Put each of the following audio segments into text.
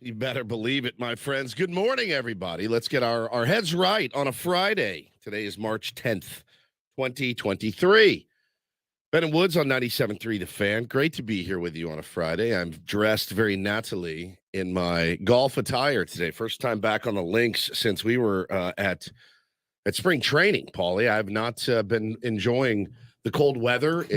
You better believe it, my friends. Good morning, everybody. Let's get our heads right on a Friday. Today is March 10th, 2023. Ben and Woods on 97.3 The Fan. Great to be here with you on a Friday. I'm dressed very nattily in my golf attire today. First time back on the links since we were at spring training, Paulie. I have not been enjoying the cold weather.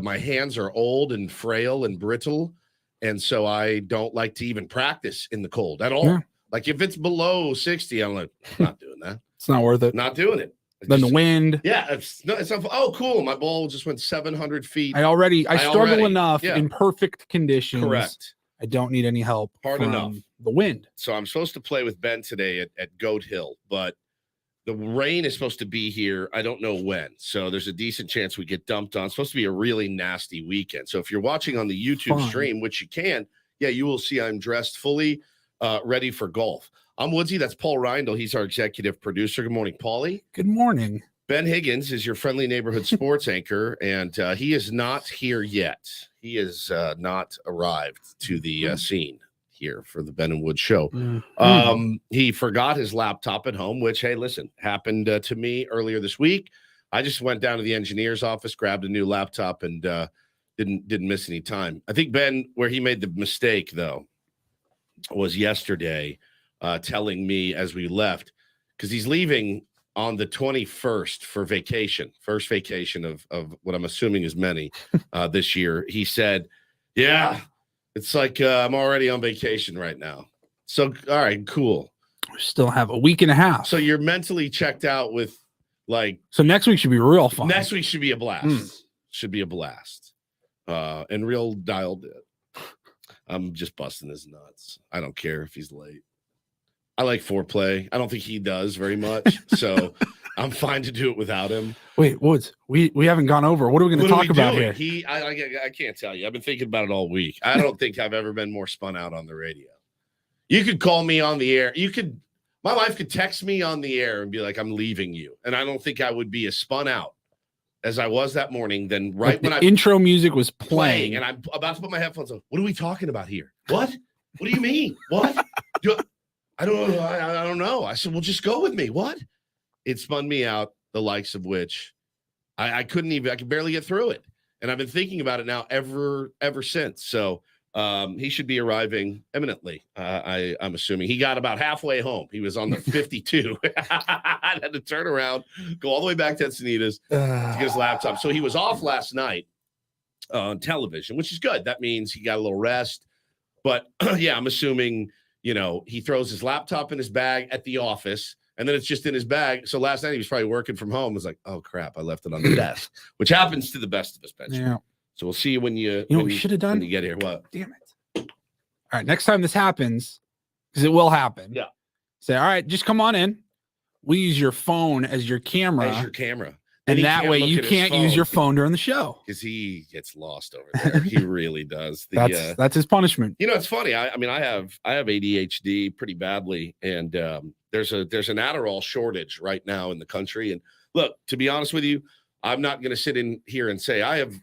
My hands are old and frail and brittle. And so I don't like to even practice in the cold at all. Yeah. Like if it's below 60, I'm like, not doing that. It's not worth it. Not doing it. Then the wind. Yeah. It's not, oh, cool. My ball just went 700 feet. I struggle enough in perfect conditions. Correct. I don't need any help. Hard enough. The wind. So I'm supposed to play with Ben today at Goat Hill, but the rain is supposed to be here. I don't know when. So there's a decent chance we get dumped on. It's supposed to be a really nasty weekend. So if you're watching on the YouTube stream, which you can, you will see I'm dressed fully ready for golf. I'm Woodsy. That's Paul Reindl. He's our executive producer. Good morning, Paulie. Good morning. Ben Higgins is your friendly neighborhood sports anchor, and he is not here yet. He has not arrived to the scene here for the Ben and Wood show. He forgot his laptop at home, which, hey, listen, happened to me earlier this week. I just went down to the engineer's office, grabbed a new laptop, and didn't miss any time. I think Ben, where he made the mistake though, was yesterday telling me as we left, because he's leaving on the 21st for vacation, first vacation of what I'm assuming is many this year. He said, yeah, it's like I'm already on vacation right now. So, all right, cool. We still have a week and a half. So you're mentally checked out with So next week should be real fun. Next week should be a blast. Should be a blast. And real dialed in. I'm just busting his nuts. I don't care if he's late. I like foreplay. I don't think he does very much. So I'm fine to do it without him. Wait, Woods, we haven't gone over. What are we going to talk about here? I can't tell you. I've been thinking about it all week. I don't think I've ever been more spun out on the radio. You could call me on the air. My wife could text me on the air and be like, I'm leaving you. And I don't think I would be as spun out as I was that morning. Then intro music was playing and I'm about to put my headphones on. What are we talking about here? What do you mean? What? I don't know. I don't know. I said, well, just go with me. What? It spun me out, the likes of which I could barely get through it. And I've been thinking about it now ever since. So he should be arriving imminently. I'm assuming he got about halfway home. He was on the 52. I had to turn around, go all the way back to Encinitas to get his laptop. So he was off last night on television, which is good. That means he got a little rest. But yeah, I'm assuming, he throws his laptop in his bag at the office, and then it's just in his bag. So last night he was probably working from home. It was like, oh, crap, I left it on the desk, which happens to the best of us, Ben. Yeah. So we'll see you when you know what we should have done? When you get here. What? Damn it. All right, next time this happens, because it will happen. Yeah. Say, all right, just come on in. We use your phone as your camera. And that way you can't use your phone during the show. Because he gets lost over there. He really does. That's his punishment. It's funny. I have ADHD pretty badly, and there's an Adderall shortage right now in the country. And look, to be honest with you, I'm not going to sit in here and say I have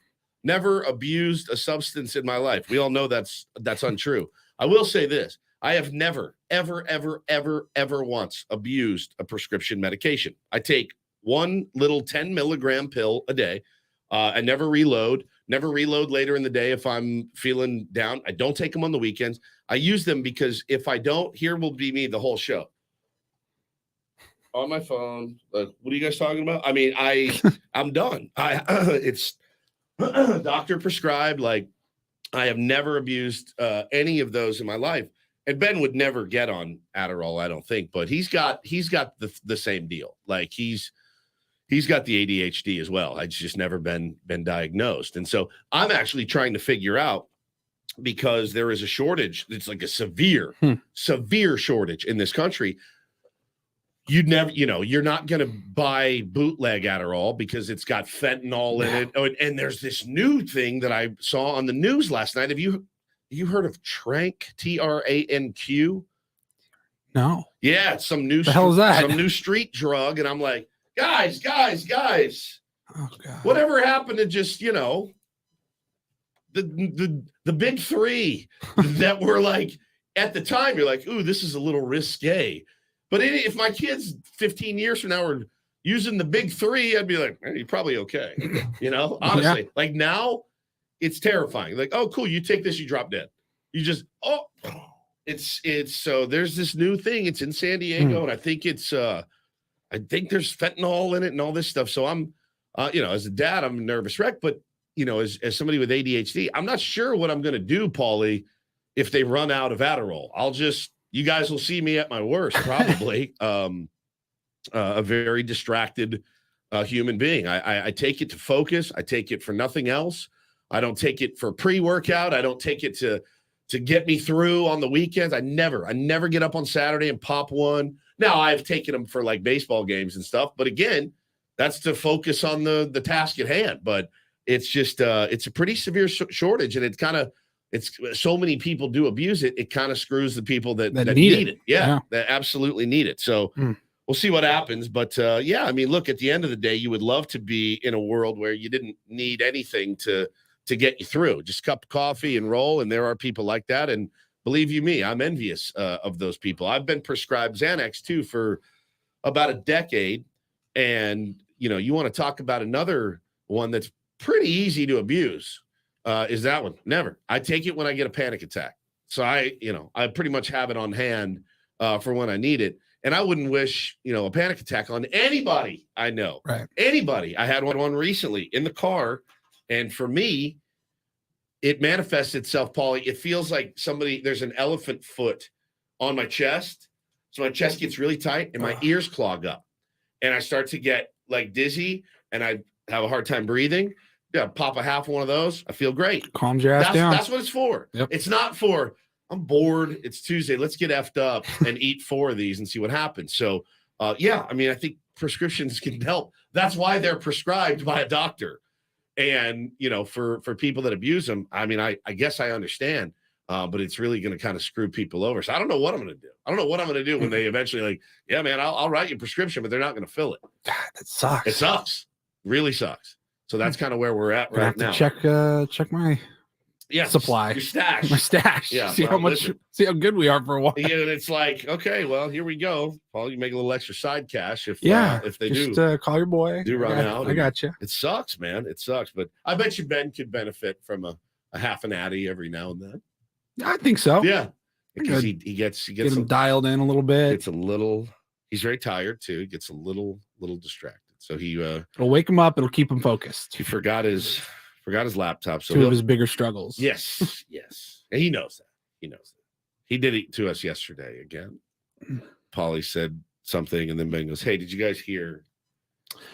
never abused a substance in my life. We all know that's untrue. I will say this. I have never, ever, ever, ever, ever once abused a prescription medication. I take one little 10 milligram pill a day. I never reload later in the day if I'm feeling down. I don't take them on the weekends. I use them because if I don't, here will be me the whole show. On my phone. What are you guys talking about? I mean, I'm done. It's doctor prescribed. I have never abused any of those in my life. And Ben would never get on Adderall, I don't think, but he's got the same deal. He's got the ADHD as well. It's just never been diagnosed. And so I'm actually trying to figure out, because there is a shortage. It's like a severe shortage in this country. You'd never, you're not going to buy bootleg Adderall because it's got fentanyl in it. Oh, and there's this new thing that I saw on the news last night. Have you heard of Tranq, TRANQ? No. Yeah, it's some new the hell is that? Some new street drug. And I'm like, guys. Oh, God. Whatever happened to just, the big three that were at the time, you're like, ooh, this is a little risque. But if my kids 15 years from now are using the big three, I'd be like, you're probably okay. Honestly, like now it's terrifying. Like, oh, cool. You take this, you drop dead. You just, it's so there's this new thing. It's in San Diego. And I think I think there's fentanyl in it and all this stuff. So I'm, as a dad, I'm a nervous wreck, but as somebody with ADHD, I'm not sure what I'm going to do, Paulie, if they run out of Adderall. You guys will see me at my worst, probably. A very distracted human being. I take it to focus. I take it for nothing else. I don't take it for pre-workout. I don't take it to get me through on the weekends. I never get up on Saturday and pop one. Now I've taken them for like baseball games and stuff, but again, that's to focus on the task at hand. But it's just it's a pretty severe shortage, and it's so many people do abuse it. It kind of screws the people that need it. Yeah, that absolutely need it. So we'll see what happens. But I mean, look, at the end of the day, you would love to be in a world where you didn't need anything to get you through. Just a cup of coffee and roll. And there are people like that. And believe you me, I'm envious of those people. I've been prescribed Xanax too for about a decade. And, you want to talk about another one that's pretty easy to abuse. Is that one? Never. I take it when I get a panic attack. So I pretty much have it on hand for when I need it. And I wouldn't wish, a panic attack on anybody I know. Right. Anybody. I had one recently in the car. And for me, it manifests itself, Paulie. It feels like there's an elephant foot on my chest. So my chest gets really tight and my ears clog up. And I start to get like dizzy and I have a hard time breathing. Yeah, pop a half one of those. I feel great. Calms your ass down. That's what it's for. Yep. It's not for, I'm bored. It's Tuesday. Let's get effed up and eat 4 of these and see what happens. So, I mean, I think prescriptions can help. That's why they're prescribed by a doctor. And, for people that abuse them, I mean, I guess I understand, but it's really going to kind of screw people over. So I don't know what I'm going to do. I don't know what I'm going to do when they eventually like, yeah, man, I'll write you a prescription, but they're not going to fill it. God, that sucks. It sucks. Really sucks. So that's kind of where we're at right now. Check my supply. Your stash. My stash. Yeah. See how good we are for a while. Yeah, and it's like, okay, well, here we go. Paul, you make a little extra side cash if they just call your boy. Run out. I got you. It sucks, man. It sucks, but I bet you Ben could benefit from a half an Addy every now and then. I think so. Yeah, because he gets him dialed in a little bit. He's very tired too. He gets a little distracted. So it'll wake him up. It'll keep him focused. He forgot his laptop. So 2 of his bigger struggles. Yes. And he knows that. He did it to us yesterday again. Paulie said something, and then Ben goes, "Hey, did you guys hear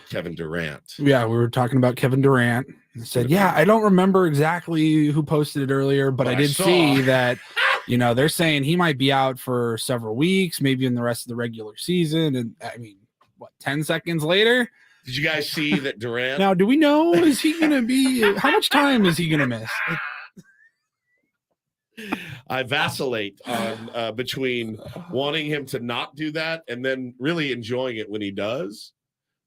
Kevin Durant?" Yeah, we were talking about Kevin Durant. I said, "Yeah, I don't remember exactly who posted it earlier, but I did see that." They're saying he might be out for several weeks, maybe in the rest of the regular season. And I mean, 10 seconds later? Did you guys see that Durant? Now, do we know, is he going to be, how much time is he going to miss? I vacillate on between wanting him to not do that and then really enjoying it when he does,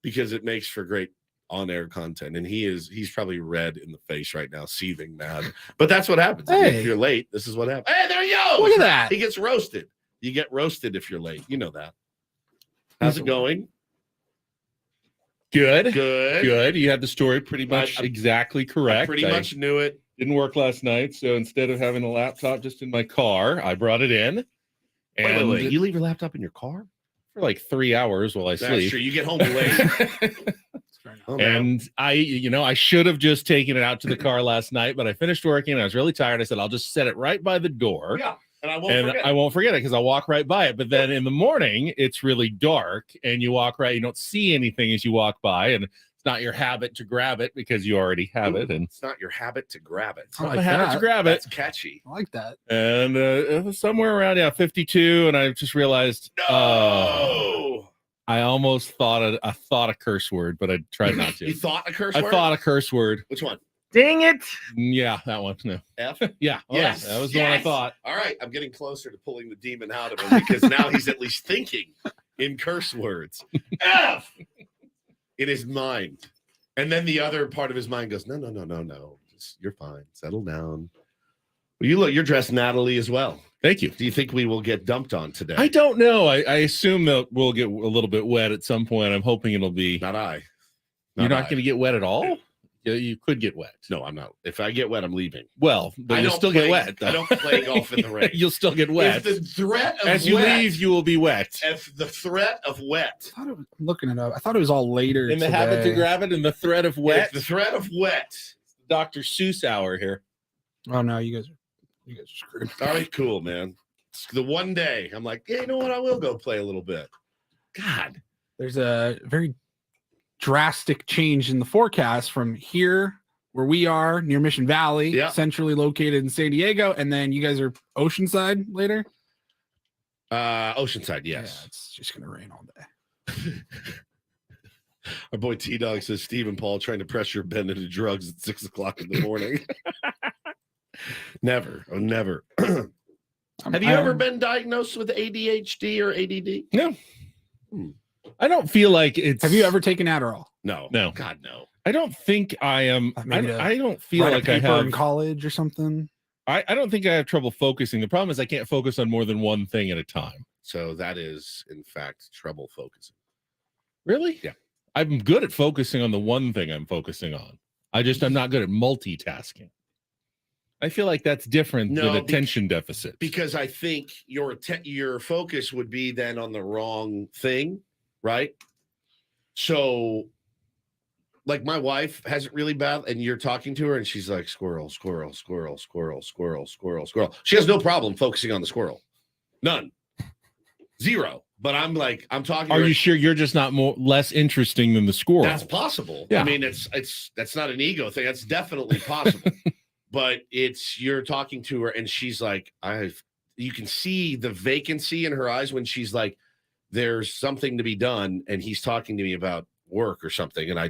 because it makes for great on-air content. And he's probably red in the face right now, seething mad. But that's what happens. Hey. If you're late, this is what happens. Hey, there he goes. Look at that. He gets roasted. You get roasted if you're late. You know that. How's it going? Good. Good. You had the story pretty much exactly correct. I pretty much knew it. Didn't work last night, so instead of having a laptop just in my car, I brought it in. And wait. You leave your laptop in your car? For like 3 hours while I sleep. That's true. You get home late. And I should have just taken it out to the car last night, but I finished working and I was really tired. I said, I'll just set it right by the door. Yeah. And I won't forget it because I'll walk right by it. But then in the morning, it's really dark and you walk right. You don't see anything as you walk by. And it's not your habit to grab it because you already have it. And it's not your habit to grab it. It's not my habit to grab it. That's catchy. I like that. And it was somewhere around 52. And I just realized, no. I almost thought a curse word, but I tried not to. You thought a curse word? I thought a curse word. Which one? Dang it. Yeah, that one. No. F? Yeah. Yes. That was the one I thought. All right. I'm getting closer to pulling the demon out of him because now he's at least thinking in curse words. F in his mind. And then the other part of his mind goes, no. You're fine. Settle down. You're dressed Natalie as well. Thank you. Do you think we will get dumped on today? I don't know. I assume that we'll get a little bit wet at some point. I'm hoping it'll be. Not I. You're not going to get wet at all? You could get wet. No, I'm not. If I get wet, I'm leaving. Well, but you'll still get wet. Though. I don't play golf in the rain. You'll still get wet. If the threat of As you wet, leave, you will be wet. If the threat of wet. I'm looking it up. I thought it was all later. In the habit to grab it and the threat of wet. If the threat of wet. Dr. Seuss hour here. Oh no, you guys are screwed. All right, cool, man. It's the one day I'm like, yeah, you know what? I will go play a little bit. God. There's a very drastic change in the forecast from here where we are near Mission Valley, centrally located in San Diego, and then you guys are Oceanside later. Oceanside, yes. Yeah, it's just gonna rain all day. Our boy T-Dog says Steve and Paul trying to pressure Ben into drugs at 6:00 in the morning. Never. Oh, never. Have you ever been diagnosed with ADHD or ADD? No. I don't feel like it's. Have you ever taken Adderall? No. God, no. I don't think I am. I don't feel like I have in college or something. I don't think I have trouble focusing. The problem is I can't focus on more than one thing at a time. So that is, in fact, trouble focusing. Really? Yeah. I'm good at focusing on the one thing I'm focusing on. I'm not good at multitasking. I feel like that's different than attention deficit. Because I think your focus would be then on the wrong thing, right? So, like my wife has it really bad, and you're talking to her, and she's like, squirrel, squirrel, squirrel, squirrel, squirrel, squirrel, squirrel. She has no problem focusing on the squirrel. None. Zero. But I'm like, I'm talking. Are you sure you're just not less interesting than the squirrel? That's possible. Yeah. I mean, that's not an ego thing. That's definitely possible. But you're talking to her, and she's like, you can see the vacancy in her eyes when she's like, there's something to be done, and he's talking to me about work or something, and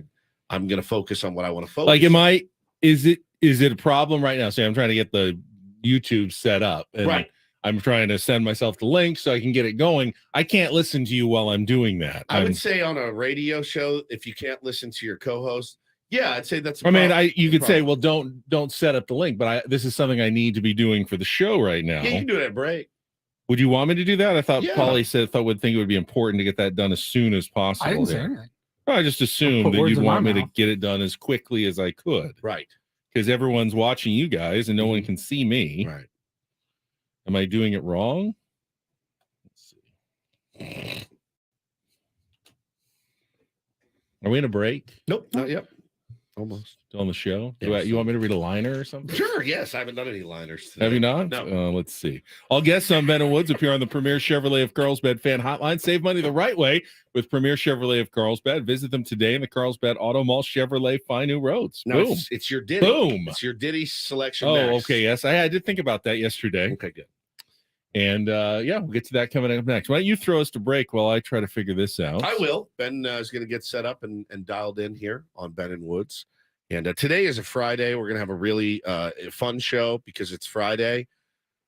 I'm going to focus on what I want to focus. Like, is it a problem right now? Say I'm trying to get the YouTube set up, and right. I'm trying to send myself the link so I can get it going. I can't listen to you while I'm doing that. I would say on a radio show, if you can't listen to your co-host, yeah, I'd say that's. You could say, well, don't set up the link, but this is something I need to be doing for the show right now. Yeah, you can do it at break. Would you want me to do that? I thought Paulie would think it would be important to get that done as soon as possible. I didn't say anything. I just assumed that you'd want me to get it done as quickly as I could. Right. Because everyone's watching you guys and no one can see me. Right. Am I doing it wrong? Let's see. Are we in a break? Nope. Not yet. Almost. On the show? Yes. You want me to read a liner or something? Sure, yes. I haven't done any liners today. Have you not? No. Let's see. All guests on Ben and Woods appear on the Premier Chevrolet of Carlsbad fan hotline. Save money the right way with Premier Chevrolet of Carlsbad. Visit them today in the Carlsbad Auto Mall. Chevrolet, find new roads. No, Boom. It's your Diddy. Boom. It's your Diddy selection. Oh, next. okay. Yes, I did think about that yesterday. Okay, good. And we'll get to that coming up next. Why don't you throw us to break while I try to figure this out? I will. Ben is going to get set up and dialed in here on Ben and Woods. And today is a Friday. We're going to have a really fun show because it's Friday,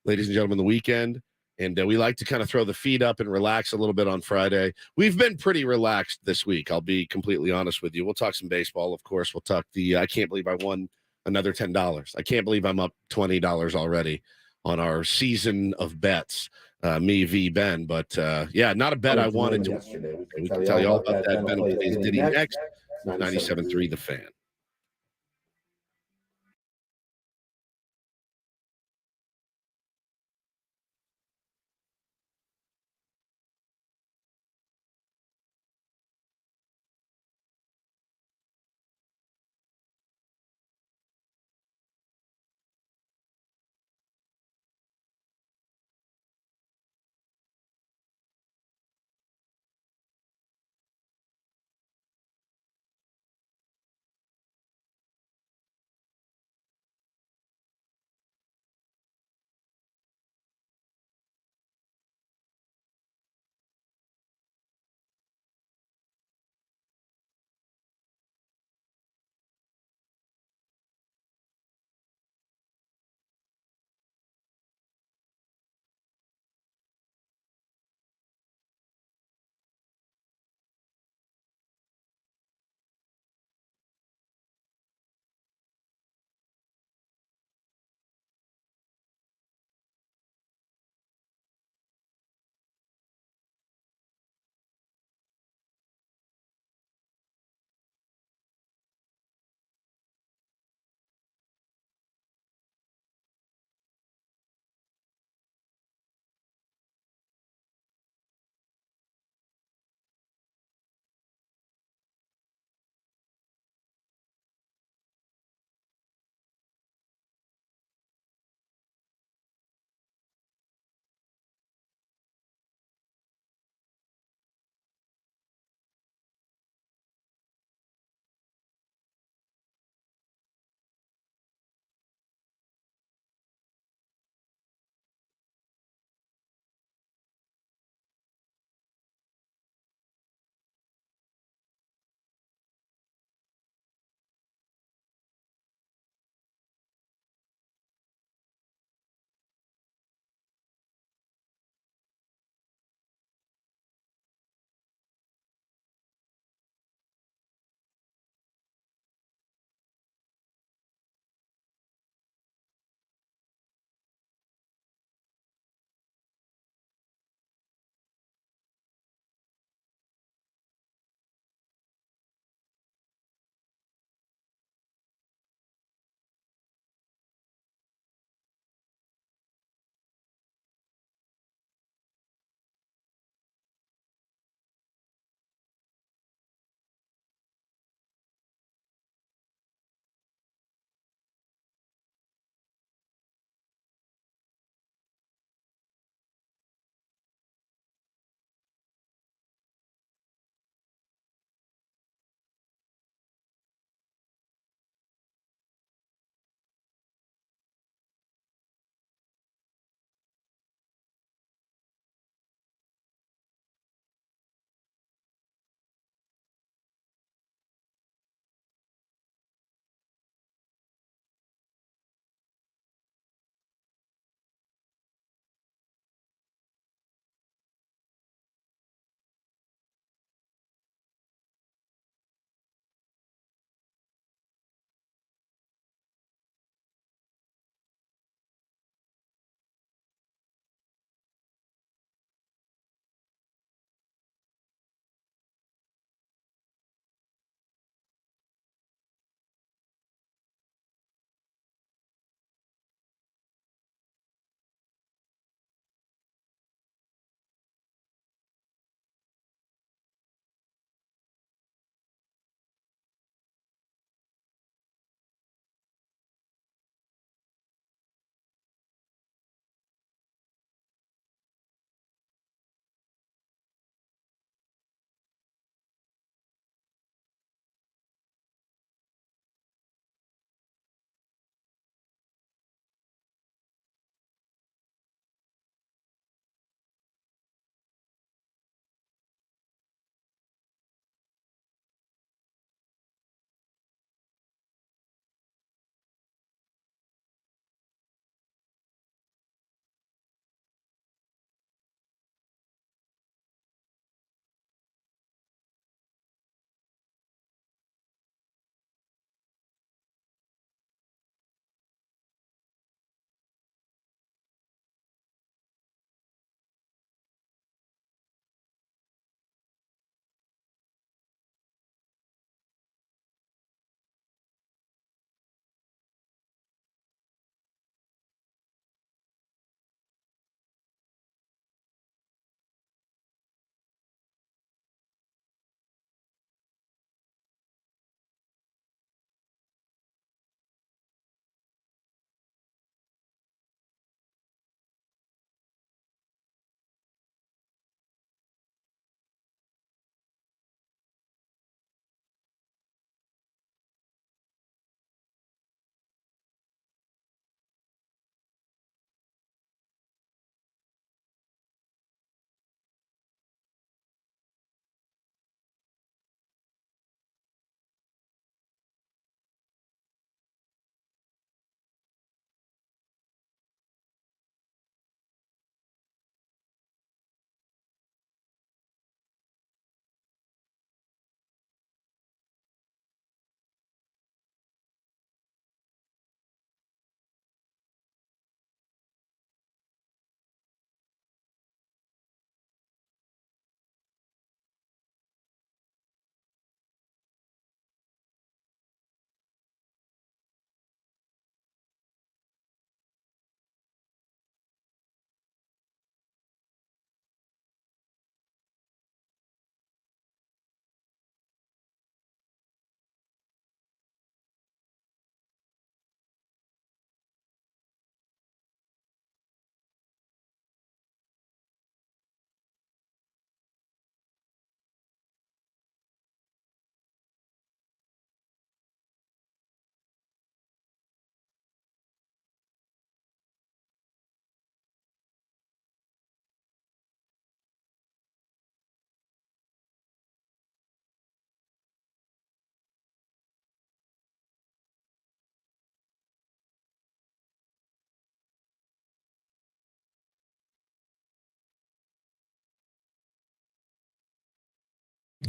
ladies and gentlemen, the weekend. And we like to kind of throw the feet up and relax a little bit on Friday. We've been pretty relaxed this week. I'll be completely honest with you. We'll talk some baseball, of course. We'll talk I can't believe I won another $10. I can't believe I'm up $20 already on our season of bets, me v. Ben. But, not a bet I wanted to yesterday. We can tell you all about that. Ben plays Diddy next. 97.3 The Fan.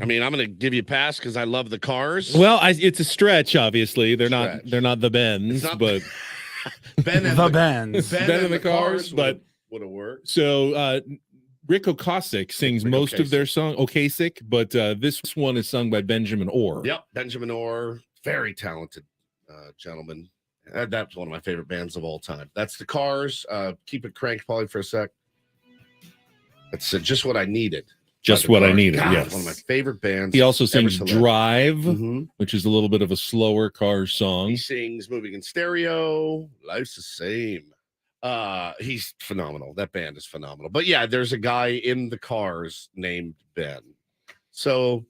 I mean, I'm going to give you a pass because I love the Cars. Well, it's a stretch. Obviously, they're Stretch. not the Bens, It's not- but Ben and The Benz. Ben and the Cars, but would have worked. so Rick Ocasek sings Rick most of their Ocasek. song, Ocasek, but this one is sung by Benjamin Orr. Yep, Benjamin Orr, very talented gentleman. That's one of my favorite bands of all time. That's the Cars. Keep it cranked, Paulie, for a sec. That's just what I needed. Just by the what I Cars. needed. God, Yes. one of my favorite bands. He also ever sings selected. Drive, Mhm. which is a little bit of a slower Cars song. He sings Moving in Stereo. Life's the same. He's phenomenal. That band is phenomenal. But yeah, there's a guy in the Cars named Ben. So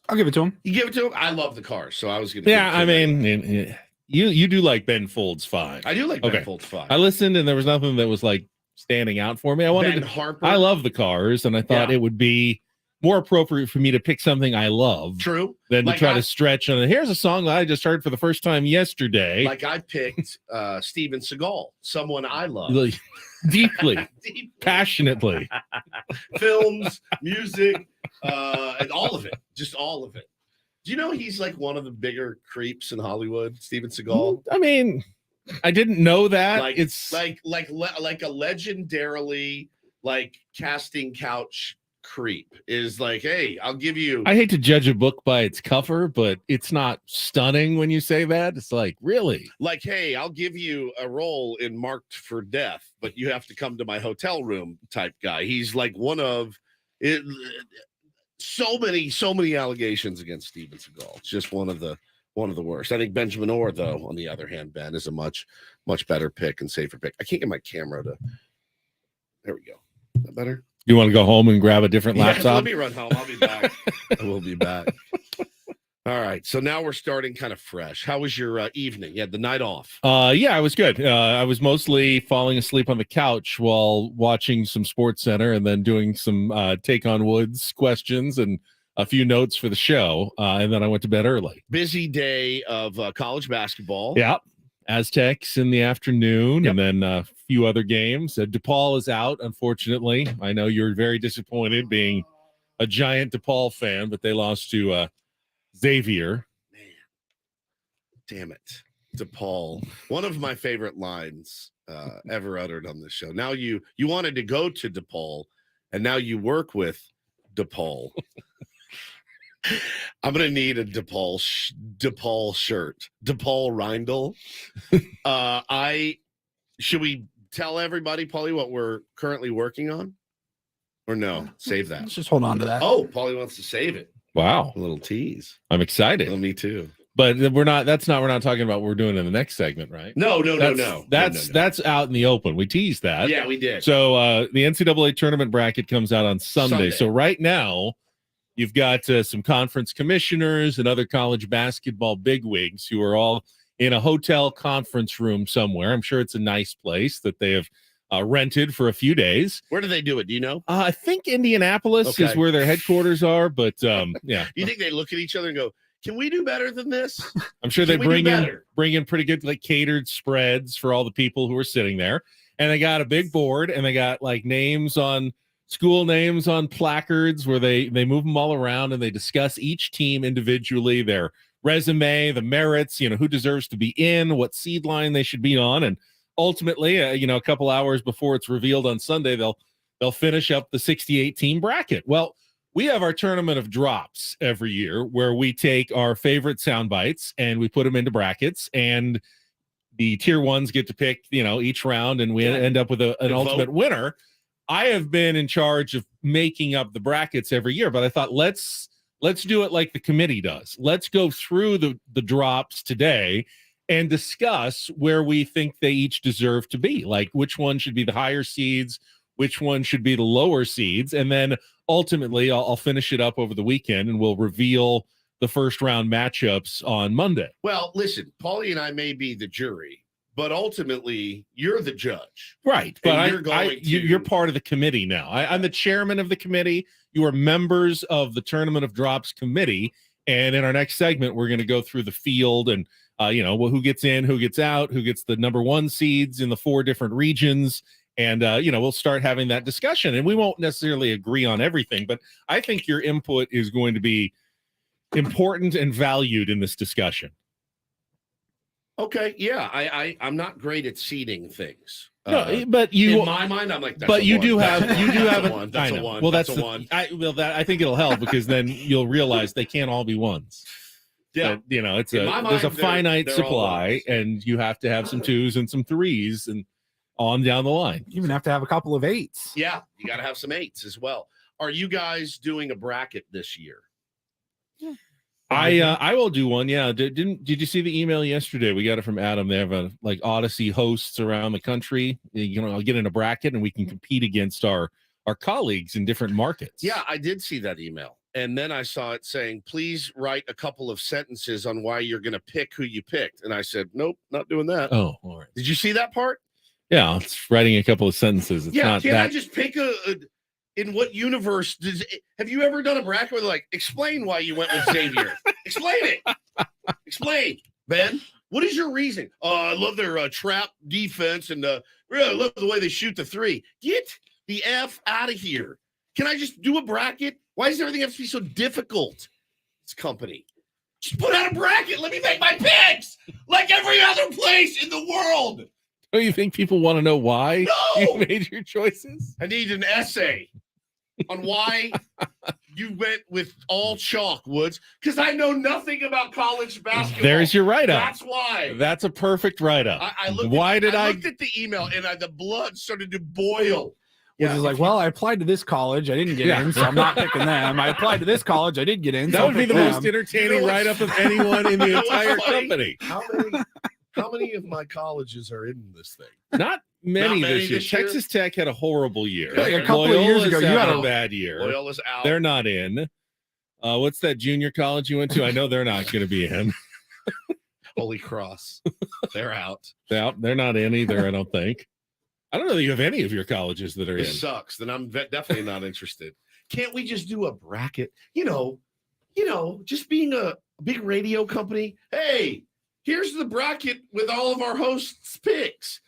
I'll give it to him. you give it to him. I love the Cars, so I was gonna. Yeah, I give it to him. mean, you do like Ben Folds 5. I do like Okay. Ben Folds 5. I listened and there was nothing that was like standing out for me. I wanted Ben to, Harper. I love the Cars, and I thought Yeah. it would be more appropriate for me to pick something I love True. than Like to try I- to stretch on it. Here's a song that I just heard for the first time yesterday. Like I picked Steven Seagal, someone I love. Like, deeply, Deep passionately. films, music, and all of it. Just all of it. Do you know he's like one of the bigger creeps in Hollywood, Steven Seagal? I mean, I didn't know that. Like It's like a legendarily like casting couch creep is like, hey, I'll give you I hate to judge a book by its cover, but it's not stunning when you say that. It's like, really? like, hey, I'll give you a role in Marked for Death, but you have to come to my hotel room type guy. He's like one of it. So many allegations against Steven Seagal. It's just one of the worst. I think Benjamin Orr, though, on the other hand, Ben, is a much better pick and safer pick. I can't get my camera to. There we go. Is that better? You want to go home and grab a different Yeah, laptop? let me run home. I'll be back. I will be back. All right. So now we're starting kind of fresh. How was your evening? You had the night off. Yeah, I was good. I was mostly falling asleep on the couch while watching some Sports Center and then doing some Take on Woods questions and a few notes for the show. And then I went to bed early. Busy day of college basketball. Yeah. Aztecs in the afternoon, Yep. and then a few other games. DePaul is out, unfortunately. I know you're very disappointed being a giant DePaul fan, but they lost to Xavier. Man, damn it, DePaul. One of my favorite lines ever uttered on this show. Now you wanted to go to DePaul, and now you work with DePaul. I'm gonna need a DePaul shirt. DePaul Reindl. Should we tell everybody, Paulie, what we're currently working on, or no? Save that. Let's just hold on to that. Oh, Paulie wants to save it. Wow. A little tease. I'm excited. Well, me too. But we're not talking about what we're doing in the next segment, right? No. That's out in the open. We teased that. Yeah, we did. So the NCAA tournament bracket comes out on Sunday. So right now, you've got some conference commissioners and other college basketball bigwigs who are all in a hotel conference room somewhere. I'm sure it's a nice place that they have rented for a few days. Where do they do it? Do you know? I think Indianapolis is Okay. where their headquarters are, but yeah, You think they look at each other and go, "Can we do better than this?" I'm sure they Can we do bring in pretty good like catered spreads for all the people who are sitting there. And they got a big board and they got like school names on placards where they move them all around and they discuss each team individually, their resume, the merits, who deserves to be in, what seed line they should be on. And ultimately, a couple hours before it's revealed on Sunday, they'll finish up the 68 team bracket. Well, we have our tournament of drops every year where we take our favorite sound bites and we put them into brackets, and the tier ones get to pick, each round, and we end up with an ultimate winner. I have been in charge of making up the brackets every year, but I thought let's do it like the committee does. Let's go through the drops today and discuss where we think they each deserve to be, like which one should be the higher seeds, which one should be the lower seeds, and then ultimately I'll finish it up over the weekend and we'll reveal the first round matchups on Monday. Well, listen, Paulie and I may be the jury, but ultimately you're the judge. Right. And But you're part of the committee now. I'm the chairman of the committee. You are members of the Tournament of Drops committee. And in our next segment, we're going to go through the field and, who gets in, who gets out, who gets the number one seeds in the 4 different regions, And, we'll start having that discussion, and we won't necessarily agree on everything, but I think your input is going to be important and valued in this discussion. Okay, yeah, I'm not great at seeding things. No, but you, in my mind, I'm like, that's but a you one. do have, That's a one. That's a one. Well, that's that's a one. I think it'll help because then you'll realize they can't all be ones. Yeah, But, it's In my there's a mind, finite they're all supply, ones. and you have to have some 2s and some 3s and on down the line. You even have to have a couple of 8s. Yeah, you got to have some 8s as well. Are you guys doing a bracket this year? I will do one. Yeah. Did you see the email yesterday? We got it from Adam. They have like Odyssey hosts around the country. I'll get in a bracket and we can compete against our colleagues in different markets. Yeah, I did see that email. And then I saw it saying, please write a couple of sentences on why you're going to pick who you picked. And I said, nope, not doing that. Oh, all right. Did you see that part? Yeah. It's writing a couple of sentences. It's not can't that. I just pick in what universe have you ever done a bracket where they're like, explain why you went with Xavier? Explain it. Explain, Ben. What is your reason? I love their trap defense and really love the way they shoot the 3. Get the F out of here. Can I just do a bracket? Why does everything have to be so difficult? This company. Just put out a bracket. Let me make my picks like every other place in the world. Don't you think people want to know why No! you made your choices? I need an essay on why you went with all chalk, Woods, because I know nothing about college basketball. There's your write-up. That's why. That's a perfect write-up. I looked looked at the email and the blood started to boil. Which is like, well, I applied to this college, I didn't get in, so I'm not picking them. I applied to this college, I did get in. That so would be the most entertaining write-up of anyone in the entire company. How many of my colleges are in this thing? Not many, Not many this year. this year? Texas Tech had a horrible year. Like a couple of years ago, you had a bad year. Loyola's out. They're not in. What's that junior college you went to? I know they're not going to be in. Holy Cross. They're out. They're not in either, I don't think. I don't know that you have any of your colleges that are in. This sucks. Then I'm definitely not interested. Can't we just do a bracket? Just being a big radio company. Hey, here's the bracket with all of our hosts' picks.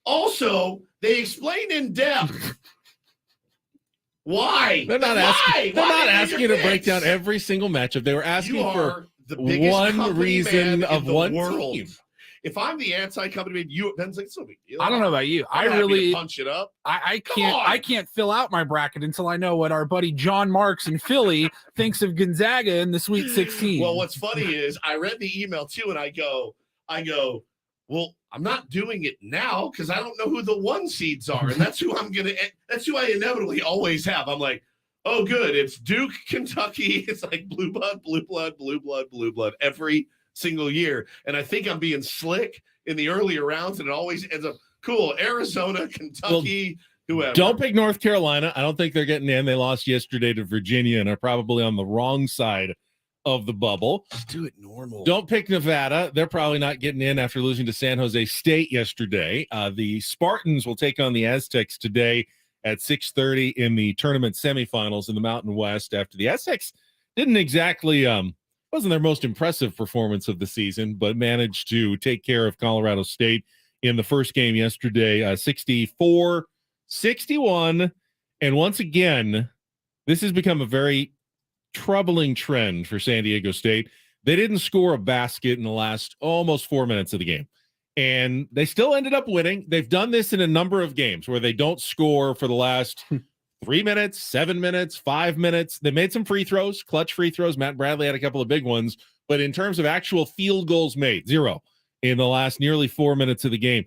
Also, they explain in depth why. They're not asking you to break down every single matchup. They were asking for the biggest one reason of one world. team. If I'm the anti-company, Ben's like, it's no big deal. I don't know about you. I'm happy to punch it up. I Come on. can't fill out my bracket until I know what our buddy John Marks in Philly thinks of Gonzaga in the Sweet 16. Well, what's funny is I read the email too, and I go, well, I'm not doing it now because I don't know who the 1 seeds are, and that's who that's who I inevitably always have. I'm like, oh, good, it's Duke, Kentucky. It's like blue blood every single year, and I think I'm being slick in the earlier rounds, and it always ends up cool. Arizona, Kentucky, whoever. Don't pick North Carolina. I don't think they're getting in. They lost yesterday to Virginia and are probably on the wrong side of the bubble. Just do it normal. Don't pick Nevada. They're probably not getting in after losing to San Jose State yesterday. The Spartans will take on the Aztecs today at 6:30 in the tournament semifinals in the Mountain West. After the Aztecs didn't exactly wasn't their most impressive performance of the season, but managed to take care of Colorado State in the first game yesterday, 64-61. And once again, this has become a very troubling trend for San Diego State. They didn't score a basket in the last almost 4 minutes of the game, and they still ended up winning. They've done this in a number of games where they don't score for the last 3 minutes, 7 minutes, 5 minutes. They made some free throws, clutch free throws. Matt Bradley had a couple of big ones, but in terms of actual field goals made, 0 in the last nearly 4 minutes of the game.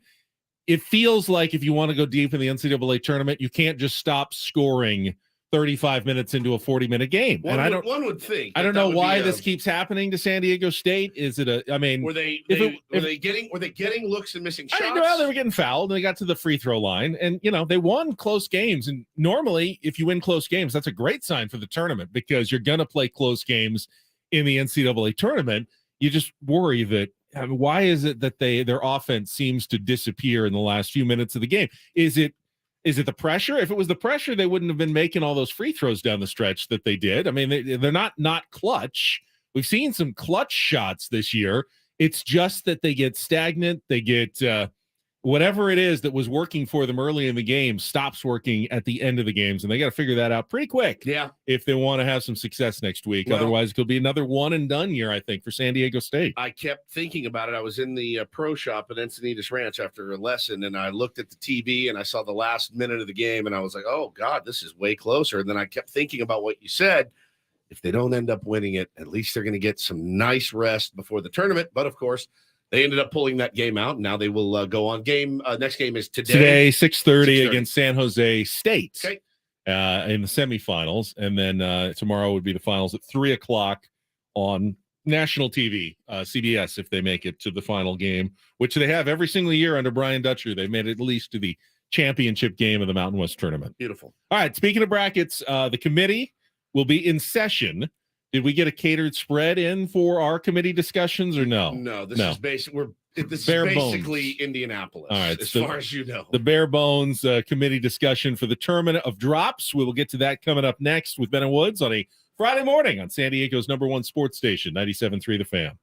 It feels like if you want to go deep in the NCAA tournament, you can't just stop scoring 35 minutes into a 40-minute game. One would think. I don't know why this keeps happening to San Diego State. Is it were they getting looks and missing shots? I know they were getting fouled and they got to the free throw line, and they won close games. And normally if you win close games, that's a great sign for the tournament because you're going to play close games in the NCAA tournament. You just worry that why is it that their offense seems to disappear in the last few minutes of the game? Is it the pressure? If it was the pressure, they wouldn't have been making all those free throws down the stretch that they did. I mean, they're not clutch. We've seen some clutch shots this year. It's just that they get stagnant. They get, whatever it is that was working for them early in the game stops working at the end of the games, and they got to figure that out pretty quick. Yeah. If they want to have some success next week. Well, otherwise, it could be another one and done year, I think, for San Diego State. I kept thinking about it. I was in the pro shop at Encinitas Ranch after a lesson, and I looked at the TV and I saw the last minute of the game, and I was like, oh, God, this is way closer. And then I kept thinking about what you said. If they don't end up winning it, at least they're going to get some nice rest before the tournament. But, of course, they ended up pulling that game out. Now they will go on game. Next game is today. 6:30 against San Jose State. Okay. In the semifinals. And then tomorrow would be the finals at 3:00 on national TV, CBS, if they make it to the final game, which they have every single year under Brian Dutcher. They've made it at least to the championship game of the Mountain West tournament. Beautiful. All right. Speaking of brackets, the committee will be in session. Did we get a catered spread in for our committee discussions or no? No, this is basically Bare basically bones. Indianapolis. All right, as so far as you know. The bare bones committee discussion for the tournament of drops. We will get to that coming up next with Ben and Woods on a Friday morning on San Diego's #1 sports station, 97.3 The Fan.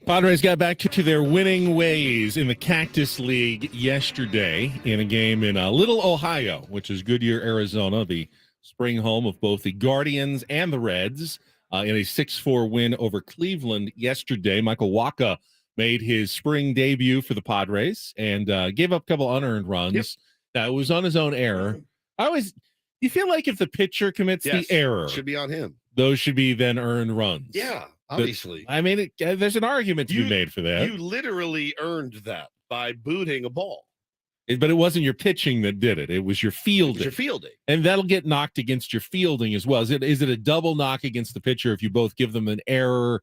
Padres got back to their winning ways in the Cactus League yesterday in a game in Little Ohio, which is Goodyear, Arizona, the spring home of both the Guardians and the Reds, in a 6-4 win over Cleveland yesterday. Michael Wacha made his spring debut for the Padres and gave up a couple unearned runs. Yep. Now, it was on his own error. You feel like if the pitcher commits the error, should be on him. Those should be then earned runs. Yeah, obviously. I mean, there's an argument to be made for that. You literally earned that by booting a ball. But it wasn't your pitching that did it. It was your fielding. And that'll get knocked against your fielding as well. Is it a double knock against the pitcher if you both give them an error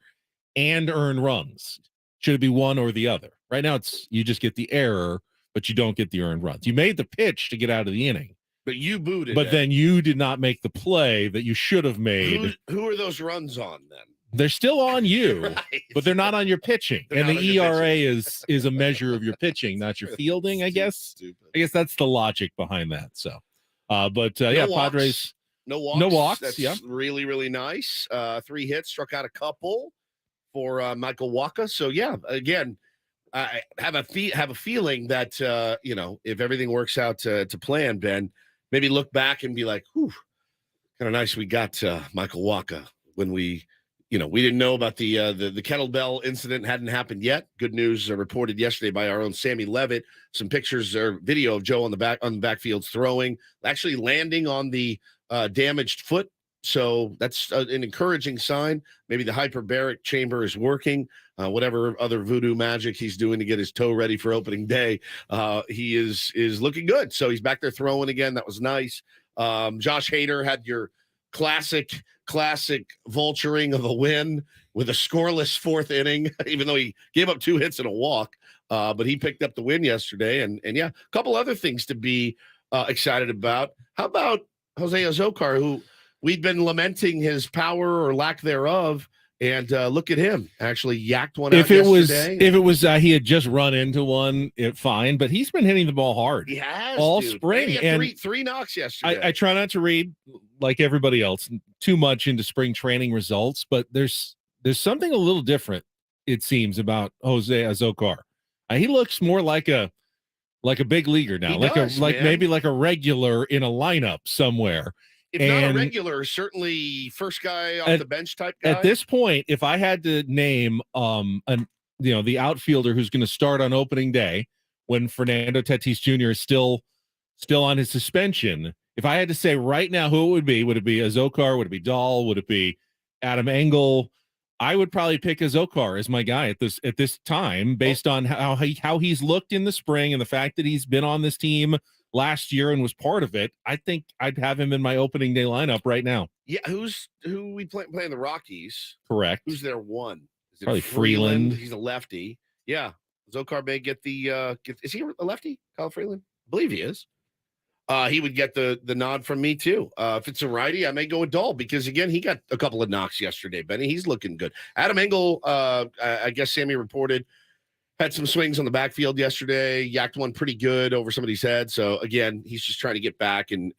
and earn runs? Should it be one or the other? Right now, you just get the error, but you don't get the earned runs. You made the pitch to get out of the inning. But you booted But then you did not make the play that you should have made. Who are those runs on then? They're still on you, Right. but they're not on your pitching. They're And not the on your ERA is a measure of your pitching, not your fielding, I guess. Stupid. I guess that's the logic behind that. So, No walks. Padres. No walks. No walks, That's yeah. really, really nice. 3 hits, struck out a couple for Michael Wacha. So, yeah, again, I have a feeling that, if everything works out to plan, Ben, maybe look back and be like, whew, kind of nice we got Michael Wacha when we didn't know about the kettlebell incident hadn't happened yet. Good news reported yesterday by our own Sammy Levitt. Some pictures or video of Joe on the backfields throwing, actually landing on the damaged foot. So that's an encouraging sign. Maybe the hyperbaric chamber is working. Whatever other voodoo magic he's doing to get his toe ready for opening day, he is looking good. So he's back there throwing again. That was nice. Josh Hader had your classic vulturing of a win with a scoreless 4th inning, even though he gave up 2 hits and a walk. But he picked up the win yesterday. And yeah, a couple other things to be excited about. How about Jose Azocar, who we've been lamenting his power or lack thereof, and look at him actually yacked one out yesterday. If it was he had just run into one, fine, but he's been hitting the ball hard. He has all dude. spring, and and three knocks yesterday. I try not to read, like everybody else, too much into spring training results, but there's something a little different, it seems, about Jose Azocar. He looks more like a big leaguer now, maybe like a regular in a lineup somewhere. If not a regular, certainly first guy off the bench type guy. At this point, if I had to name the outfielder who's going to start on opening day when Fernando Tatis Jr. is still on his suspension, if I had to say right now who it would it be Azocar? Would it be Dahl? Would it be Adam Engel? I would probably pick Azocar as my guy at this time, based on how he's looked in the spring and the fact that he's been on this team last year and was part of it. I think I'd have him in my opening day lineup right now. Yeah, who we playing the Rockies? Correct. Who's their one? Is it probably Freeland? He's a lefty. Yeah, Azocar may get the. Is he a lefty? Kyle Freeland? I believe he is. He would get the nod from me too. If it's a righty, I may go with Dahl because again, he got a couple of knocks yesterday. Benny, he's looking good. Adam Engel, I guess Sammy reported, had some swings on the backfield yesterday, yacked one pretty good over somebody's head. So again, he's just trying to get back and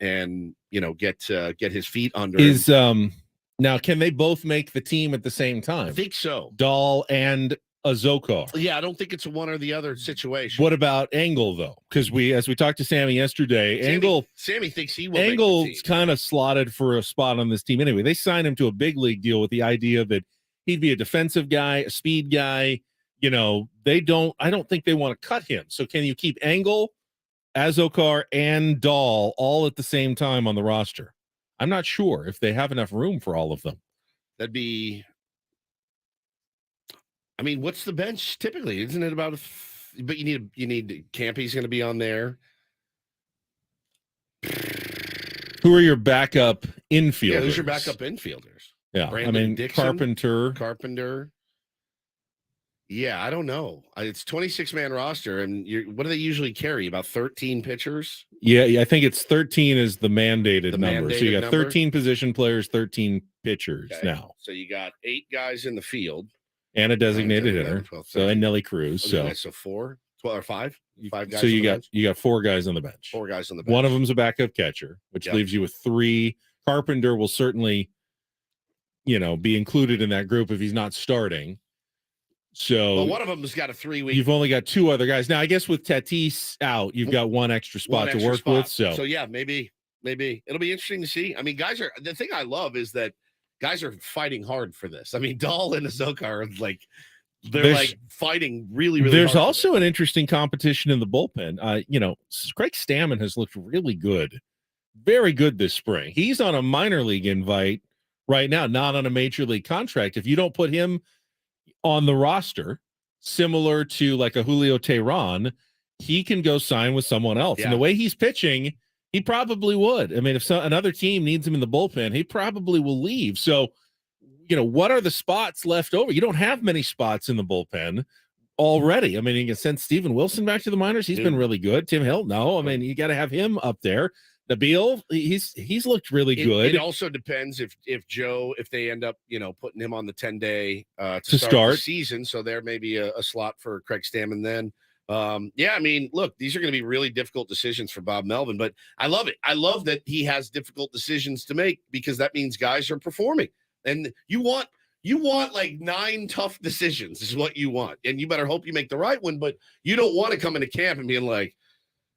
get his feet under. Now, can they both make the team at the same time? I think so. Dahl and Azocar. Yeah, I don't think it's a one or the other situation. What about Engel though? Because as we talked to Sammy yesterday, Sammy thinks he will. Engel's kind of slotted for a spot on this team anyway. They signed him to a big league deal with the idea that he'd be a defensive guy, a speed guy. I don't think they want to cut him. So can you keep Engel, Azocar, and Dahl all at the same time on the roster? I'm not sure if they have enough room for all of them. That'd be. I mean, what's the bench typically? Isn't it about? But you need Campy's going to be on there. Who are your backup infielders? Yeah, who's your backup infielders? Yeah, Brandon Dixon, Carpenter. Yeah, I don't know. It's 26-man roster, and what do they usually carry? About 13 pitchers? Yeah, I think it's 13 is the mandated number. So you got 13 number? Position players, 13 pitchers now. So you got 8 guys in the field. And a designated hitter. 12, and Nelly Cruz. So 4, 12 or 5? 5 guys. So you got 4 guys on the bench. 4 guys on the bench. One of them's a backup catcher, which leaves you with 3. Carpenter will certainly, be included in that group if he's not starting. So Well, one of them has got a 3-week. you've only got 2 other guys. Now, I guess with Tatis out, you've got one extra spot to work with. So yeah, maybe it'll be interesting to see. I mean, the thing I love is that guys are fighting hard for this. I mean, Dahl and Azoka are like, they're like fighting really, really There's hard also an interesting competition in the bullpen. Craig Stammen has looked really good, very good this spring. He's on a minor league invite right now, not on a major league contract. If you don't put him on the roster, similar to like a Julio Teheran, he can go sign with someone else. Yeah. And the way he's pitching, he probably would. I mean, if another team needs him in the bullpen, he probably will leave. So, what are the spots left over? You don't have many spots in the bullpen already. I mean, you can send Steven Wilson back to the minors. He's been really good. Tim Hill, no. I mean, you got to have him up there. Nabil, he's looked really good. It also depends if they end up, putting him on the 10-day to start the season. So there may be a slot for Craig Stammen then. I mean, look, these are going to be really difficult decisions for Bob Melvin, but I love it. I love that he has difficult decisions to make because that means guys are performing. And you want like 9 tough decisions is what you want. And you better hope you make the right one, but you don't want to come into camp and being like,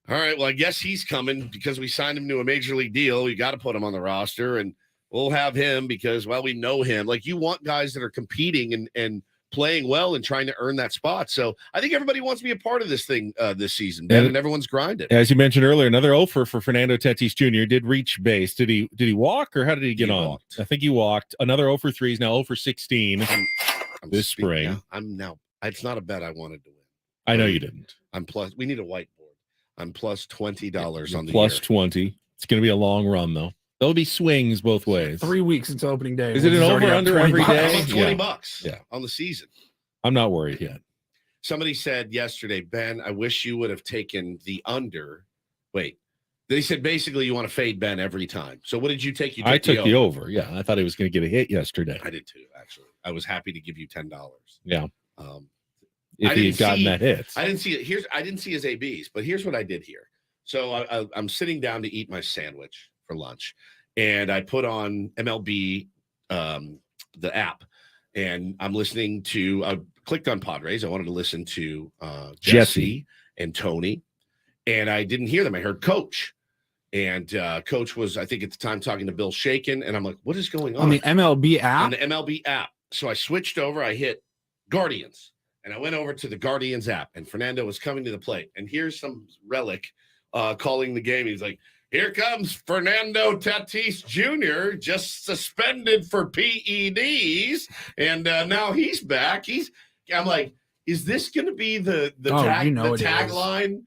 all right, well, I guess he's coming because we signed him to a major league deal. You got to put him on the roster, and we'll have him because, well, we know him. Like, you want guys that are competing and playing well and trying to earn that spot. So I think everybody wants to be a part of this thing this season, Ben, and everyone's grinding. As you mentioned earlier, another offer for Fernando Tatis Jr. did reach base. Did he walk, or how did he get on? Walked. I think he walked. Another 0 for 3 is now 0 for 16 this spring. It's not a bet I wanted to win. I know you didn't. We need a whiteboard. I'm plus $20 on the plus year. 20. It's going to be a long run, though. There'll be swings both ways. 3 weeks until opening day. Is it an over-under every day? $20 on the season. I'm not worried yet. Somebody said yesterday, Ben, I wish you would have taken the under. Wait. They said basically you want to fade Ben every time. So what did you take? I took the over. Yeah, I thought he was going to get a hit yesterday. I did too, actually. I was happy to give you $10. Yeah. If he had gotten that hit. I didn't see it. I didn't see his ABs, but here's what I did here. So I'm sitting down to eat my sandwich for lunch, and I put on MLB, the app, and I'm listening to. I clicked on Padres. I wanted to listen to Jesse and Tony, and I didn't hear them. I heard Coach, and Coach was, I think at the time, talking to Bill Shaken, and I'm like, what is going on? On the MLB app? On the MLB app. So I switched over. I hit Guardians. And I went over to the Guardians app, and Fernando was coming to the plate. And here's some relic calling the game. He's like, here comes Fernando Tatis Jr., just suspended for PEDs. And now he's back. I'm like, is this going to be the tagline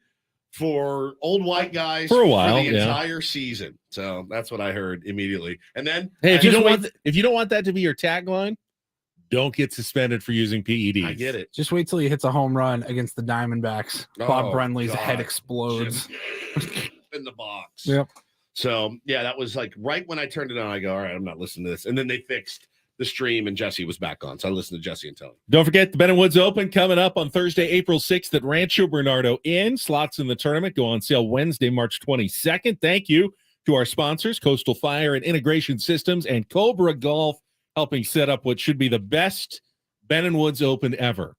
for old white guys for a while, for the entire season? So that's what I heard immediately. And then, hey, if you don't want that to be your tagline, don't get suspended for using PEDs. I get it. Just wait till he hits a home run against the Diamondbacks. Bob Brenly's head explodes. In the box. Yep. So, yeah, that was like right when I turned it on, I go, all right, I'm not listening to this. And then they fixed the stream, and Jesse was back on. So I listened to Jesse and Tony. Don't forget the Ben & Woods Open coming up on Thursday, April 6th at Rancho Bernardo Inn. Slots in the tournament go on sale Wednesday, March 22nd. Thank you to our sponsors, Coastal Fire and Integration Systems and Cobra Golf, helping set up what should be the best Ben & Woods Open ever.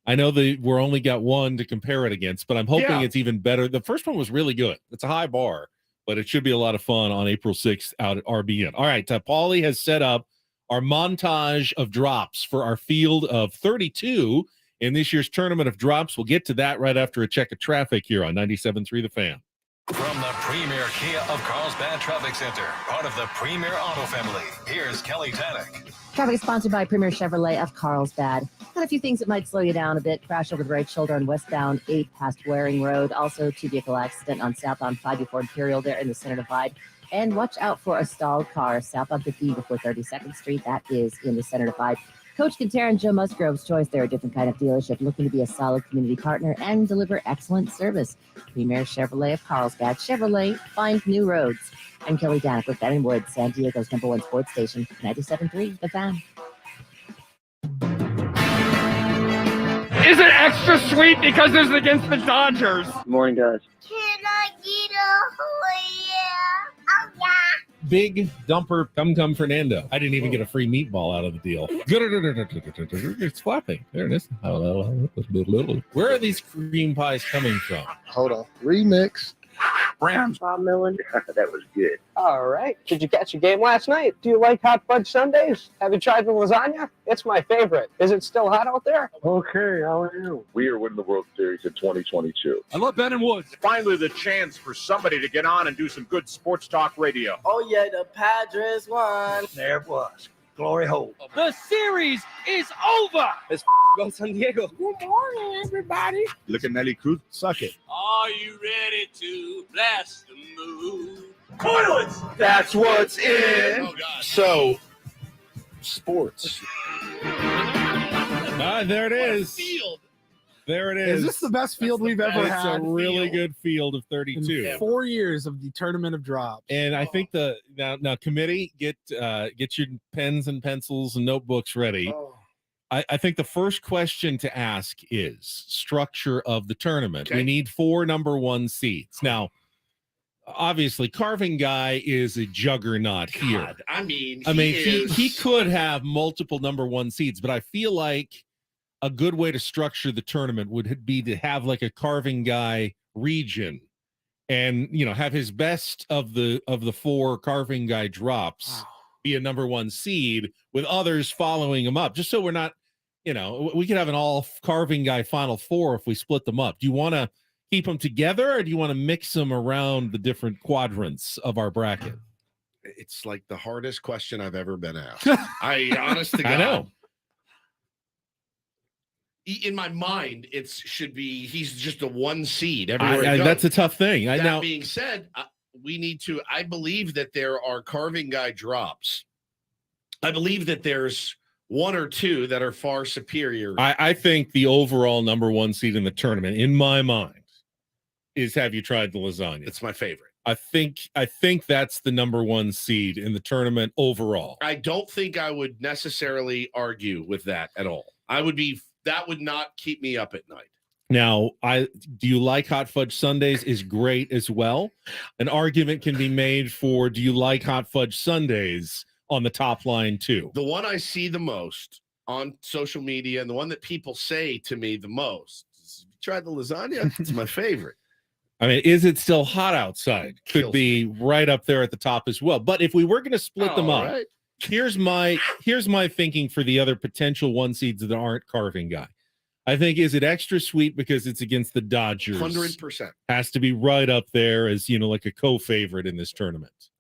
I know we're only got one to compare it against, but I'm hoping it's even better. The first one was really good. It's a high bar, but it should be a lot of fun on April 6th out at RBN. All right, Paulie has set up our montage of drops for our field of 32 in this year's tournament of drops. We'll get to that right after a check of traffic here on 97.3 The Fan. From the Premier Kia of Carlsbad Traffic Center, part of the Premier Auto family, here's Kelly Tannick. Traffic is sponsored by Premier Chevrolet of Carlsbad. Got a few things that might slow you down a bit. Crash over the right shoulder on westbound 8 past Waring Road. Also, 2-vehicle accident on southbound 5 before Imperial there in the center divide. And watch out for a stalled car southbound 50 before 32nd Street. That is in the center divide. Coach Quintero and Joe Musgrove's Choice, they're a different kind of dealership looking to be a solid community partner and deliver excellent service. Premier Chevrolet of Carlsbad. Chevrolet, find new roads. I'm Kelly Danik with Ben & Woods, San Diego's #1 sports station, 97.3 The Fan. Is it extra sweet because this is against the Dodgers? Good morning, guys. Can I get a oh yeah? Oh yeah. Big Dumper Cum Fernando. I didn't even get a free meatball out of the deal. It's flapping. There it is. Where are these cream pies coming from? Hold on. Remix. Rams. Millen. That was good. All right. Did you catch a game last night? Do you like hot fudge sundaes? Have you tried the lasagna? It's my favorite. Is it still hot out there? Okay, how are you? We are winning the World Series in 2022. I love Ben and Woods. Finally, the chance for somebody to get on and do some good sports talk radio. Oh, yeah, the Padres won. There it was. Glory hole. The series is over. Go San Diego. Good morning, everybody. Look at Nelly Cruz. Suck it. Are you ready to blast the moon? Toilets! That's what's in. Oh, God. So, sports. There it is. Field. There it Is is. this the best field we've ever It's a had? really good field of In 32. 4 years of the tournament of drops. And I think the now committee get your pens and pencils and notebooks ready. I think the first question to ask is structure of the tournament. Okay. We need 4 number 1 seeds. Now, obviously, Carving Guy is a juggernaut here. God, I mean, He could have multiple number 1 seeds, but I feel like a good way to structure the tournament would be to have like a Carving Guy region, and have his best of the 4 Carving Guy drops be a number 1 seed with others following him up, just so we're not, we could have an all Carving Guy Final 4 if we split them up. Do you want to keep them together, or do you want to mix them around the different quadrants of our bracket? It's like the hardest question I've ever been asked. I honest to God, I know. In my mind, he's just a 1 seed everywhere. he goes. That's a tough thing. That being said, I believe that there are Carving Guy drops. I believe that there's 1 or 2 that are far superior. I think the overall number 1 seed in the tournament, in my mind, is Have You Tried the Lasagna? It's my favorite. I think that's the number 1 seed in the tournament overall. I don't think I would necessarily argue with that at all. That would not keep me up at night. Now, do you like Hot Fudge Sundays is great as well. An argument can be made for, do you like Hot Fudge Sundays on the top line too? The one I see the most on social media and the one that people say to me the most is, try the lasagna. It's my favorite. I mean, is it still hot outside? Could Kills be right up there at the top as well. But if we were going to split them up, Right. here's my thinking for the other potential 1 seeds that aren't Carving Guy. I think, is it extra sweet because it's against the Dodgers? 100%. Has to be right up there as, like a co-favorite in this tournament.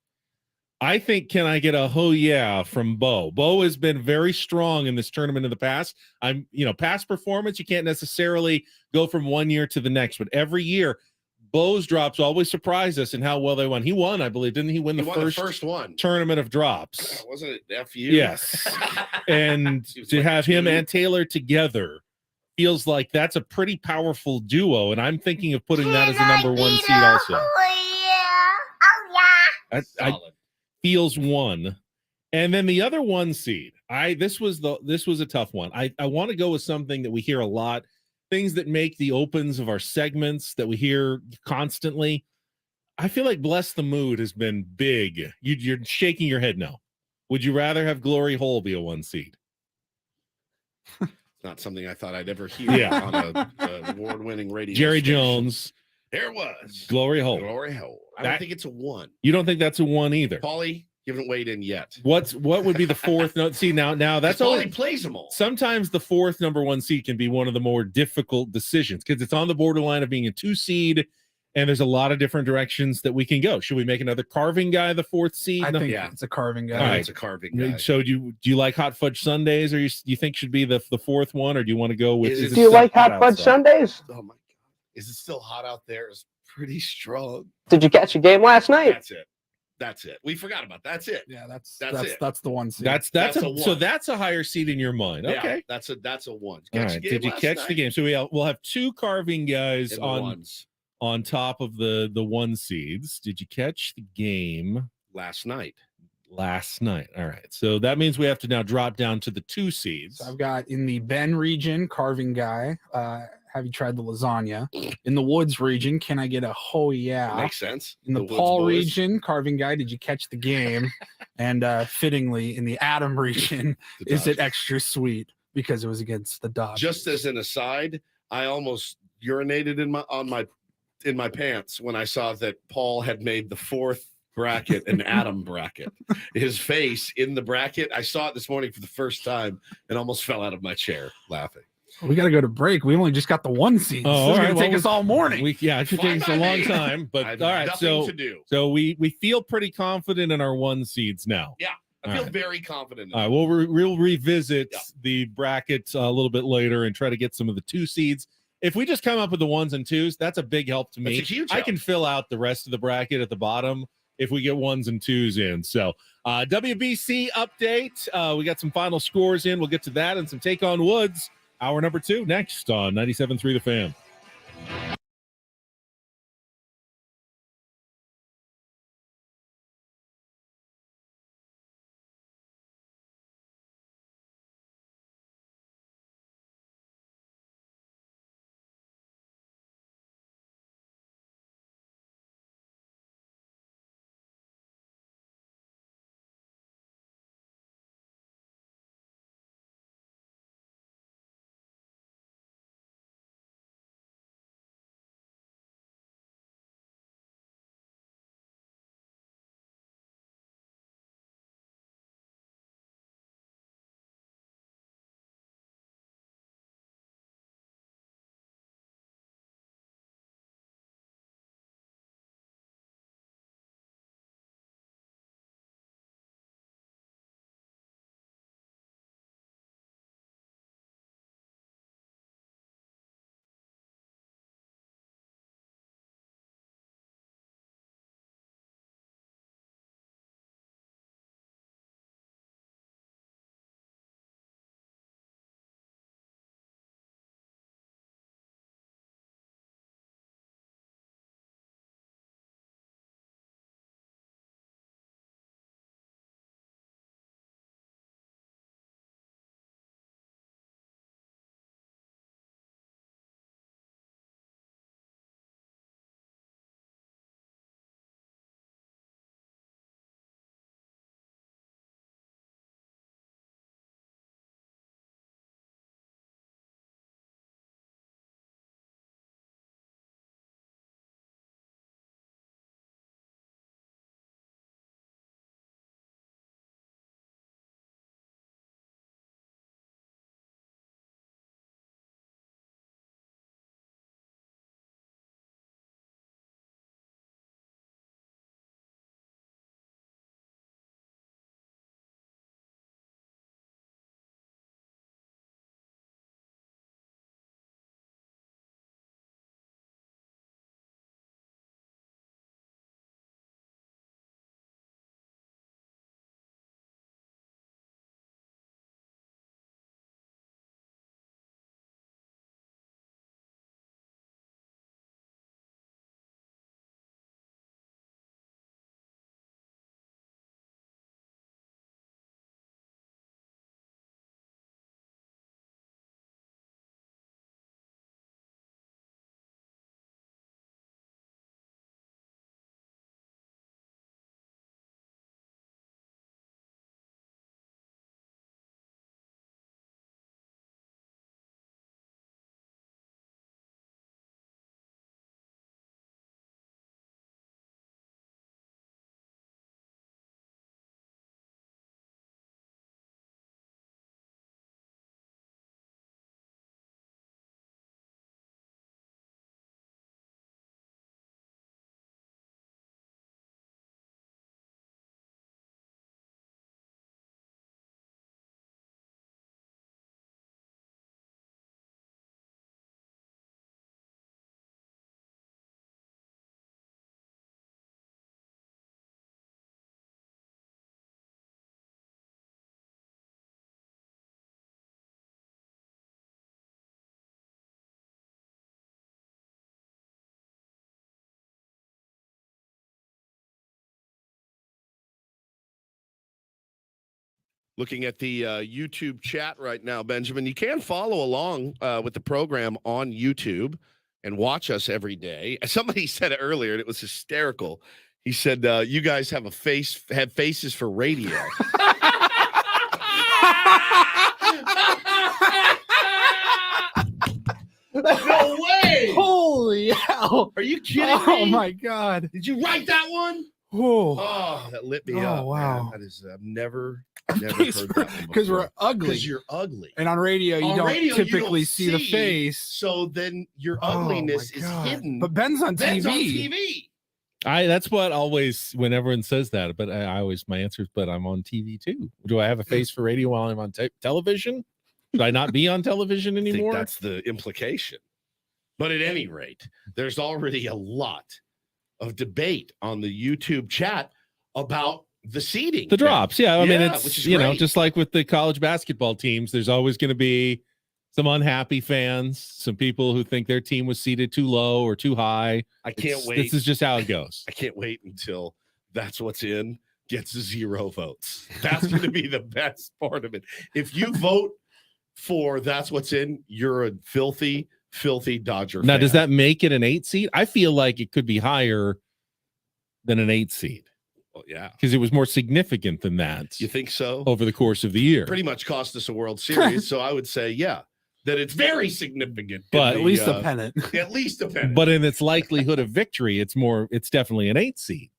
I think, can I get a ho yeah from Bo? Bo has been very strong in this tournament in the past. Past performance, you can't necessarily go from 1 year to the next, but every year, Bo's drops always surprise us in how well they won. He won, I believe. Didn't he win the first one? Tournament of drops? Wasn't it FU? Yes. And to have him and Taylor together feels like that's a pretty powerful duo. And I'm thinking of putting that as the number 1 seed also. I feels 1. And then the other 1 seed, this was a tough one. I want to go with something that we hear a lot, things that make the opens of our segments that we hear constantly. I feel like Bless the Mood has been big. You're shaking your head no. Would you rather have Glory Hole be a 1 seed? Not something I thought I'd ever hear on a award-winning radio Jerry station. Jones. There it was. Glory Hole. Glory hole. I don't think it's a 1. You don't think that's a 1 either? Paulie, you haven't weighed in yet. What would be the 4th? No, see now that's Paulie only plays them all. Sometimes the 4th number 1 seed can be one of the more difficult decisions because it's on the borderline of being a 2 seed, and there's a lot of different directions that we can go. Should we make another Carving Guy the 4th seed? I think it's a Carving Guy. All right. It's a Carving Guy. So do you like Hot Fudge Sundays, or you think should be the 4th one, or do you want to go with? Do you like Hot Fudge Sundays? Oh my God! Is it still hot out there? It's pretty strong. Did you catch a game last night? That's it. We forgot about that's it. Yeah, that's it. That's the 1 seed. That's a so 1. That's a higher seed in your mind. Yeah, Okay. that's a 1. All right. Did you catch the game? So we'll have 2 Carving Guys on top of the 1 seeds. Did you catch the game last night? All right. So that means we have to now drop down to the 2 seeds. So I've got in the Ben region, Carving Guy have you tried the lasagna? In the Woods region, can I get a oh yeah? Makes sense. In the Woods Paul boys. region, carving guy, did you catch the game? And fittingly, in the Adam region, The is it Dodgers. extra sweet because it was against the Dodgers? Just as an aside, I almost urinated in my pants when I saw that Paul had made the 4th bracket an Adam bracket. His face in the bracket, I saw it this morning for the first time and almost fell out of my chair laughing. We got to go to break. We only just got the 1 seed. Oh, This is all going right. to take Well, us all morning. It should Fine take us by a long me. time. But I have all right, nothing to do. so we feel pretty confident in our 1 seeds now. Yeah, I All feel right. very confident. All right, we'll revisit Yeah. the brackets a little bit later and try to get some of the 2 seeds. If we just come up with the 1s and 2s, that's a big help to me. That's a huge I help. can fill out the rest of the bracket at the bottom if we get 1s and 2s in. So WBC update. We got some final scores in. We'll get to that and some take on Woods. Hour number 2 next on 97.3 The Fan. Looking at the YouTube chat right now, Benjamin. You can follow along with the program on YouTube and watch us every day. Somebody said it earlier, and it was hysterical. He said, "You guys have faces for radio." No way! Holy hell! Are you kidding me? Oh my God! Did you write that one? Oh, that lit me up. Wow! Man. That is never heard that one because we're ugly. Because you're ugly, and on radio you don't typically see the face. So then your ugliness is hidden. But Ben's on Ben's TV. on TV. That's what always when everyone says that, but I always my answer is, but I'm on TV too. Do I have a face for radio while I'm on television? Should I not be on television anymore? I think that's the implication. But at any rate, there's already a lot of debate on the YouTube chat about the seeding. The drops. Yeah. I mean, which it's, is you know, great. just like with the college basketball teams, there's always going to be some unhappy fans, some people who think their team was seated too low or too high. I can't wait. This is just how it goes. I can't wait until That's What's In gets 0 votes. That's going to be the best part of it. If you vote for That's What's In, you're a filthy Dodger Now, fan. does that make it an 8 seed? I feel like it could be higher than an 8 seed. Well, yeah. Because it was more significant than that. You think so? Over the course of the year. Pretty much cost us a World Series. So I would say, yeah, that it's very significant. But at least a pennant. At least a pennant. But in its likelihood of victory, it's definitely an 8 seed.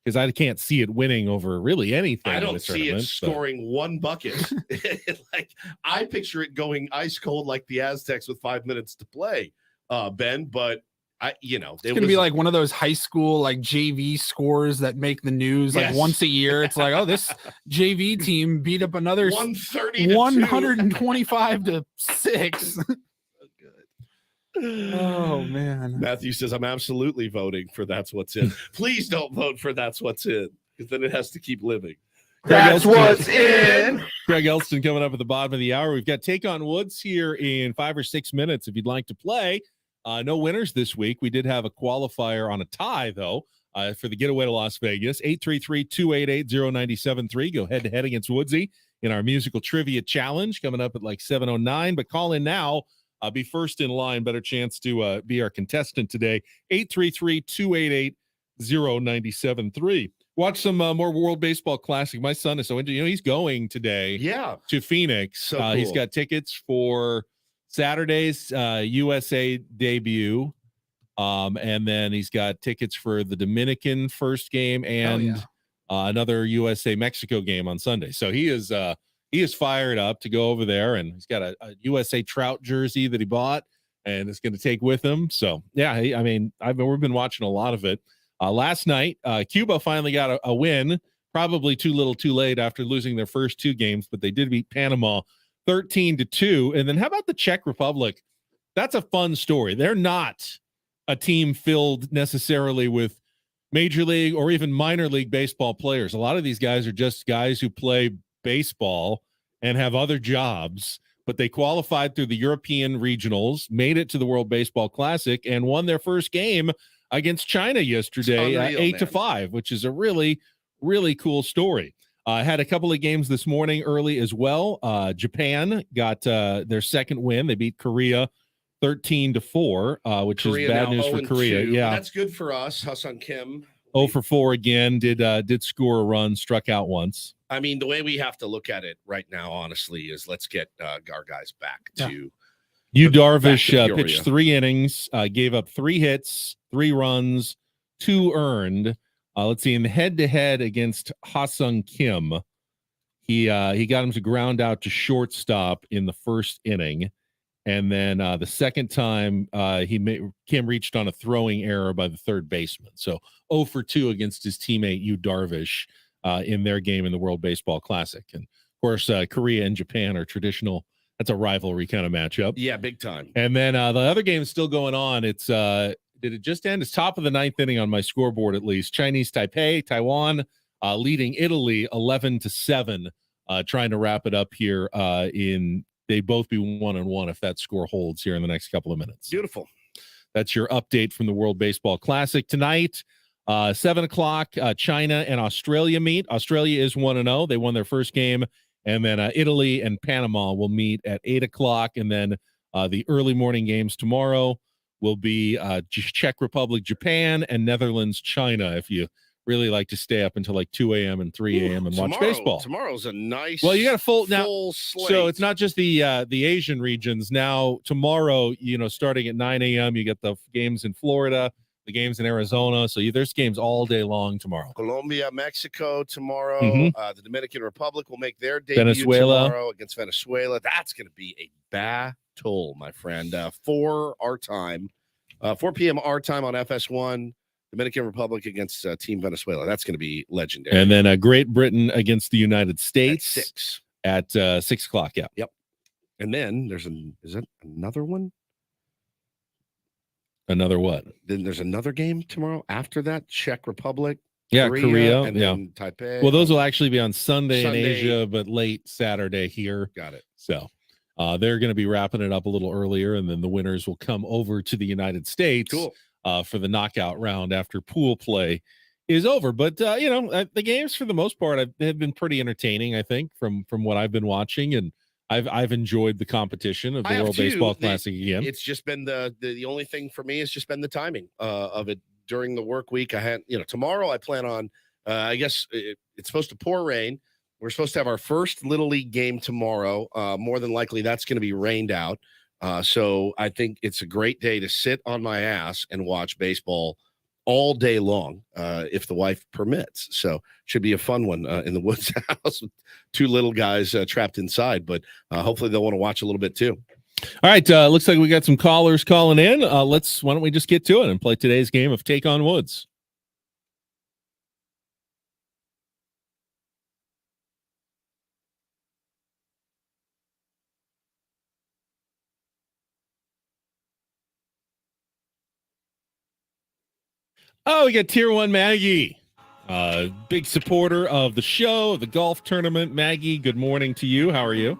Because I can't see it winning over really anything. I in don't the see it tournament, scoring one bucket. Like I picture it going ice cold like the Aztecs with 5 minutes to play, Ben. But it's gonna be like one of those high school like JV scores that make the news like once a year. It's like, oh, this JV team beat up another 125 to 6. Oh man. Matthew says, I'm absolutely voting for That's What's In. Please don't vote for That's What's In, because then it has to keep living. That's what's in. Greg Elston coming up at the bottom of the hour. We've got Take on Woods here in 5 or 6 minutes if you'd like to play. No winners this week. We did have a qualifier on a tie, though, for the getaway to Las Vegas. 833-288-0973. Go head-to-head against Woodsy in our musical trivia challenge coming up at like 7:09. But call in now. Be first in line. Better chance to be our contestant today. 833-288-0973. Watch some more World Baseball Classic. My son is so into, he's going today to Phoenix. So cool. He's got tickets for Saturday's USA debut. And then he's got tickets for the Dominican first game and another USA Mexico game on Sunday. So he is fired up to go over there, and he's got a USA Trout jersey that he bought and is going to take with him. So yeah, I mean, we've been watching a lot of it. Last night, Cuba finally got a win, probably too little too late after losing their first 2 games, but they did beat Panama 13-2. And then how about the Czech Republic? That's a fun story. They're not a team filled necessarily with major league or even minor league baseball players. A lot of these guys are just guys who play baseball and have other jobs, but they qualified through the European regionals, made it to the World Baseball Classic, and won their first game against China yesterday, 8-5, which is a really, really cool story. Had a couple of games this morning early as well. Japan got their second win. They beat Korea 13-4, which is bad news for Korea. Yeah, that's good for us. Hassan Kim 0-for-4 again. Did score a run, struck out once. I mean, the way we have to look at it right now, honestly, is let's get our guys back to. Yu Darvish pitched 3 innings, gave up 3 hits, 3 runs, 2 earned. Let's see, in the head-to-head against Ha-Seong Kim, he got him to ground out to shortstop in the first inning. And then the second time, Kim reached on a throwing error by the third baseman. So 0-for-2 against his teammate Yu Darvish in their game in the World Baseball Classic. And, of course, Korea and Japan are traditional. That's a rivalry kind of matchup. Yeah, big time. And then the other game is still going on. It's did it just end? It's top of the 9th inning on my scoreboard, at least. Chinese Taipei, Taiwan, leading Italy 11-7, trying to wrap it up here. They both be 1-1 if that score holds here in the next couple of minutes. Beautiful. That's your update from the World Baseball Classic tonight. 7 o'clock. China and Australia meet. Australia is 1-0. They won their first game And then Italy and Panama will meet at 8 o'clock. And then the early morning games tomorrow will be Czech Republic, Japan, and Netherlands, China, if you really like to stay up until like 2 a.m. and 3 a.m. and watch baseball. Tomorrow's a nice Well, you got a full slate. So it's not just the Asian regions. Now, tomorrow, starting at 9 a.m., you get the games in Florida, the games in Arizona. So there's games all day long tomorrow. Colombia, Mexico tomorrow. Mhm. The Dominican Republic will make their debut Venezuela. tomorrow against Venezuela. That's going to be a battle, my friend. 4 p.m. our time on FS1. Dominican Republic against Team Venezuela. That's going to be legendary. And then Great Britain against the United States at 6 o'clock. Yeah. Yep. And then is that another one? Another what? Then there's another game tomorrow after that. Czech Republic. Yeah, Korea. And then Taipei. Well, those will actually be on Sunday in Asia, but late Saturday here. Got it. So they're going to be wrapping it up a little earlier, and then the winners will come over to the United States. Cool. For the knockout round after pool play is over. But, the games for the most part have been pretty entertaining, I think, from what I've been watching. And I've enjoyed the competition of the World Baseball Classic again. It's just been the only thing for me has just been the timing of it during the work week. I had, tomorrow I plan on, I guess it's supposed to pour rain. We're supposed to have our first Little League game tomorrow. More than likely that's going to be rained out. So I think it's a great day to sit on my ass and watch baseball all day long, if the wife permits. So should be a fun one in the Woods house with 2 little guys trapped inside, but hopefully they'll want to watch a little bit too. All right. Looks like we got some callers calling in. Why don't we just get to it and play today's game of Take on Woods? Oh, we got Tier 1 Maggie, big supporter of the show, the golf tournament. Maggie, good morning to you. How are you?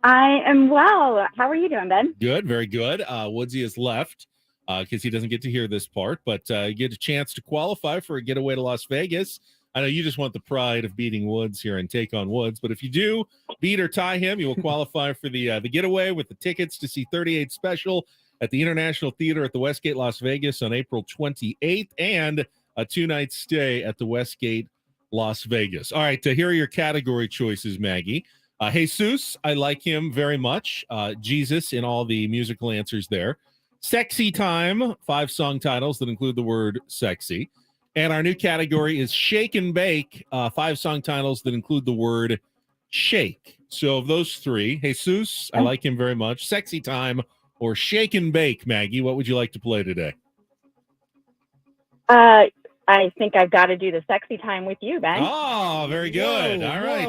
I am well. How are you doing, Ben? Good, very good. Woodsy has left because he doesn't get to hear this part, but you get a chance to qualify for a getaway to Las Vegas. I know you just want the pride of beating Woods here and Take on Woods, but if you do beat or tie him, you will qualify for the getaway with the tickets to see 38 Special at the International Theater at the Westgate Las Vegas on April 28th, and a 2-night stay at the Westgate Las Vegas. All right, here are your category choices, Maggie. Jesus, I like him very much. Jesus in all the musical answers there. Sexy Time, 5 song titles that include the word sexy. And our new category is Shake and Bake, 5 song titles that include the word shake. So of those 3, Jesus, I like him very much. Sexy Time or Shake and Bake, Maggie, what would you like to play today? I think I've got to do the Sexy Time with you, Ben. Oh, very good. All right.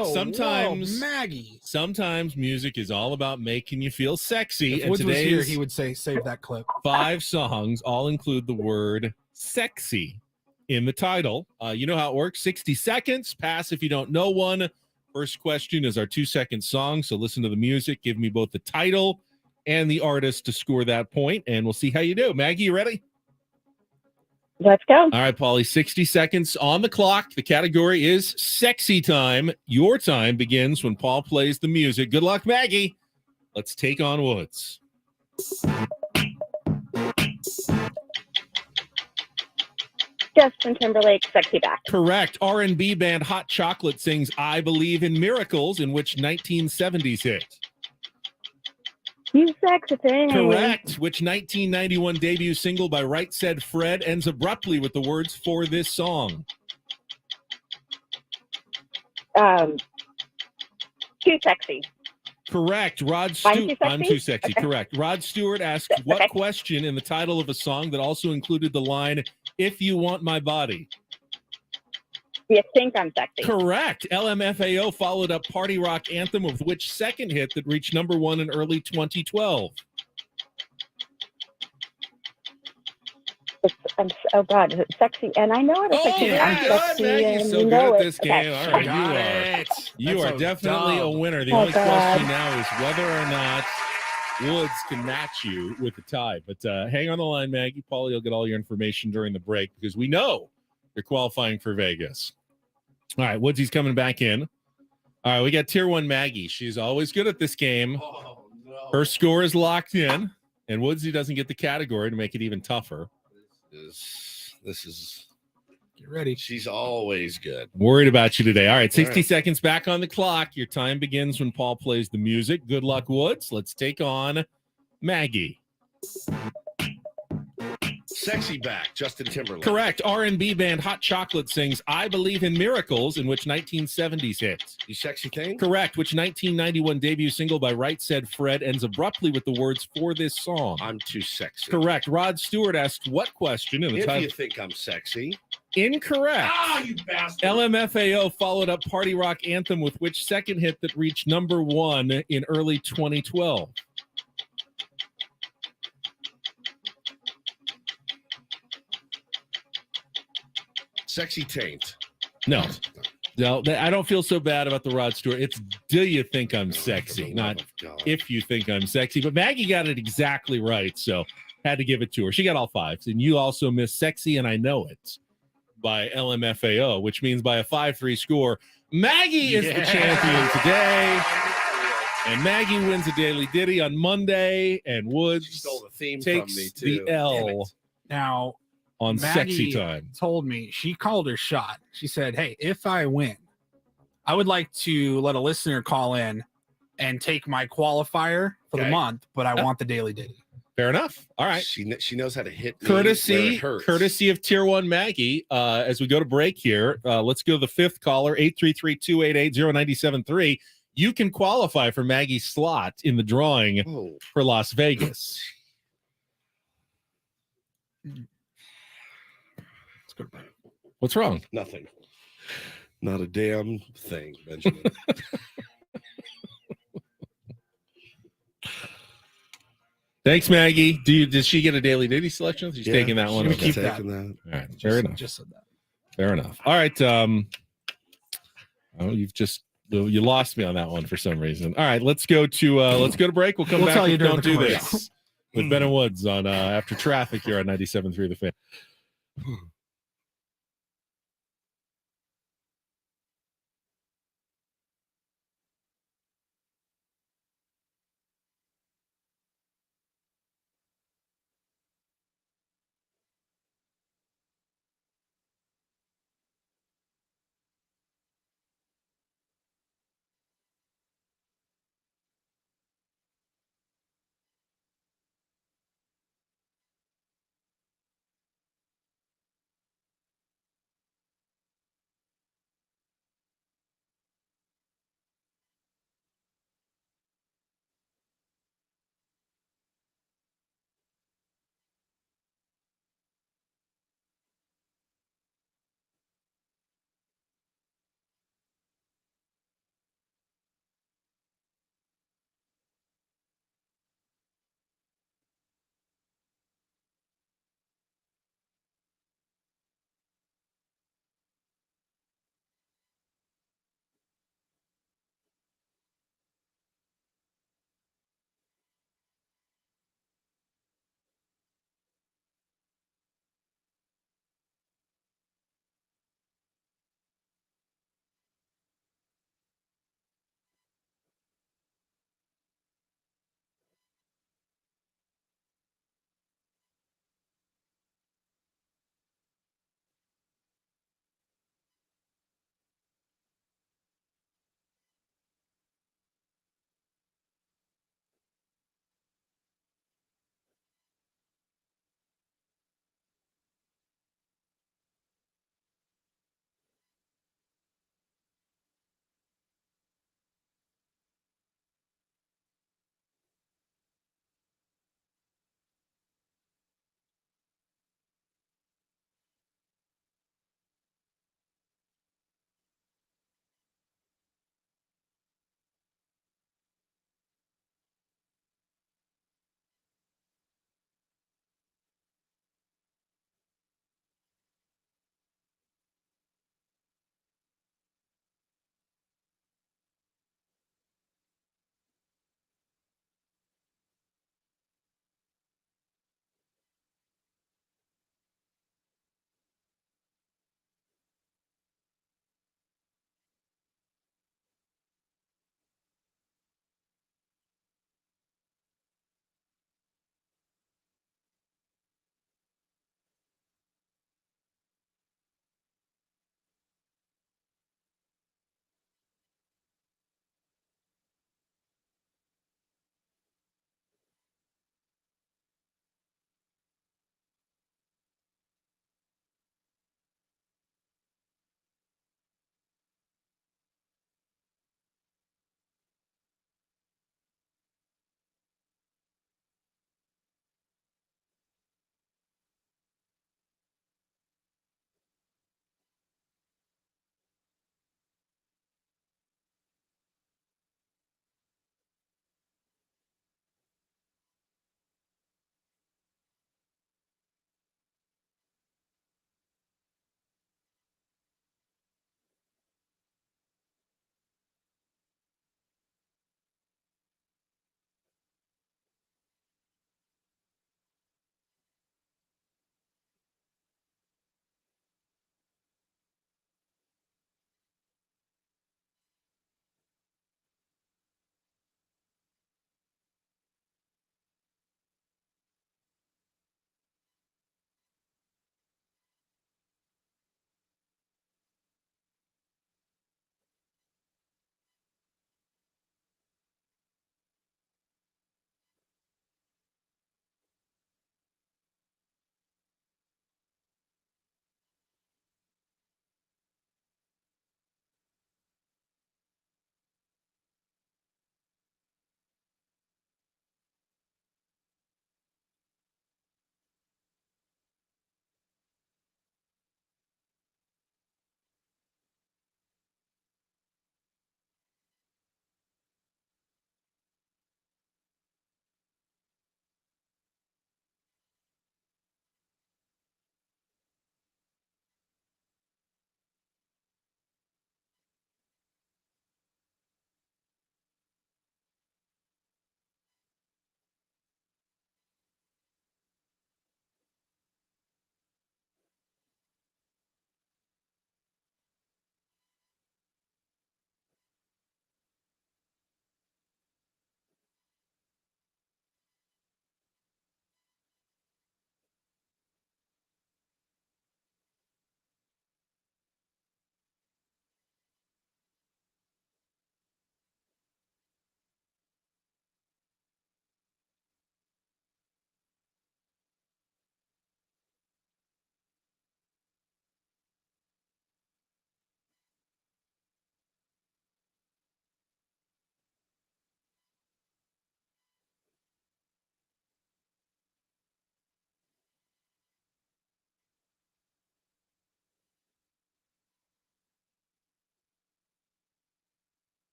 Maggie. Sometimes music is all about making you feel sexy. If Woods was here, he would say, save that clip. 5 songs all include the word sexy in the title. You know how it works. 60 seconds. Pass if you don't know one. First question is our 2-second song. So listen to the music. Give me both the title and the artist to score that point, and we'll see how you do. Maggie, you ready? Let's go. All right, Paulie, 60 seconds on the clock. The category is Sexy Time. Your time begins when Paul plays the music. Good luck, Maggie. Let's Take on Woods. Justin Timberlake, Sexy Back. Correct. R&B band Hot Chocolate sings I Believe in Miracles, in which 1970s hit? You sexy thing. Correct. Which 1991 debut single by Right Said Fred ends abruptly with the words for this song? Too Sexy. Correct. I'm Too Sexy. Okay. Correct. Rod Stewart asked what question in the title of a song that also included the line, If You Want My Body? You think I'm sexy. Correct. LMFAO followed up Party Rock Anthem with which second hit that reached number 1 in early 2012? Oh God, is it sexy? And I know it. I'm sexy. Maggie's so good at this game. All right, you are definitely a winner. The only question now is whether or not Woods can match you with the tie. But hang on the line, Maggie. Paulie will get all your information during the break because we know you're qualifying for Vegas. All right, Woodsy's coming back in. All right, we got tier 1 Maggie. She's always good at this game. Oh, no. Her score is locked in, and Woodsy doesn't get the category to make it even tougher. This is Get ready. she's always good. Worried about you today. All right, 60 All right. seconds back on the clock. Your time begins when Paul plays the music. Good luck, Woods. Let's take on Maggie. Sexy Back, Justin Timberlake. Correct. R&B band Hot Chocolate sings I Believe in Miracles, in which 1970s hit. You sexy thing? Correct. Which 1991 debut single by Right Said Fred ends abruptly with the words for this song. I'm too sexy. Correct. Rod Stewart asked what question in the If title? you think I'm sexy. Incorrect. You bastard. LMFAO followed up Party Rock Anthem with which second hit that reached number 1 in early 2012? Sexy Taint. No. No, I don't feel so bad about the Rod Stewart. It's do you think I'm For sexy, the not love of God. if you think I'm sexy. But Maggie got it exactly right, so had to give it to her. She got all 5s. And you also missed Sexy and I Know It by LMFAO, which means by a 5-3 score, Maggie is the champion today. And Maggie wins a Daily Ditty on Monday, and Woods She stole the theme takes from me too. the L Now, on Maggie Sexy Time. told me she called her shot. She said, "Hey, if I win, I would like to let a listener call in and take my qualifier for the Okay. month, but I want the Daily Ditty." Fair enough. All right. She knows how to hit me where Courtesy it hurts. of tier 1 Maggie. As we go to break here, let's go to the 5th caller, 833-288-0973. You can qualify for Maggie's slot in the drawing Oh, for Las Vegas. Let's go to break. What's wrong? nothing. Not a damn thing, Benjamin. Thanks, Maggie. Does she get a Daily Ditty selection? She's Yeah, taking that one. she would Okay. keep that. Taking that. All right. Fair enough. Just said that. Fair enough. All right. You lost me on that one for some reason. All right, let's go to break. We'll come We'll back tell you with during Don't the Do commercial. This with Ben and Woods on After Traffic here on 97.3 The Fan.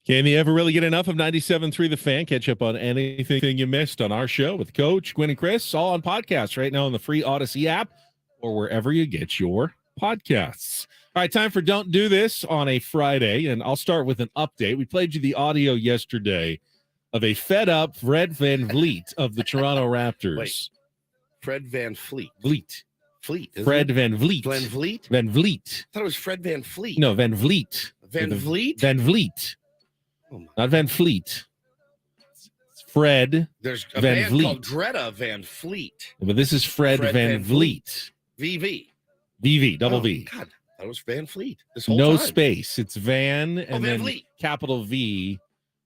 Can you ever really get enough of 97.3 The Fan? Catch up on anything you missed on our show with Coach, Gwen, and Chris, all on podcasts right now on the free Odyssey app or wherever you get your podcasts. All right, time for Don't Do This on a Friday, and I'll start with an update. We played you the audio yesterday of a fed-up Fred VanVleet of the Toronto Raptors. Wait. Fred VanVleet. Fleet. Fred VanVleet. VanVleet? VanVleet. I thought it was Fred VanVleet. No, VanVleet. VanVleet? VanVleet. Oh, not Van Fleet. It's Fred. There's a Van band Vliet. called Greta Van Fleet. But this is Fred Van Vliet. VV. VV, double Oh, V. God, that was Van Fleet. This whole No time. space. It's Van and Van then Vliet. capital V,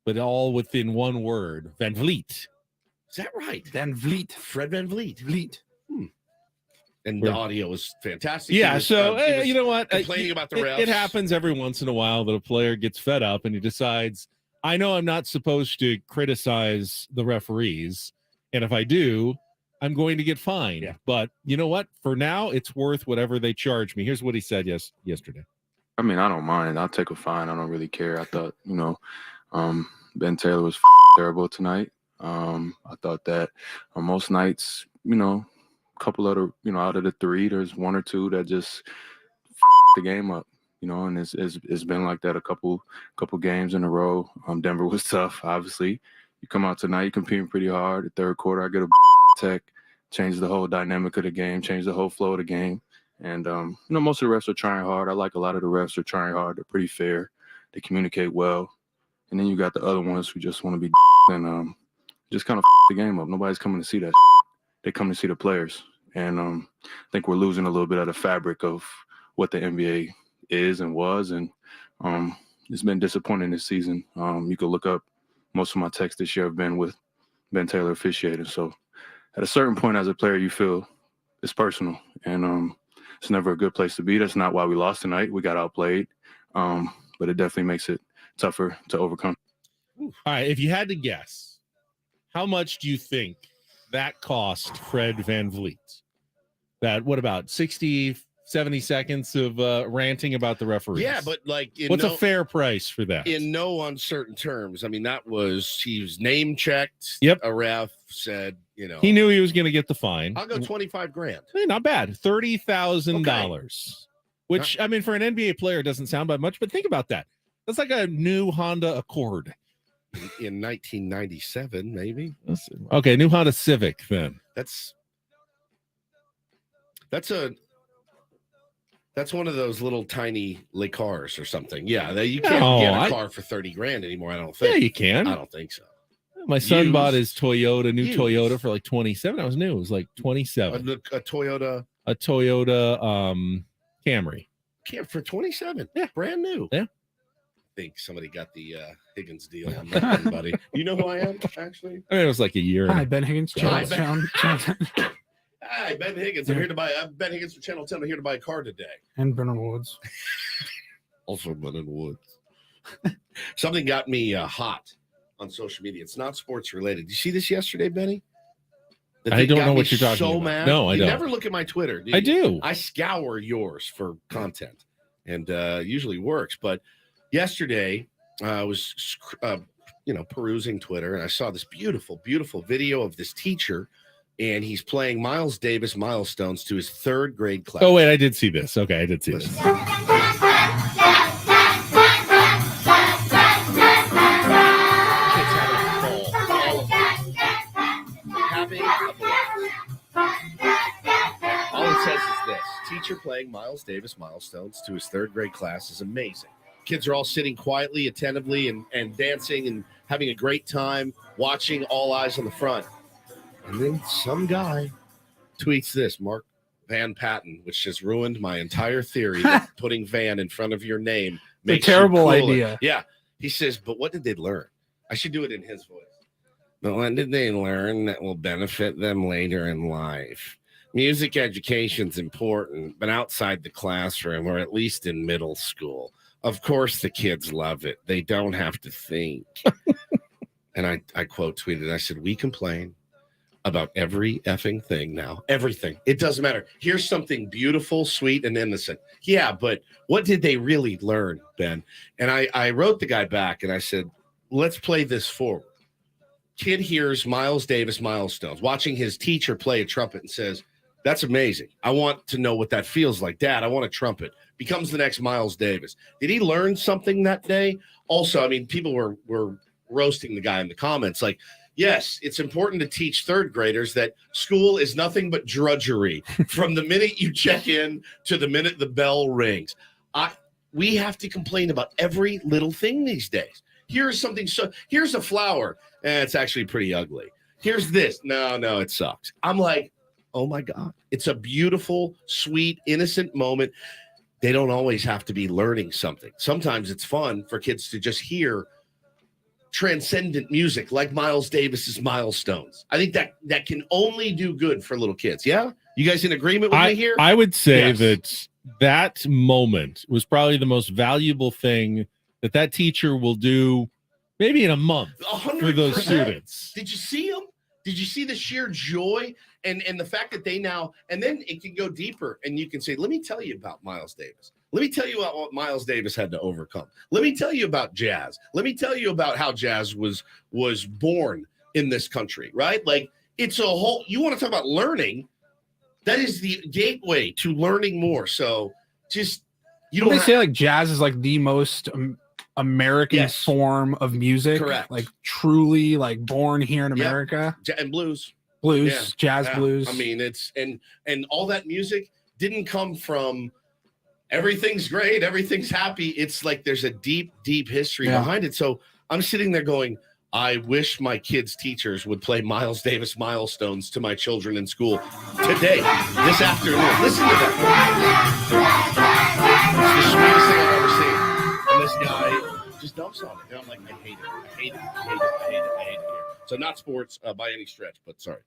but all within one word. Van Vliet. Is that right? Van Vliet. Fred Van Vliet. Vliet. And Where- the audio was fantastic. Yeah, He was, so he was you know what? complaining about the refs. It happens every once in a while that a player gets fed up and he decides, I know I'm not supposed to criticize the referees, and if I do, I'm going to get fined. Yeah. But you know what? For now, it's worth whatever they charge me. Here's what he said yesterday. I mean, I don't mind. I'll take a fine. I don't really care. I thought, Ben Taylor was terrible tonight. I thought that on most nights, a couple of the, out of the three, there's one or two that just the game up, and it's been like that a couple games in a row. Denver was tough, obviously. You come out tonight, you're competing pretty hard. The third quarter, I get a tech, change the whole dynamic of the game, change the whole flow of the game. And, most of the refs are trying hard. I like a lot of the refs are trying hard. They're pretty fair. They communicate well. And then you got the other ones who just want to be and just kind of the game up. Nobody's coming to see that. They come to see the players. And I think we're losing a little bit of the fabric of what the NBA is and was. And it's been disappointing this season. You could look up most of my texts this year have been with Ben Taylor officiating. So at a certain point as a player, you feel it's personal. And it's never a good place to be. That's not why we lost tonight. We got outplayed. But it definitely makes it tougher to overcome. All right. If you had to guess, how much do you think that cost Fred VanVleet? That, what about 60, 70 seconds of ranting about the referees? Yeah, but what's a fair price for that? In no uncertain terms. I mean, he was name checked. Yep. A ref said, he knew he was going to get the fine. I'll go $25,000. Hey, not bad. $30,000. Which, I mean, for an NBA player, it doesn't sound that much, but think about that. That's like a new Honda Accord. In 1997, maybe. Okay, new Honda Civic then. That's one of those little tiny Le cars or something. Yeah, you can't get a car for $30,000 anymore. I don't think. Yeah, you can. I don't think so. My son Used. bought his Toyota Used. for like 27. I was new. It was like 27. A Toyota. A Toyota Camry. For 27. Yeah, brand new. Yeah. I think somebody got the Higgins deal on that one, buddy. You know who I am, actually? I mean, it was like a year. Hi, Ben Higgins. Hi, Channel 10. Hi, Ben Higgins. I'm Ben Higgins from Channel 10. I'm here to buy a car today. And Brennan Woods. Also Brennan Woods. Something got me hot on social media. It's not sports related. Did you see this yesterday, Benny? I don't know what you're talking about. Mad. No, I you don't. Never look at my Twitter. Do you? I do. I scour yours for content, and usually works. But yesterday, I was perusing Twitter, and I saw this beautiful, beautiful video of this teacher, and he's playing Miles Davis milestones to his third grade class. Oh wait, I did see this. Okay, I did see this. All it says is this: teacher playing Miles Davis milestones to his third grade class is amazing. Kids are all sitting quietly, attentively, and dancing and having a great time, watching, all eyes on the front. And then some guy tweets this, Mark Van Patten, which has ruined my entire theory that putting Van in front of your name makes a terrible you cooler. idea. Yeah. He says, but what did they learn? I should do it in his voice. But what did they learn that will benefit them later in life? Music education's important, but outside the classroom, or at least in middle school. Of course, the kids love it. They don't have to think. And I quote tweeted, I said, we complain. about every effing thing now. Everything. It doesn't matter. Here's something beautiful, sweet, and innocent. Yeah, but what did they really learn, Ben? And I wrote the guy back and I said, let's play this forward. Kid hears Miles Davis milestones, watching his teacher play a trumpet and says, that's amazing. I want to know what that feels like. Dad, I want a trumpet. Becomes the next Miles Davis. Did he learn something that day? Also, I mean, people were roasting the guy in the comments like, yes, it's important to teach third graders that school is nothing but drudgery from the minute you check in to the minute the bell rings. We have to complain about every little thing these days. Here's something. Here's a flower. It's actually pretty ugly. Here's this. No, it sucks. I'm like, oh my God. It's a beautiful, sweet, innocent moment. They don't always have to be learning something. Sometimes it's fun for kids to just hear transcendent music like Miles Davis's Milestones. I think that can only do good for little kids. Yeah? You guys in agreement with me here? I would say Yes. that moment was probably the most valuable thing that teacher will do maybe in a month 100%. for those students. Did you see them? Did you see the sheer joy and the fact that they now, and then it can go deeper and you can say, let me tell you about Miles Davis. Let me tell you about what Miles Davis had to overcome. Let me tell you about jazz. Let me tell you about how jazz was born in this country, right? Like it's a whole, you want to talk about learning, that is the gateway to learning more. So just, you don't say like jazz is like the most American form of music. Correct. Like truly like born here in America. And blues. Jazz blues. I mean, it's and all that music didn't come from everything's great, everything's happy. It's like there's a deep, deep history behind it. So I'm sitting there going, I wish my kids' teachers would play Miles Davis Milestones to my children in school today, this afternoon. Listen to that. It's the sweetest thing I've ever seen. And this guy just dumps on it. And I'm like, I hate it here. So not sports by any stretch, but sorry.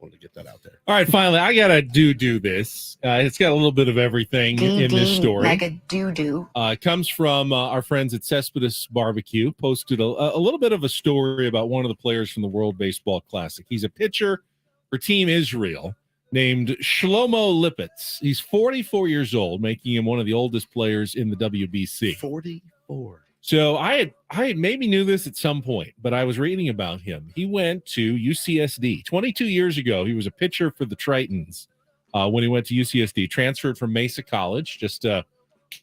Wanted to get that out there. All right, finally, I gotta do this. It's got a little bit of everything in this story. Like a doo-doo. It comes from our friends at Cespedes Barbecue. Posted a little bit of a story about one of the players from the World Baseball Classic. He's a pitcher for Team Israel named Shlomo Lipitz. He's 44 years old, making him one of the oldest players in the WBC. 44. So I had maybe knew this at some point, but I was reading about him. He went to UCSD 22 years ago. He was a pitcher for the Tritons when he went to UCSD, transferred from Mesa College, just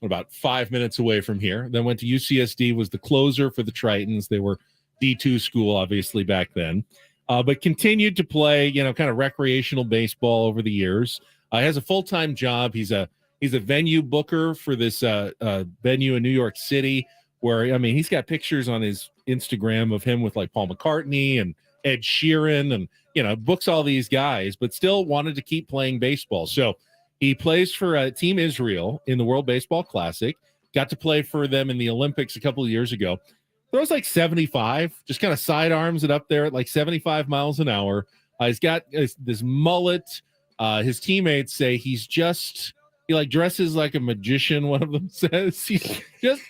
about 5 minutes away from here. Then went to UCSD, was the closer for the Tritons. They were D2 school, obviously, back then, but continued to play, kind of recreational baseball over the years. Has a full-time job. He's a venue booker for this venue in New York City, where, I mean, he's got pictures on his Instagram of him with like Paul McCartney and Ed Sheeran and, books all these guys, but still wanted to keep playing baseball. So he plays for Team Israel in the World Baseball Classic, got to play for them in the Olympics a couple of years ago. Throws like 75, just kind of sidearms it up there at like 75 miles an hour. He's got this mullet. His teammates say he like dresses like a magician. One of them says he's just,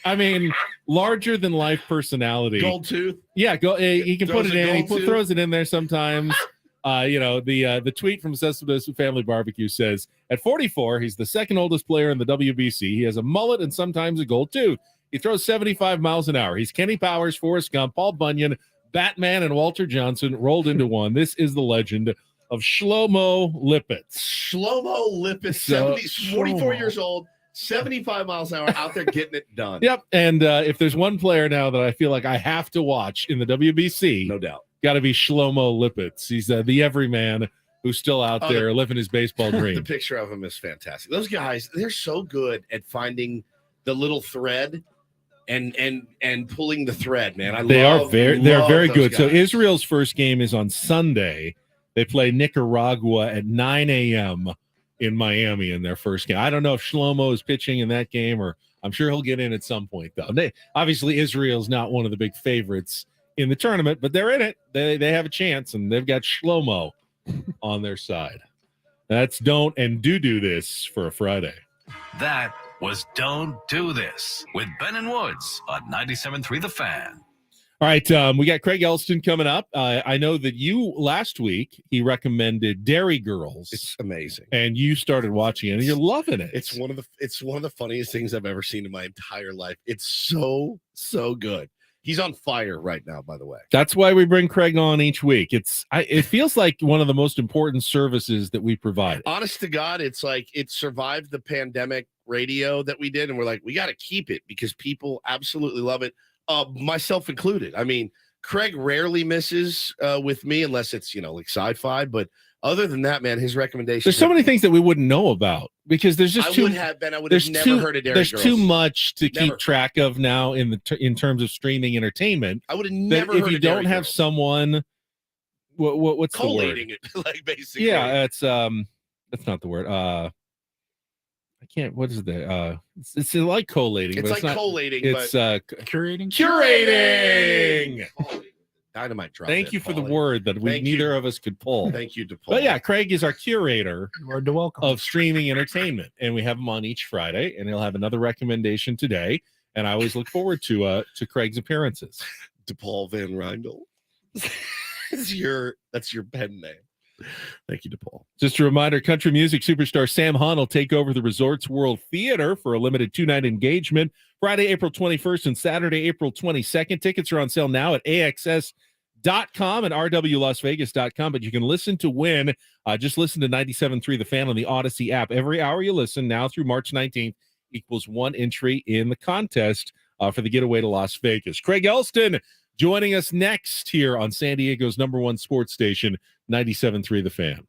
larger than life personality. Gold tooth. Yeah, he can put it in. He throws it in there sometimes. The tweet from Cespedes Family Barbecue says, at 44, he's the second oldest player in the WBC. He has a mullet and sometimes a gold tooth. He throws 75 miles an hour. He's Kenny Powers, Forrest Gump, Paul Bunyan, Batman, and Walter Johnson rolled into one. This is the legend of Shlomo Lipitz. Shlomo Lipitz, 44 years old, 75 miles an hour, out there getting it done. Yep. And if there's one player now that I feel like I have to watch in the WBC, no doubt, got to be Shlomo Lipitz. He's the everyman who's still out there living his baseball dream. The picture of him is fantastic. Those guys, they're so good at finding the little thread and pulling the thread, man. They're very good. Guys. So Israel's first game is on Sunday. They play Nicaragua at 9 a.m. in Miami in their first game. I don't know if Shlomo is pitching in that game, or I'm sure he'll get in at some point, though. Obviously, Israel's not one of the big favorites in the tournament, but they're in it. They have a chance, and they've got Shlomo on their side. That's Don't and Do This for a Friday. That was Don't Do This with Ben and Woods on 97.3 The Fan. All right, we got Craig Elston coming up. I know that you last week he recommended Dairy Girls. It's amazing, and you started watching it, and you're loving it. It's one of the funniest things I've ever seen in my entire life. It's so good. He's on fire right now, by the way. That's why we bring Craig on each week. It feels like one of the most important services that we provide. Honest to God, it's like it survived the pandemic radio that we did, and we're like, we got to keep it because people absolutely love it. Myself included. I mean, Craig rarely misses with me unless it's, like sci-fi. But other than that, man, his recommendations. There's so many things that we wouldn't know about because there's just I would have never heard of Dairy There's Girls. too much to keep track of now in terms of streaming entertainment. I would have never heard if you of Dairy don't have Girls. someone, what's the word? Collating it, like basically. Yeah, that's not the word. I can't. What is that? It's like collating. It's like not, collating. It's curating. Curating. Dynamite drop. Thank you for the word that neither of us could pull. Thank you, DePaul. But yeah, Craig is our curator welcome. of streaming entertainment, and we have him on each Friday, and he'll have another recommendation today. And I always look forward to Craig's appearances. DePaul Van Rindel. that's your pen name. Thank you, DePaul. Just a reminder, country music superstar Sam Hunt will take over the Resorts World Theater for a limited 2-night engagement Friday, April 21st and Saturday, April 22nd. Tickets are on sale now at AXS.com and RWLasVegas.com, but you can listen to win. Just listen to 97.3 The Fan on the Odyssey app. Every hour you listen now through March 19th equals one entry in the contest for the getaway to Las Vegas. Craig Elston joining us next here on San Diego's #1 sports station, 97.3 The Fan.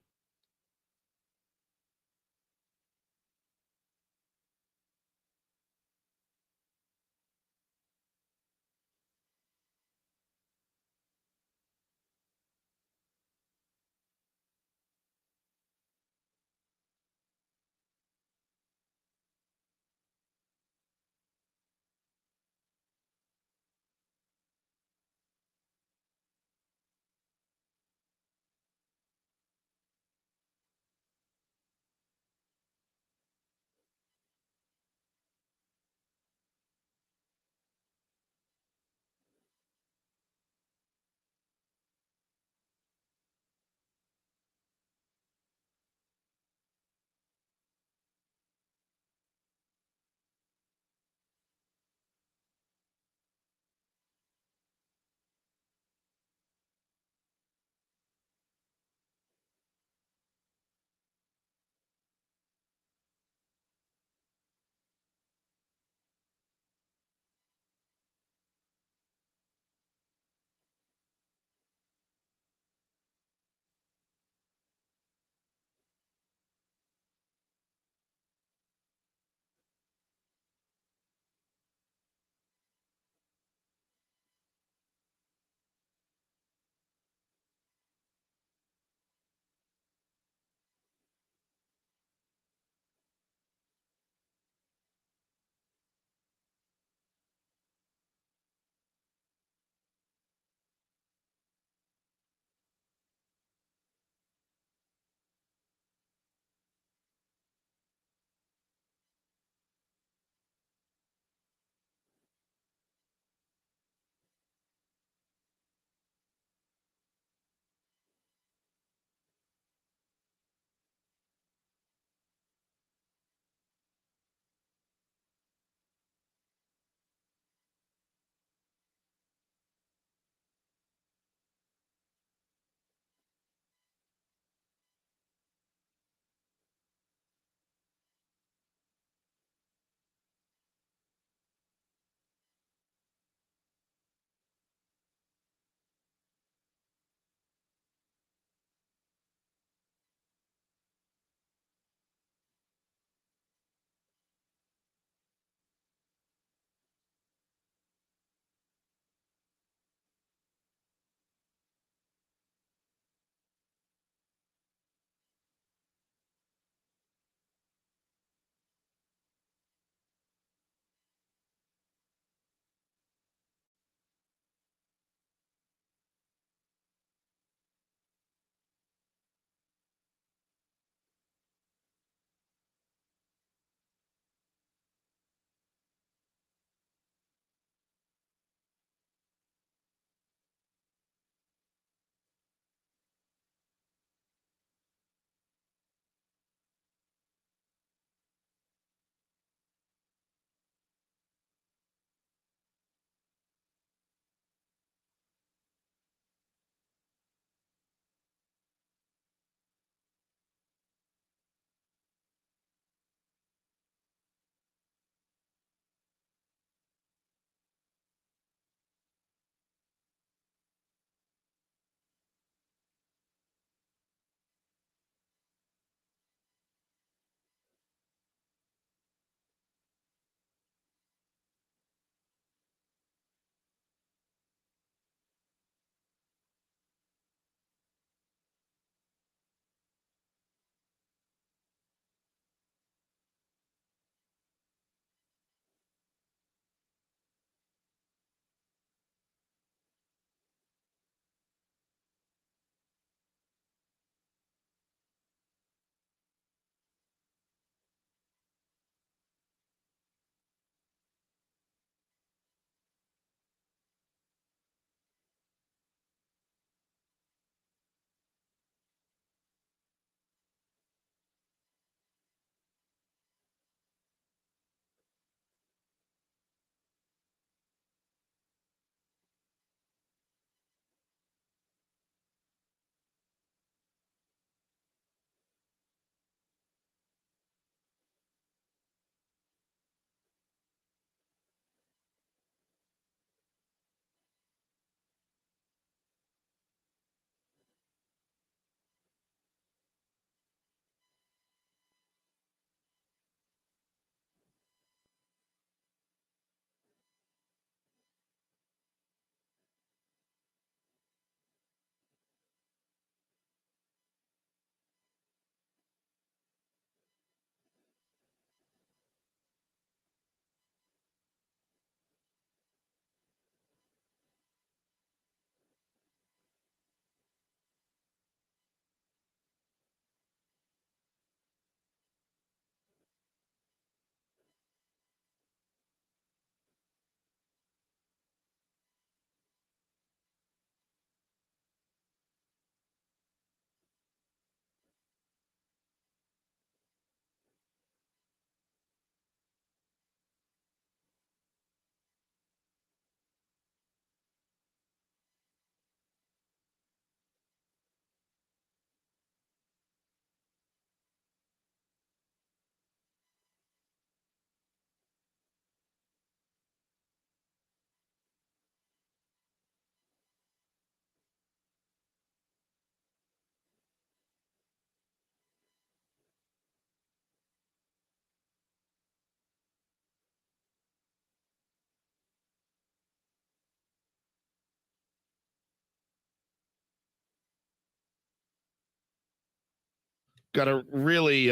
got a really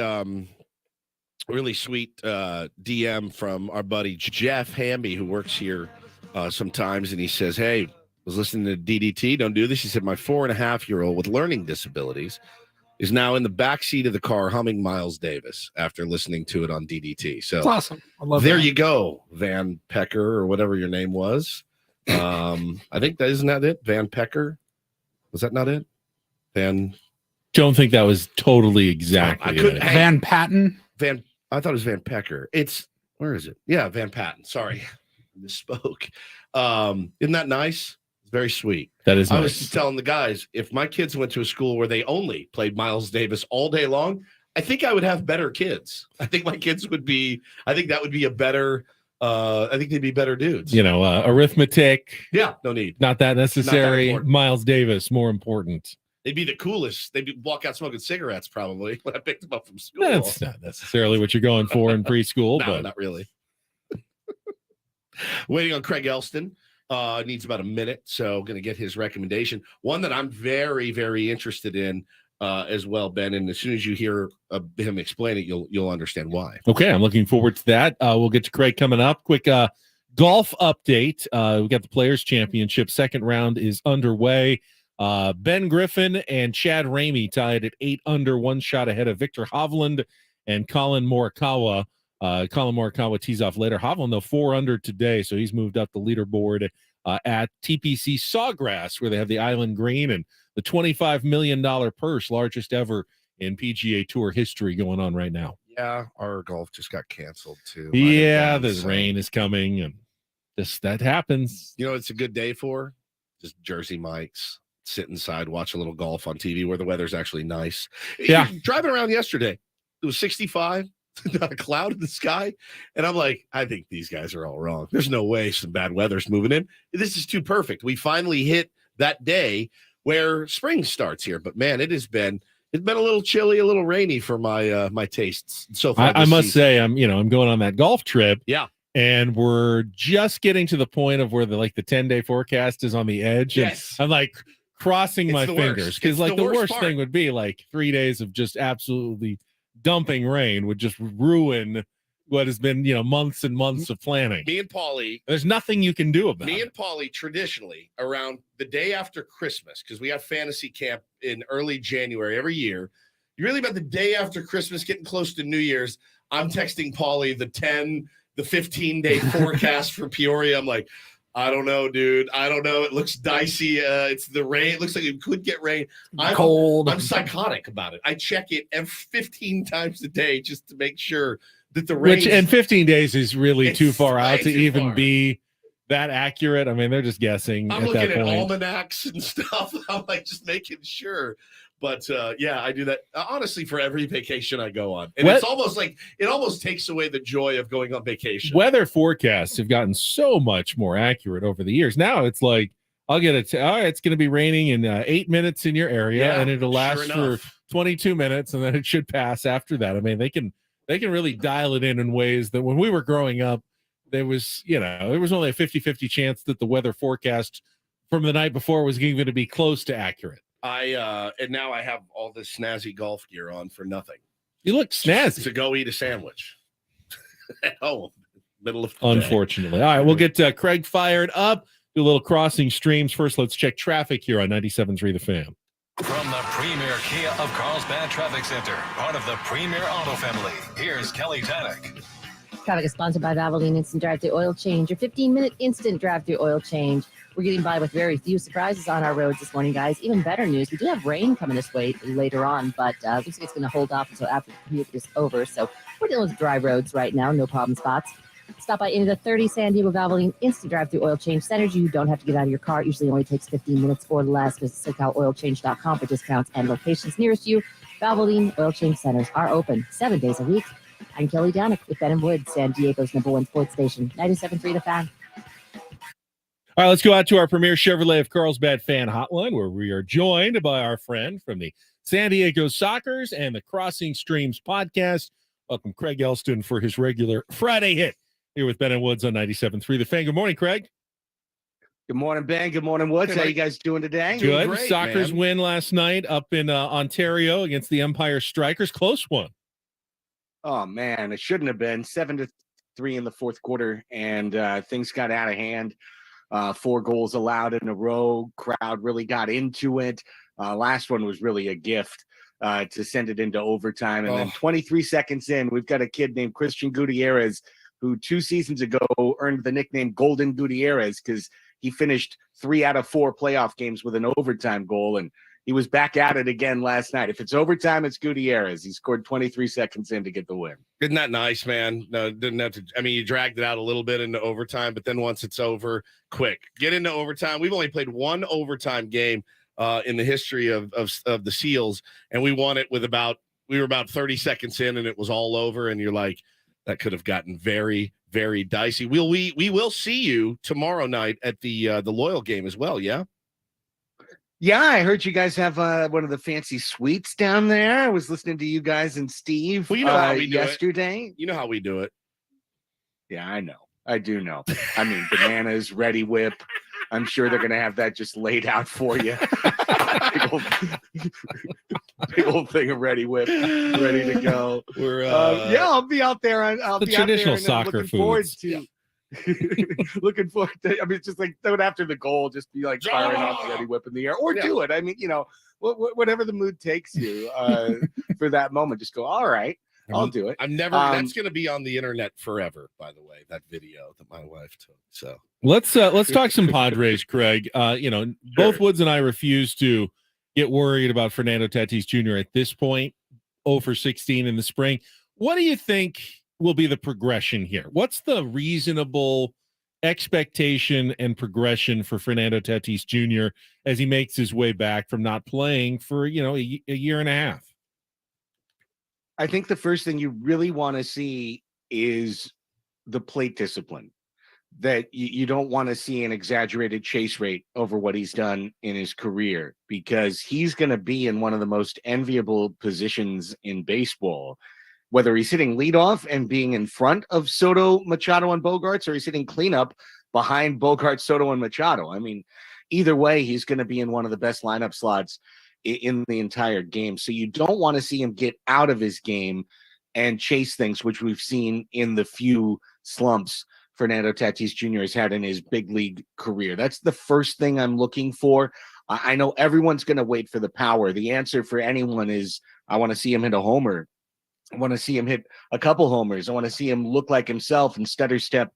really sweet DM from our buddy Jeff Hamby, who works here sometimes, and he says, "Hey, I was listening to DDT. Don't do this." He said, "My 4.5-year-old with learning disabilities is now in the backseat of the car humming Miles Davis after listening to it on DDT." So That's awesome. I love there that. you go, Van Pecker or whatever your name was. I think that isn't that it. Van Pecker, was that not it? Don't think that was totally exactly. I couldn't. it. Van Patten. I thought it was Van Pecker. Where is it? Yeah, Van Patten. Sorry, I misspoke. Isn't that nice? It's very sweet. That is I nice. was just telling the guys, if my kids went to a school where they only played Miles Davis all day long, I think I would have better kids. I think my kids would be. I think that would be a better. I think they'd be better dudes. Arithmetic. Yeah, no need. Not that necessary. important. Miles Davis, more important. They'd be the coolest. They'd walk out smoking cigarettes probably when I picked them up from school. That's not necessarily what you're going for in preschool, No, but not really. Waiting on Craig Elston. Needs about a minute, so going to get his recommendation. One that I'm very, very interested in as well, Ben. And as soon as you hear him explain it, you'll understand why. okay, I'm looking forward to that. We'll get to Craig coming up. Quick golf update. We got the Players Championship. Second round is underway. Ben Griffin and Chad Ramey tied at 8 under, one shot ahead of Victor Hovland and Colin Morikawa. Colin Morikawa tees off later. Hovland, though, 4 under today, so he's moved up the leaderboard at TPC Sawgrass, where they have the Island Green and the $25 million purse, largest ever in PGA Tour history, going on right now. Yeah, our golf just got canceled too. Yeah, the rain is coming, and that happens. You know, it's a good day for just Jersey Mike's. Sit inside, watch a little golf on TV where the weather's actually nice. Yeah. Driving around yesterday, it was 65, not a cloud in the sky. And I'm like, I think these guys are all wrong. There's no way some bad weather's moving in. This is too perfect. We finally hit that day where spring starts here. But man, it's been a little chilly, a little rainy for my my tastes so far. I must say, I'm going on that golf trip. Yeah. And we're just getting to the point of where the 10-day forecast is on the edge. Yes. And I'm like crossing my the fingers worst. because It's the worst part. thing would be 3 days of just absolutely dumping rain would just ruin what has been months and months of planning. Me and Paulie, There's nothing you can do about Me it. and Paulie traditionally around the day after Christmas, because we have fantasy camp in early January every year. You really about the day after Christmas, getting close to New Year's, I'm texting Paulie the 15-day forecast for Peoria. I'm like, I don't know, dude. I don't know. It looks dicey. It's the rain. It looks like it could get rain. Cold. I'm psychotic about it. I check it 15 times a day just to make sure that the rain. And 15 days is really It's too far out way to too even far. be that accurate. I mean, they're just guessing I'm at looking that at point. almanacs and stuff. I'm like just making sure. But yeah, I do that honestly for every vacation I go on. And it's almost like it almost takes away the joy of going on vacation. Weather forecasts have gotten so much more accurate over the years. Now it's like I'll get it's going to be raining in 8 minutes in your area, Yeah, and it'll last sure for enough. 22 minutes, and then it should pass after that. I mean, they can really dial it in ways that when we were growing up, there was only a 50-50 chance that the weather forecast from the night before was going to be close to accurate. And now I have all this snazzy golf gear on for nothing. You look snazzy. To go eat a sandwich at home, middle of the day. Unfortunately. All right, we'll get Craig fired up. Do a little crossing streams. First, let's check traffic here on 97.3 The Fan. From the Premier Kia of Carlsbad Traffic Center, part of the Premier Auto Family, here's Kelly Tannick. Traffic is sponsored by Valvoline Instant Drive-Thru Oil Change, your 15-minute instant drive-thru oil change. We're getting by with very few surprises on our roads this morning, guys. Even better news, we do have rain coming this way later on, but looks like it's going to hold off until after the commute is over. So we're dealing with dry roads right now, no problem spots. Stop by any of the 30 San Diego Valvoline Instant Drive-Thru Oil Change centers. You don't have to get out of your car. It usually only takes 15 minutes or less. Visit SoCalOilChange.com for discounts and locations nearest you. Valvoline Oil Change centers are open 7 days a week. I'm Kelly Danick with Ben and Wood, San Diego's #1 sports station, 97.3 The Fan. All right, let's go out to our Premier Chevrolet of Carlsbad fan hotline, where we are joined by our friend from the San Diego Sockers and the Crossing Streams podcast. Welcome, Craig Elston, for his regular Friday hit here with Ben and Woods on 97.3 The Fan. Good morning, Craig. Good morning, Ben. Good morning, Woods. How you guys doing today? Good. great, Sockers man. win last night up in Ontario against the Empire Strikers. Close one. Oh man, it shouldn't have been 7-3 in the fourth quarter, and things got out of hand. 4 goals allowed in a row. Crowd really got into it. Last one was really a gift to send it into overtime. And then 23 seconds in, we've got a kid named Christian Gutierrez, who 2 seasons ago earned the nickname Golden Gutierrez because he finished 3 out of 4 playoff games with an overtime goal, and he was back at it again last night. If it's overtime, it's Gutierrez. He scored 23 seconds in to get the win. Isn't that nice, man? No, didn't have to. I mean, you dragged it out a little bit into overtime, but then once it's over, quick. Get into overtime. We've only played 1 overtime game in the history of the Seals, and we won it with we were about 30 seconds in, and it was all over, and you're like, that could have gotten very, very dicey. We will see you tomorrow night at the Loyal game as well, yeah? Yeah, I heard you guys have one of the fancy suites down there. I was listening to you guys and Steve well, you know how we do yesterday. It. You know how we do it. Yeah, I know. I do know. I mean, bananas, Ready Whip. I'm sure they're going to have that just laid out for you. big old thing of Ready Whip ready to go. Yeah, I'll be out there. I'll be traditional out there soccer looking forward foods. to. Looking forward to. I mean, it's just like throw it after the goal, just be like firing off Ready Whip in the air, or do it. I mean, whatever the mood takes you for that moment, just go. All right, I'll do it. I'm never. That's going to be on the internet forever. By the way, that video that my wife took. So let's talk some Padres, Craig. Both Woods and I refuse to get worried about Fernando Tatis Jr. at this point. 0 for 16 in the spring. What do you think will be the progression here? What's the reasonable expectation and progression for Fernando Tatis Jr. as he makes his way back from not playing for a year and a half? I think the first thing you really want to see is the plate discipline. That you don't want to see an exaggerated chase rate over what he's done in his career, because he's going to be in one of the most enviable positions in baseball. Whether he's hitting leadoff and being in front of Soto, Machado, and Bogarts, or he's hitting cleanup behind Bogarts, Soto, and Machado. I mean, either way, he's going to be in one of the best lineup slots in the entire game. So you don't want to see him get out of his game and chase things, which we've seen in the few slumps Fernando Tatis Jr. has had in his big league career. That's the first thing I'm looking for. I know everyone's going to wait for the power. The answer for anyone is, I want to see him hit a homer. I want to see him hit a couple homers. I want to see him look like himself and stutter step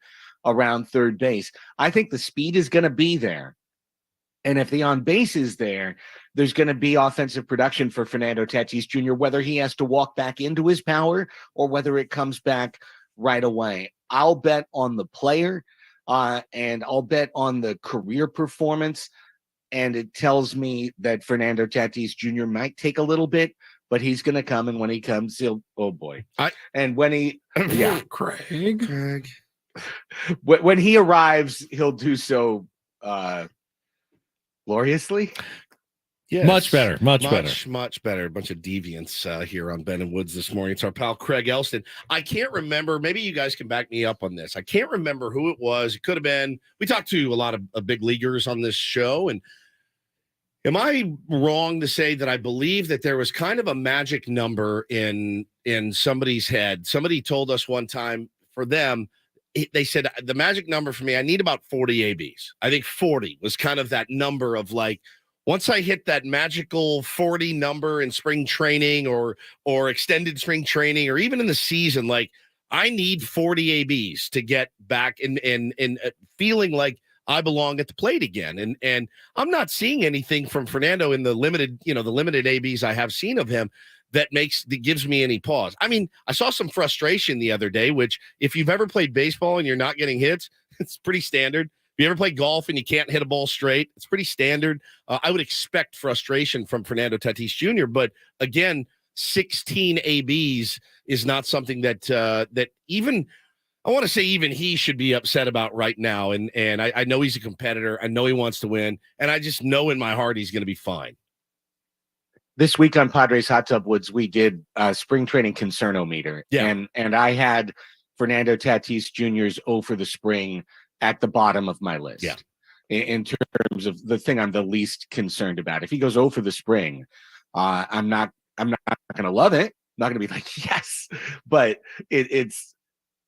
around third base. I think the speed is going to be there. And if the on base is there, there's going to be offensive production for Fernando Tatis Jr., whether he has to walk back into his power or whether it comes back right away. I'll bet on the player and I'll bet on the career performance. And it tells me that Fernando Tatis Jr. might take a little bit, but he's going to come. And when he comes, oh boy. Craig. When he arrives, he'll do so gloriously. Yes. Much better. Much better. A bunch of deviants here on Ben and Woods this morning. It's our pal Craig Elston. I can't remember. Maybe you guys can back me up on this. I can't remember who it was. It could have been. We talked to a lot of big leaguers on this show. And am I wrong to say that I believe that there was kind of a magic number in somebody's head? Somebody told us one time for them, they said the magic number for me, I need about 40 ABs. I think 40 was kind of that number of like, once I hit that magical 40 number in spring training or extended spring training, or even in the season, like I need 40 ABs to get back in feeling like I belong at the plate again. And I'm not seeing anything from Fernando in the limited ABs I have seen of him that gives me any pause. I mean, I saw some frustration the other day, which if you've ever played baseball and you're not getting hits, it's pretty standard. If you ever play golf and you can't hit a ball straight, it's pretty standard. I would expect frustration from Fernando Tatis Jr. But again, 16 ABs is not something that even I want to say even he should be upset about right now. And I know he's a competitor. I know he wants to win. And I just know in my heart he's going to be fine. This week on Padres Hot Tub Woods, we did spring training concernometer. Yeah. And I had Fernando Tatis Jr.'s 0 for the spring at the bottom of my list. Yeah. in terms of the thing I'm the least concerned about. If he goes 0 for the spring, I'm not going to love it. I'm not going to be like, yes, but it's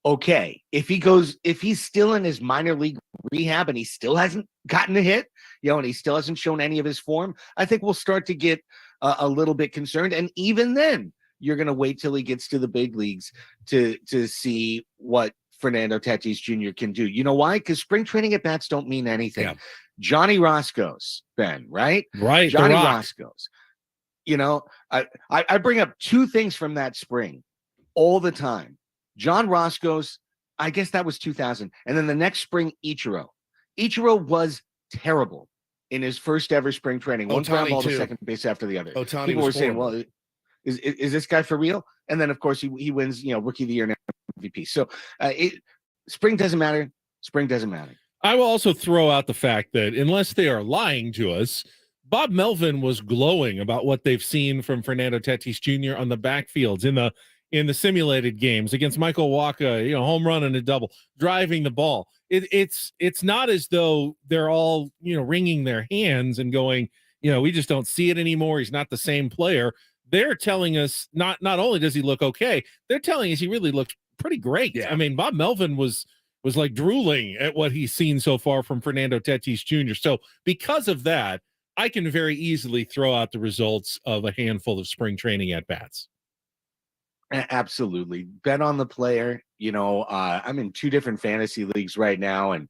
okay. If he's still in his minor league rehab and he still hasn't gotten a hit, and he still hasn't shown any of his form, I think we'll start to get a little bit concerned. And even then, you're going to wait till he gets to the big leagues to see what Fernando Tatis Jr. can do. You know why? Because spring training at bats don't mean anything. Yeah. Johnny Roscoe's, Ben, right? Right. Johnny Roscoe's. I bring up two things from that spring all the time. John Roscoe's, I guess that was 2000. And then the next spring, Ichiro. Ichiro was terrible in his first ever spring training. One ground ball to second base after the other. Ohtani People were was saying, horrible. well, is this guy for real? And then, of course, he wins, Rookie of the Year and MVP. So spring doesn't matter. Spring doesn't matter. I will also throw out the fact that unless they are lying to us, Bob Melvin was glowing about what they've seen from Fernando Tatis Jr. on the backfields in the simulated games against Michael Wacha, home run and a double, driving the ball. It's not as though they're all, wringing their hands and going, we just don't see it anymore. He's not the same player. They're telling us not only does he look okay, they're telling us he really looks pretty great. Yeah. I mean, Bob Melvin was like drooling at what he's seen so far from Fernando Tatis Jr. So because of that, I can very easily throw out the results of a handful of spring training at bats. Absolutely. Bet on the player. I'm in 2 different fantasy leagues right now, and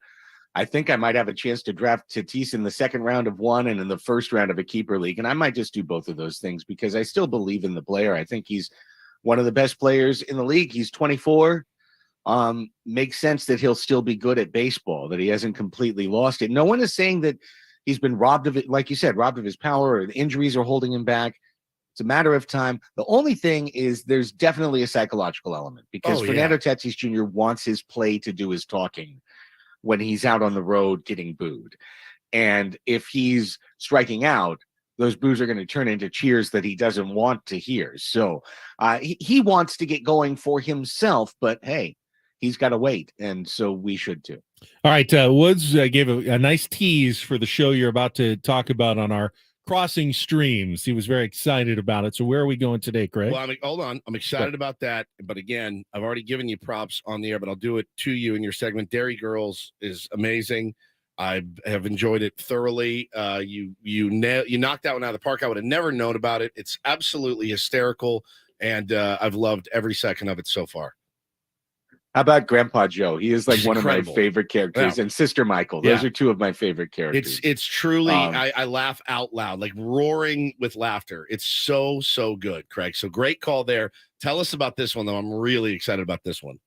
I think I might have a chance to draft Tatis in the second round of one and in the first round of a keeper league. And I might just do both of those things because I still believe in the player. I think he's one of the best players in the league. He's 24. Makes sense that he'll still be good at baseball, that he hasn't completely lost it. No one is saying that he's been robbed of it, like you said, robbed of his power, or the injuries are holding him back. It's a matter of time. The only thing is there's definitely a psychological element because Fernando Tatis Jr. wants his play to do his talking when he's out on the road getting booed. And if he's striking out, those boos are going to turn into cheers that he doesn't want to hear. So he wants to get going for himself, but hey, he's got to wait. And so we should too. All right. Woods gave a nice tease for the show you're about to talk about on our Crossing Streams. He was very excited about it. So where are we going today, Craig? Well, hold on. I'm excited about that. But again, I've already given you props on the air, but I'll do it to you in your segment. Dairy Girls is amazing. I have enjoyed it thoroughly. You knocked that one out of the park. I would have never known about it. It's absolutely hysterical, and I've loved every second of it so far. How about Grandpa Joe? He is like He's one incredible. of my favorite characters, and Sister Michael. Those are 2 of my favorite characters. It's truly, I laugh out loud, like roaring with laughter. It's so good, Craig. So great call there. Tell us about this one, though. I'm really excited about this one.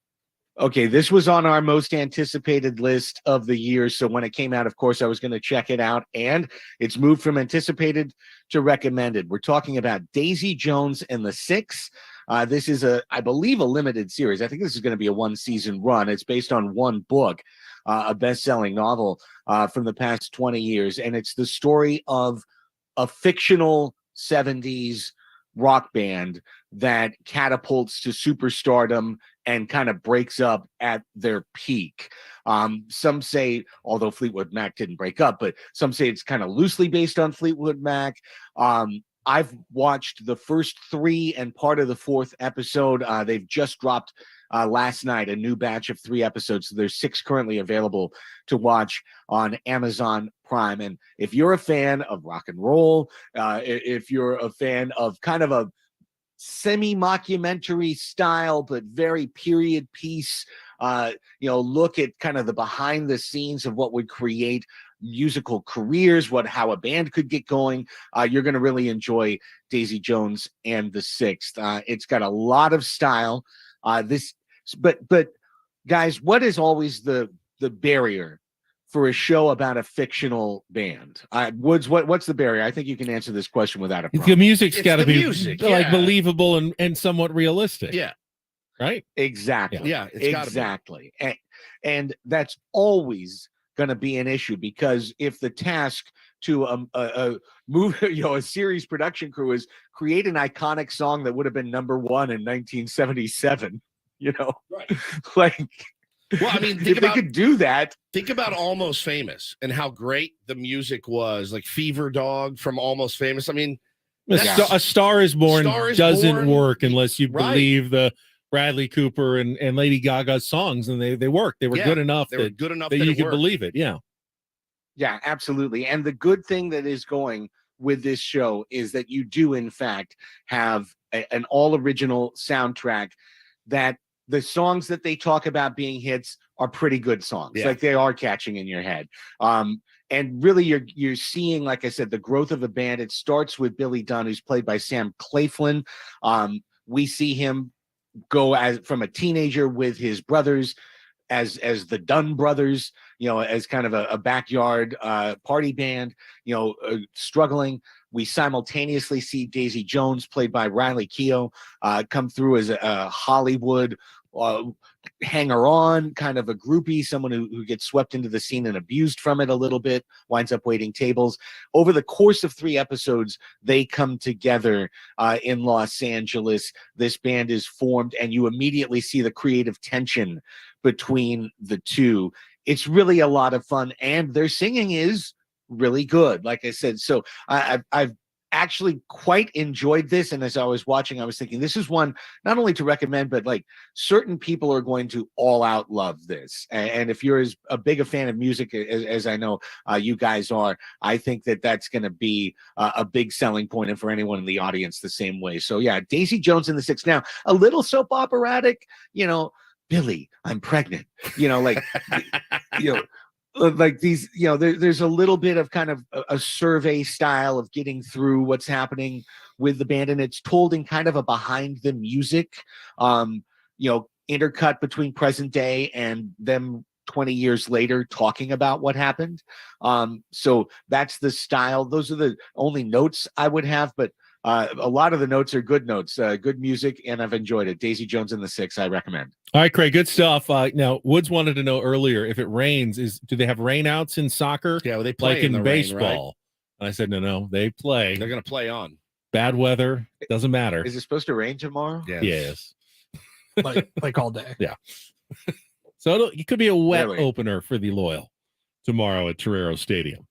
Okay, this was on our most anticipated list of the year. So when it came out, of course, I was going to check it out, and it's moved from anticipated to recommended. We're talking about Daisy Jones and the Six. This is I believe, a limited series. I think this is going to be a 1-season run. It's based on one book, a best-selling novel from the past 20 years. And it's the story of a fictional 70s rock band that catapults to superstardom and kind of breaks up at their peak. Some say, although Fleetwood Mac didn't break up, but some say it's kind of loosely based on Fleetwood Mac. I've watched the first 3 and part of the 4th episode. They've just dropped last night a new batch of 3 episodes. So there's 6 currently available to watch on Amazon Prime. And if you're a fan of rock and roll, if you're a fan of kind of a semi-mockumentary style, but very period piece, look at kind of the behind the scenes of what would create musical careers, how a band could get going, you're going to really enjoy Daisy Jones and the Sixth. It's got a lot of style. But guys, what is always the barrier for a show about a fictional band? Woods, what's the barrier? I think you can answer this question without a problem. The music's got to be yeah. believable and somewhat realistic. Yeah. Right? Exactly. Yeah, it's exactly. And that's always going to be an issue, because if the task to a movie, a series production crew is create an iconic song that would have been #1 in 1977, right. like Well, I mean, if they could do that, think about Almost Famous and how great the music was, like Fever Dog from Almost Famous. I mean, A Star is Born doesn't Born, work unless you right. believe the Bradley Cooper and Lady Gaga's songs, and they worked. They were good enough that you could believe it. Yeah. Yeah, absolutely. And the good thing that is going with this show is that you do, in fact, have an all original soundtrack that the songs that they talk about being hits are pretty good songs. Yeah. Like they are catching in your head. And really you're seeing, like I said, the growth of a band. It starts with Billy Dunn, who's played by Sam Claflin. We see him go as from a teenager with his brothers as the Dunn brothers, as kind of a backyard party band, struggling. We simultaneously see Daisy Jones, played by Riley Keough, come through as a Hollywood hanger-on, kind of a groupie, someone who gets swept into the scene and abused from it a little bit, winds up waiting tables. Over the course of 3 episodes, they come together in Los Angeles. This band is formed, and you immediately see the creative tension between the two. It's really a lot of fun, and their singing is really good, like I said. So I've actually quite enjoyed this, and as I was watching, I was thinking this is one not only to recommend, but like certain people are going to all out love this. And if you're as a big a fan of music as I know you guys are, I think that that's going to be a big selling point, and for anyone in the audience the same way. So yeah, Daisy Jones and the Six. Now a little soap operatic, Billy, I'm pregnant, like like these, there's a little bit of kind of a survey style of getting through what's happening with the band, and it's told in kind of a behind the music, intercut between present day and them 20 years later talking about what happened. So that's the style. Those are the only notes I would have, but a lot of the notes are good notes, good music, and I've enjoyed it. Daisy Jones and the Six, I recommend. All right, Craig, good stuff. Now, Woods wanted to know earlier, if it rains, do they have rainouts in soccer? Yeah, well, they play like in the baseball. rain, right? And I said, no, they play. They're going to play on. Bad weather, doesn't matter. Is it supposed to rain tomorrow? Yes. like all day. Yeah. So it could be a wet opener for the Loyal tomorrow at Torero Stadium.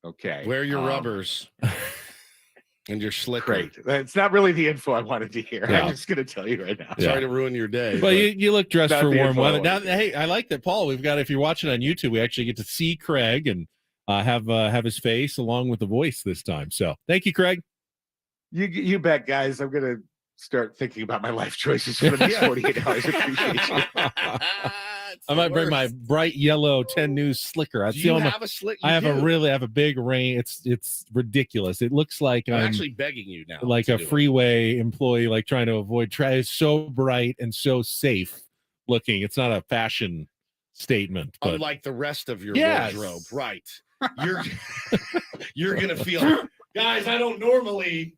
Okay. Wear your rubbers and your slicker. Great. That's not really the info I wanted to hear. Yeah. I'm just going to tell you right now. Sorry to ruin your day. Well, you look dressed Not for the warm info I weather. Now, wanted. hey, I like that, Paul. We've got, if you're watching on YouTube, we actually get to see Craig and have his face along with the voice this time. So thank you, Craig. You bet, guys. I'm going to start thinking about my life choices for the next 48 hours. Appreciate you. I might bring my bright yellow 10 News slicker. Do you have a slick? I have a big rain. It's ridiculous. It looks like I'm I'm actually begging you now. like to a do it. freeway employee, like trying to avoid traffic. It's so bright and so safe looking. It's not a fashion statement, but Unlike the rest of your Yes. wardrobe, right? You're gonna feel, guys. I don't normally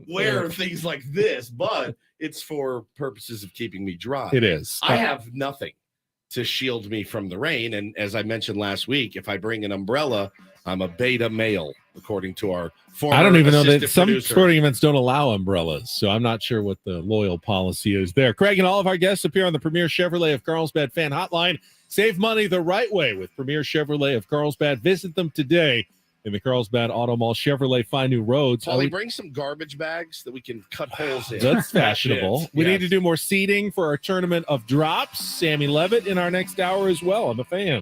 wear things like this, but it's for purposes of keeping me dry. it is. I have nothing to shield me from the rain, and as I mentioned last week, if I bring an umbrella, I'm a beta male, according to our former. I don't even know that assistant some producer. sporting events don't allow umbrellas, so I'm not sure what the Loyal policy is there. Craig and all of our guests appear on the Premier Chevrolet of Carlsbad fan hotline. Save money the right way with Premier Chevrolet of Carlsbad. Visit them today in the Carlsbad Auto Mall. Chevrolet, find new roads. Paulie, bring some garbage bags that we can cut holes in. That's fashionable. it. We Yes. need to do more seating for our tournament of drops. Sammy Levitt in our next hour as well on the fan.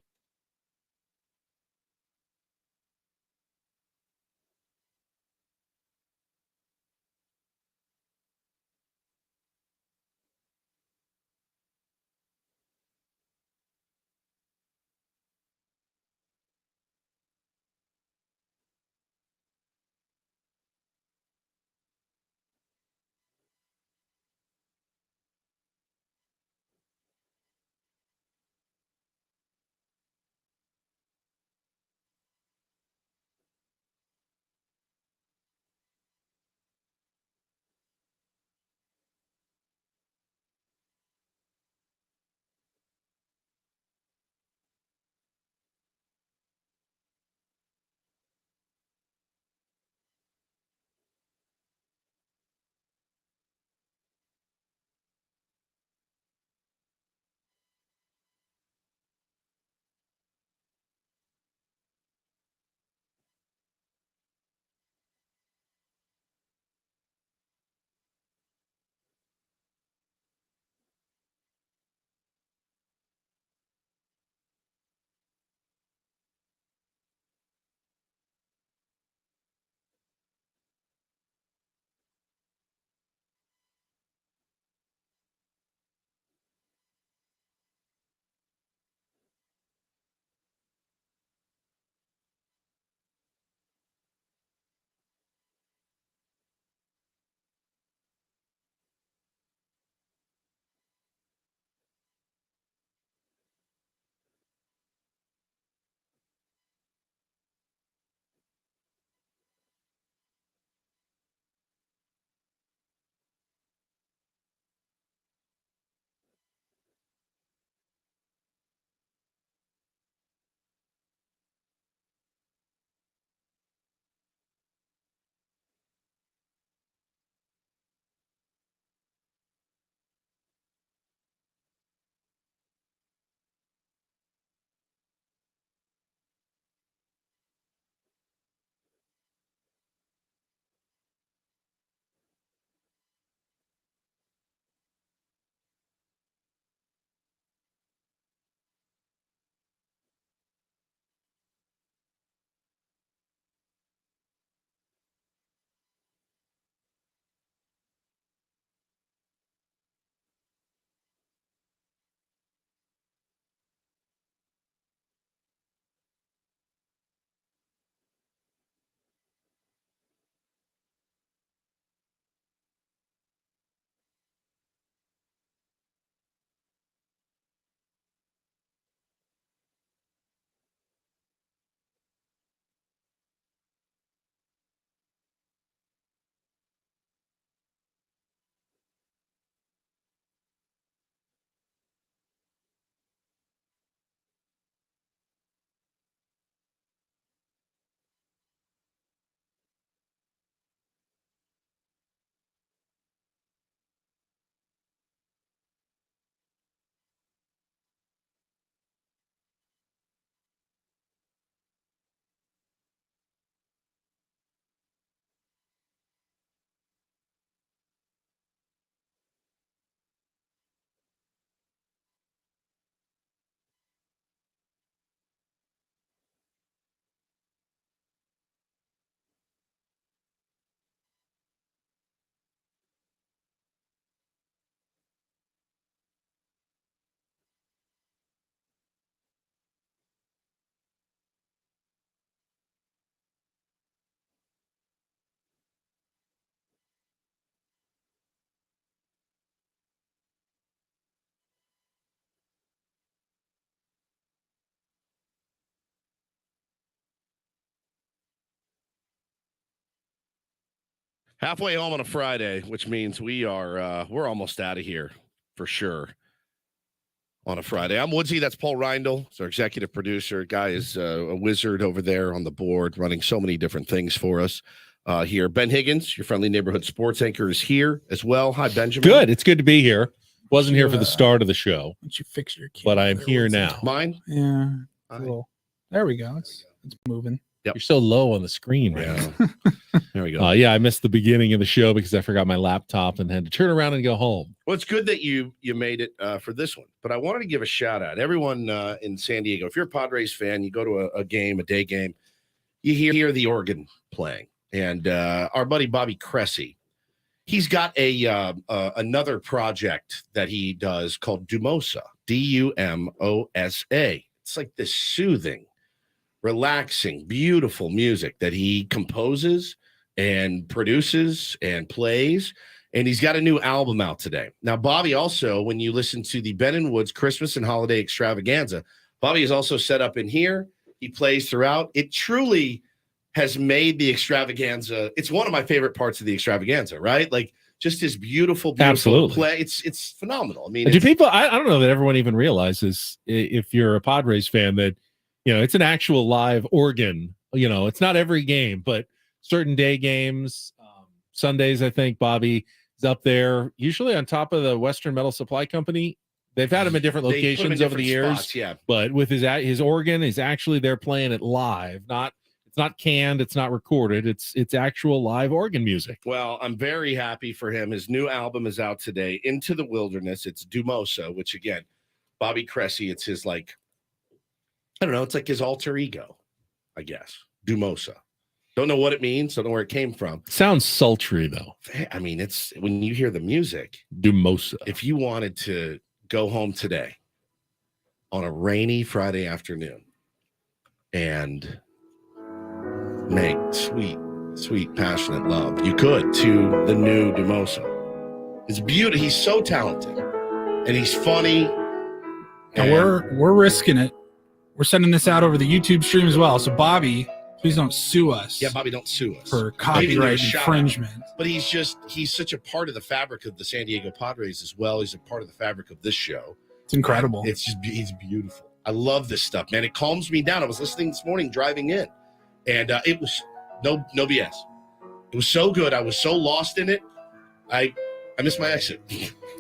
Halfway home on a Friday, which means we're almost out of here for sure on a Friday. I'm Woodsy. That's Paul Reindl. He's our executive producer. Guy is a wizard over there on the board, running so many different things for us here. Ben Higgins, your friendly neighborhood sports anchor, is here as well. Hi, Benjamin. Good. It's good to be here. Wasn't here for the start of the show. Why don't you fix your but I'm here now. Mine? Yeah. Cool. There we go. It's moving. Yep. You're so low on the screen right now. There we go. Yeah, I missed the beginning of the show because I forgot my laptop and had to turn around and go home. Well, it's good that you made it for this one, but I wanted to give a shout out. Everyone in San Diego, if you're a Padres fan, you go to a game, a day game, you hear the organ playing. And our buddy Bobby Cressy, he's got another project that he does called Dumosa, Dumosa. It's like this soothing, relaxing, beautiful music that he composes and produces and plays. And he's got a new album out today. Now, Bobby also, when you listen to the Ben & Woods Christmas and Holiday Extravaganza, Bobby is also set up in here. He plays throughout. It truly has made the extravaganza. It's one of my favorite parts of the extravaganza, right? Like just his beautiful Absolutely. play. It's phenomenal. I mean, do people, I don't know that everyone even realizes, if you're a Padres fan, that it's an actual live organ. It's not every game, but certain day games, Sundays, I think Bobby is up there, usually on top of the Western Metal Supply Company. They've had him in different locations over the years, spots, yeah. But with his organ is actually they're playing it live. It's not canned, it's not recorded. It's actual live organ music. Well, I'm very happy for him. His new album is out today, Into the Wilderness. It's Dumosa, which again, Bobby Cressy, it's his I don't know, it's like his alter ego, I guess. Dumosa. Don't know what it means. Don't know where it came from. Sounds sultry, though. I mean, it's when you hear the music. Dumosa. If you wanted to go home today on a rainy Friday afternoon and make sweet, sweet, passionate love, you could to the new Dumosa. It's beautiful. He's so talented and he's funny. And we're risking it. We're sending this out over the YouTube stream as well. So Bobby, please don't sue us. Yeah, Bobby, don't sue us for copyright infringement. But he's such a part of the fabric of the San Diego Padres as well. He's a part of the fabric of this show. It's incredible. He's beautiful. I love this stuff, man. It calms me down. I was listening this morning driving in, and it was no BS. It was so good. I was so lost in it. I missed my exit.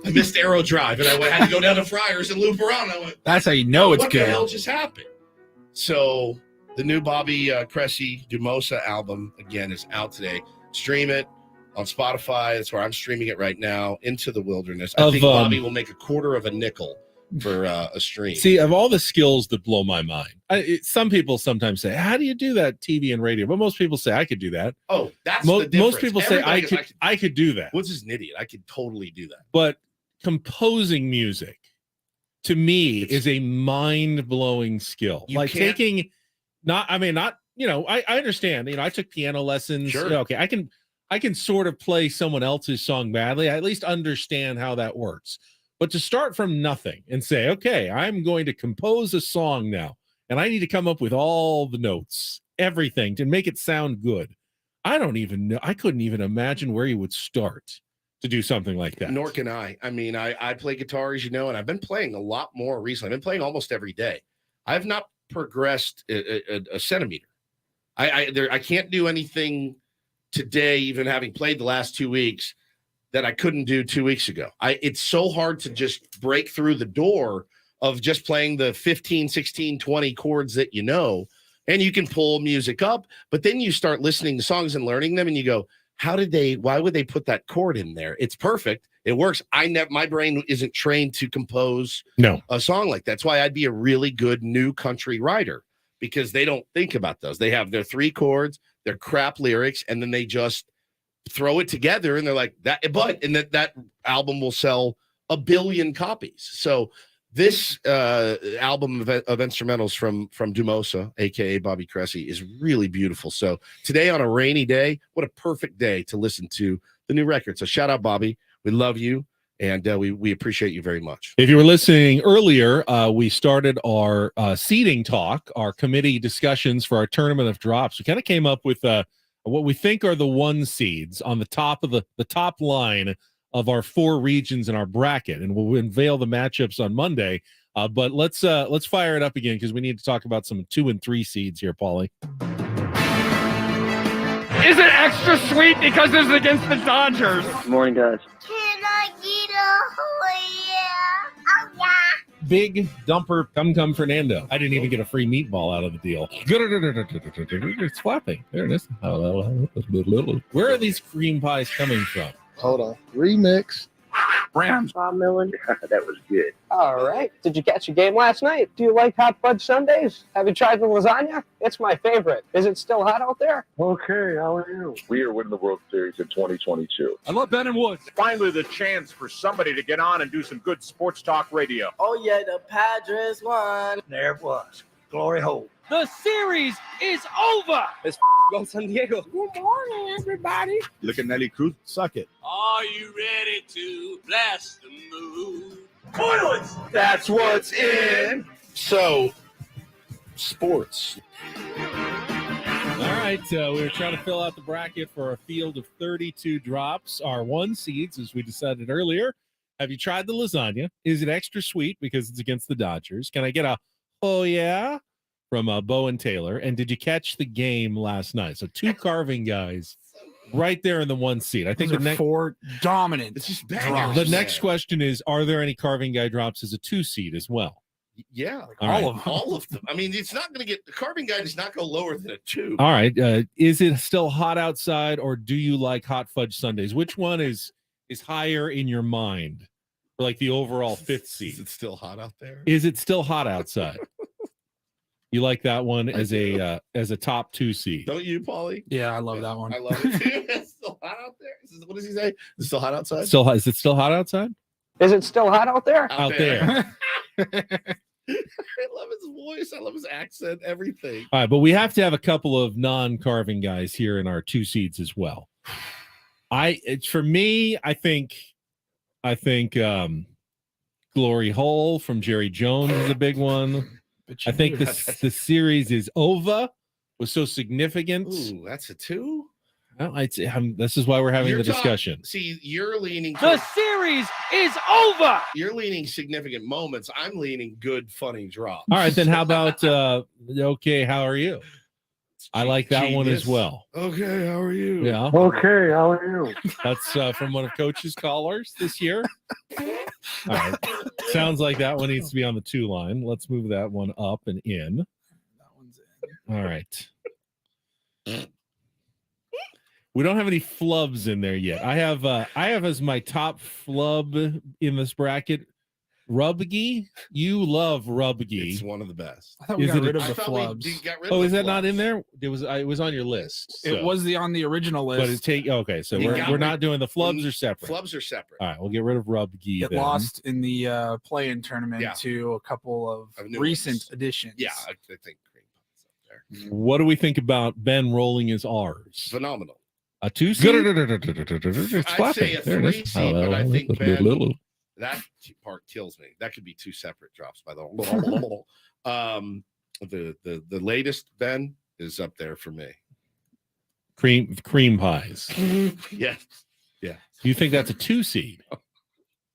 I missed Arrow Drive, and I had to go down to Friars and loop around. I went, that's how you know it's good. What the hell just happened? So the new Bobby Cressy Dumosa album, again, is out today. Stream it on Spotify. That's where I'm streaming it right now, Into the Wilderness. I think Bobby will make $0.25 for a stream. See, of all the skills that blow my mind, some people sometimes say, how do you do that TV and radio? But most people say, I could do that. Oh, that's the difference. Most people say, I could do that. Woods is an idiot. I could totally do that. But composing music, to me, is a mind-blowing skill. Like taking, I understand. I took piano lessons. Sure. Okay, I can sort of play someone else's song badly. I at least understand how that works. But to start from nothing and say, okay, I'm going to compose a song now, and I need to come up with all the notes, everything to make it sound good. I don't even know. I couldn't even imagine where you would start to do something like that. Nor can I. I mean, I play guitar, as you know, and I've been playing a lot more recently. I've been playing almost every day. I've not progressed a centimeter. I can't do anything today, even having played the last 2 weeks, that I couldn't do 2 weeks ago. It's so hard to just break through the door of just playing the 15, 16, 20 chords that you know, and you can pull music up, but then you start listening to songs and learning them, and you go, why would they put that chord in there? It's perfect. It works. My brain isn't trained to compose a song like that. That's why I'd be a really good new country writer, because they don't think about those. They have their 3 chords, their crap lyrics, and then they just throw it together, and they're like that album will sell 1 billion copies. So this album of instrumentals from Dumosa, aka Bobby Cressy, is really beautiful. So today on a rainy day, what a perfect day to listen to the new record. So shout out, Bobby. We love you, and we appreciate you very much. If you were listening earlier, we started our seating talk, our committee discussions for our tournament of drops. We kind of came up with what we think are the 1 seeds on the top of the top line of our 4 regions in our bracket, and we'll unveil the matchups on Monday. But let's fire it up again because we need to talk about some 2 and 3 seeds here, Paulie. Is it extra sweet because this is against the Dodgers? Good morning, guys. Can I get a oh yeah? Big dumper come Fernando. I didn't even get a free meatball out of the deal. It's flapping. There it is. Where are these cream pies coming from? Hold on. Remix. Rams. Millen. That was good. All right. Did you catch a game last night? Do you like hot fudge sundaes? Have you tried the lasagna? It's my favorite. Is it still hot out there? Okay, how are you? We are winning the World Series in 2022. I love Ben and Woods. Finally, the chance for somebody to get on and do some good sports talk radio. Oh yeah, the Padres won. There it was. Glory hole. The series is over. Let's go San Diego. Good morning, everybody. Look at Nelly Cruz. Suck it. Are you ready to blast the mood? Toilets. That's what's in. So, sports. All right, we were trying to fill out the bracket for a field of 32 drops. Our 1 seeds, as we decided earlier. Have you tried the lasagna? Is it extra sweet because it's against the Dodgers? Can I get a oh yeah from Bo and Taylor? And did you catch the game last night? So 2 carving guys right there in the 1 seed. I think Those are 4 dominant. It's just drops. the next question is, are there any carving guy drops as a 2 seed as well? Yeah, All of them. I mean, it's not going to get the carving guy does not go lower than a 2. All right. Is it still hot outside, or do you like hot fudge sundaes? Which one is higher in your mind for like the overall 5th seed? Is it still hot out there? Is it still hot outside? You like that one as a top 2 seed? Don't you, Paulie? Yeah, I love that one. I love it too. It's still hot out there. What does he say? It's still hot outside. Still hot? Is it still hot outside? Is it still hot out there? Out there. I love his voice. I love his accent. Everything. All right, but we have to have a couple of non-carving guys here in our 2 seeds as well. For me, I think Glory Hole from Jerry Jones is a big one. I think the series is over. Was so significant. Ooh, that's a 2. Well, this is why we're having the discussion. See, you're leaning. The series is over. You're leaning significant moments. I'm leaning good, funny drops. All right, then how about okay? How are you? I like that one as well. Okay, how are you? Yeah. Okay, how are you? That's from one of Coach's callers this year. All right. Sounds like that one needs to be on the 2 line. Let's move that one up and in. That one's in. All right. We don't have any flubs in there yet. I have as my top flub in this bracket, Rubgy. You love Rubgy. It's one of the best. I thought we got rid of the flubs. Oh, is that not in there? It was on your list. So. It was on the original list. But it's okay. So we're not doing the flubs are separate. Flubs are separate. All right, we'll get rid of Rubgy. It lost in the play-in tournament to a couple of recent additions. Yeah, I think Green Pup's up there. What do we think about Ben rolling his R's? Phenomenal. A 2 seed? I'd say a 3 seed, but I think Ben, that part kills me. That could be 2 separate drops, by the way. The latest Ben is up there for me. Cream pies. Yes. Yeah. You think that's a 2 seed?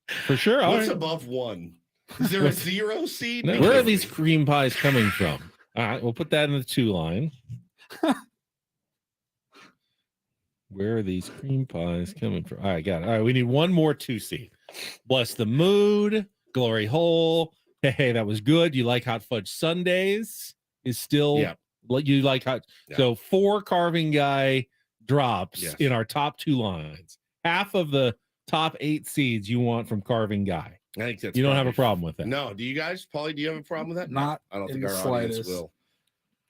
For sure. What's above 1? Is there a 0 seed? No, where are these cream pies coming from? All right, we'll put that in the 2 line. Where are these cream pies coming from? All right, got it. All right, we need one more 2 seed. Bless the Mood, Glory Hole. Hey, that was good. You like hot fudge sundaes? Is still you like hot. Yeah. So 4 carving guy drops in our top 2 lines. Half of the top 8 seeds you want from carving guy. I think that's you don't have a problem with that. No, do you guys? Paulie, do you have a problem with that? Not. I don't think our audience will.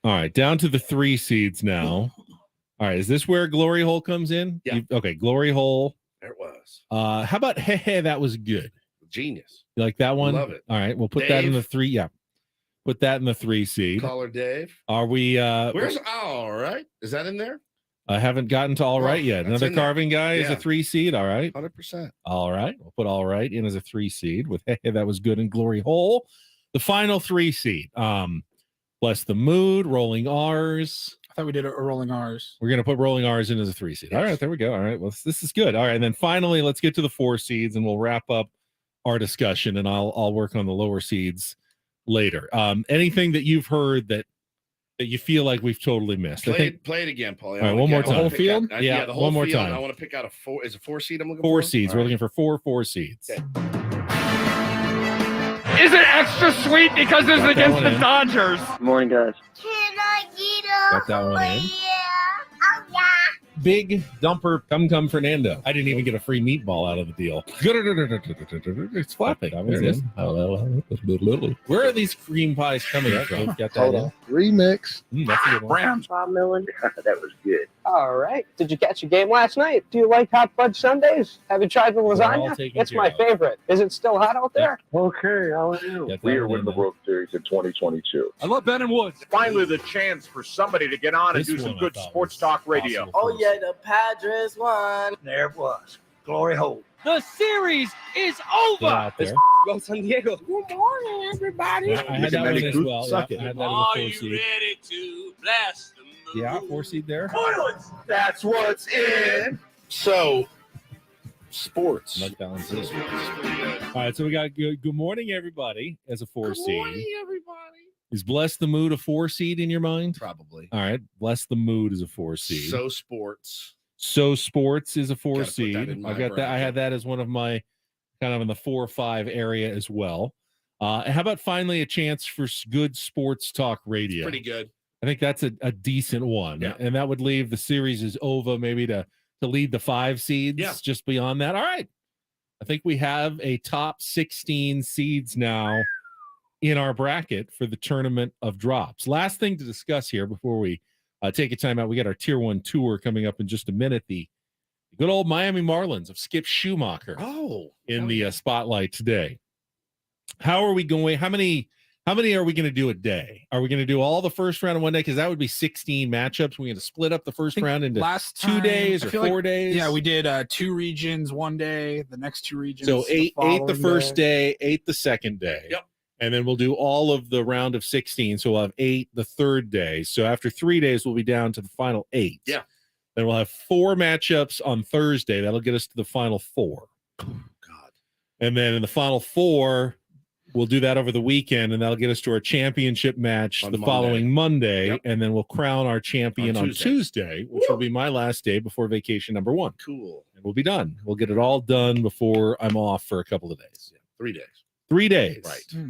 All right, down to the 3 seeds now. All right, is this where Glory Hole comes in? Yeah. Okay, Glory Hole. There it was. How about hey, that was good. Genius. You like that one? Love it. All right, we'll put that in the 3. Yeah. Put that in the 3 seed. Caller Dave. Are we where's all right? Is that in there? I haven't gotten to all right yet. Another carving guy is a 3 seed. All right. 100%. All right. We'll put all right in as a 3 seed with hey, that was good in Glory Hole. The final 3 seed. Bless the Mood, Rolling R's. thought we did a rolling R's. We're going to put rolling R's in as a 3 seed. All right, there we go. All right, well, this is good. All right, and then finally, let's get to the 4 seeds, and we'll wrap up our discussion, and I'll work on the lower seeds later. Anything that you've heard that you feel like we've totally missed? Play it again, Paul. All right, one more time. The whole field? Yeah, the whole one more field. time. I want to pick out a 4. Is it 4 seed? I'm looking 4 for seeds. We're looking for 4 seeds. Okay. Is it extra sweet because it's Got that against one the in. Dodgers? Good morning, guys. Can I get a Got that one in. Oh, yeah. Big dumper come Fernando. I didn't even get a free meatball out of the deal. It's flapping. There it is. Where are these cream pies coming from? Got that Hold in. on. Remix. That's a good one. Bob Millen. That was good. All right. Did you catch a game last night? Do you like hot fudge sundaes? Have you tried the all lasagna? taken It's care my of. favorite. Is it still hot out there? Okay, how are you? Got that We are one winning the in. World Series in 2022. I love Ben and Woods. Finally, the chance for somebody to get on and This do some one I good thought sports was talk radio. possible first. the Padres won. There it was. Glory hole. The series is Get over. out there. Go San Diego. Good morning, everybody. Yeah, I had that one as well. Suck Yeah, it. I had that Are as a 4 you seed. ready to blast the moon? Yeah, 4 seed there. Toilets. That's what's in. So, sports. Like that one's it. All right, so we got good morning, everybody, as a 4 seed. everybody. Is Bless the Mood a 4 seed in your mind? Probably. All right, Bless the Mood is a 4 seed. So sports. So Sports is a 4 Gotta put that seed. in my I got that. I bracket. had that as one of my kind of in the 4 or 5 area as well. And how about finally a chance for good sports talk radio? Pretty good. I think that's a decent one. Yeah. And that would leave the series is over maybe to lead the 5 seeds. Yeah. Just beyond that. All right. I think we have a top 16 seeds now in our bracket for the tournament of drops. Last thing to discuss here before we take a time out. We got our Tier 1 tour coming up in just a minute. The good old Miami Marlins of Skip Schumacher in the spotlight today. How are we going? How many are we going to do a day? Are we going to do all the first round in one day? Because that would be 16 matchups. We're going to split up the first round into Last 2 time, days I or feel 4 like- days. Yeah, we did 2 regions one day, the next 2 regions. So eight the following first day, 8 the second day. Yep. And then we'll do all of the round of 16. So we'll have 8 the third day. So after 3 days, we'll be down to the final 8. Yeah. Then we'll have 4 matchups on Thursday. That'll get us to the final 4. Oh, God. And then in the final 4, we'll do that over the weekend, and that'll get us to our championship match On the Monday. following Monday. Yep. And then we'll crown our champion On on Tuesday. Tuesday, which will be my last day before vacation number 1. Cool. And we'll be done. We'll get it all done before I'm off for a couple of days. 3 days. 3 days. Right.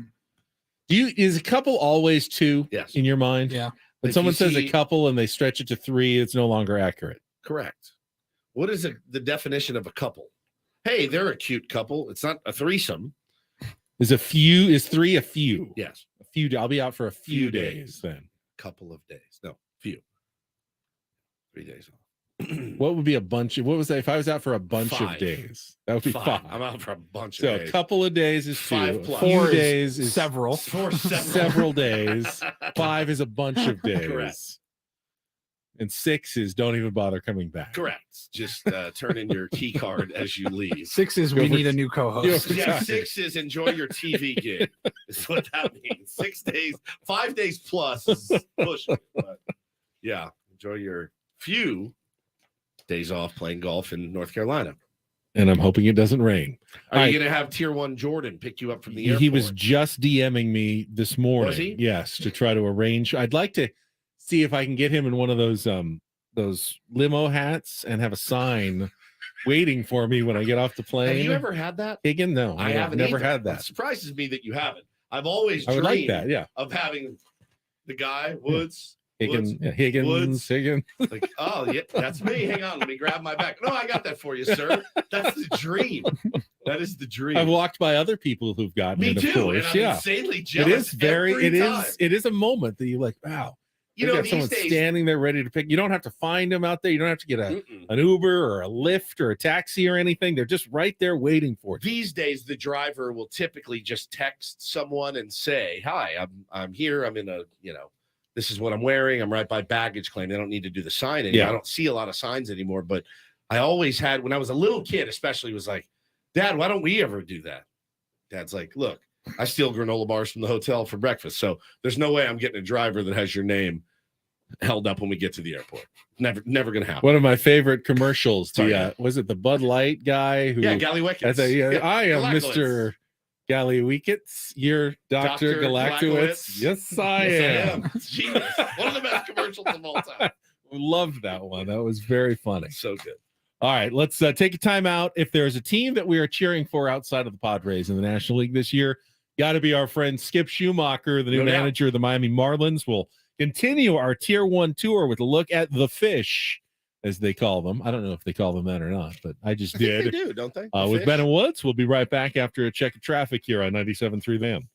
Is a couple always 2 Yes. in your mind? Yeah. When If someone you says a see- couple and they stretch it to 3, it's no longer accurate. Correct. What is the definition of a couple? Hey, they're a cute couple. It's not a threesome. Is 3 a few? Yes. A few. I'll be out for a few Few days days. then. Couple of days. No, few. 3 days off. What would be a bunch of, what was that? If I was out for a bunch of 5. days, that would be 5. I'm out for a bunch So of a days. couple of days is 2. 5 plus. 4 4 is days is several. several days. 5 is a bunch of days. Correct. And 6 is don't even bother coming back. Correct. Just turn in your key card as you leave. 6 is Go we for- need a new co-host. Go for- Yeah, 6 is enjoy your TV gig. Is what that means. 6 days, 5 days plus is pushing. But yeah, enjoy your few days off playing golf in North Carolina. And I'm hoping it doesn't rain. Are All you right. going to have Tier 1 Jordan pick you up from the airport? He was just DMing me this morning. Was he? Yes, to try to arrange. I'd like to see if I can get him in one of those limo hats and have a sign waiting for me when I get off the plane. Have you ever had that? Higgin? No, I haven't never either. had It that. surprises me that you haven't. I've always I would dreamed like that. Yeah, of having the guy, Woods. Higgins, Woods, yeah, Higgins, Woods. Higgins. Like, oh, yeah, that's me. Hang on, let me grab my back. No, I got that for you, sir. That's the dream. That is the dream. I've walked by other people who've gotten Me it. Of too. course, And I'm yeah. insanely It jealous. is very. every It time. is. It is a moment that you're like, wow. You They've know, got these someone days, standing there ready to pick. You don't have to find them out there. You don't have to get mm-mm. an Uber or a Lyft or a taxi or anything. They're just right there waiting for you. These days, the driver will typically just text someone and say, "Hi, I'm here. I'm in a, this is what I'm wearing. I'm right by baggage claim." They don't need to do the sign anymore. Yeah. I don't see a lot of signs anymore, but I always had, when I was a little kid, especially, was like, "Dad, why don't we ever do that?" Dad's like, "Look, I steal granola bars from the hotel for breakfast, so there's no way I'm getting a driver that has your name held up when we get to the airport. Never gonna happen. One of my favorite commercials. Sorry, Was it the Bud Light guy who? Yeah, Galliwickets. I am Galactowicz. Mr. Galliwickets. You're Dr. Galactowicz. Yes, I am. It's genius. One of the best commercials of all time. Loved that one. That was very funny. So good. All right, let's take a time out. If there's a team that we are cheering for outside of the Padres in the National League this year, got to be our friend Skip Schumacher, the new manager of the Miami Marlins. Will continue our Tier 1 tour with a look at the Fish, as they call them. I don't know if they call them that or not, but I just did. They do, don't they? With Ben and Woods, we'll be right back after a check of traffic here on 97.3 Van.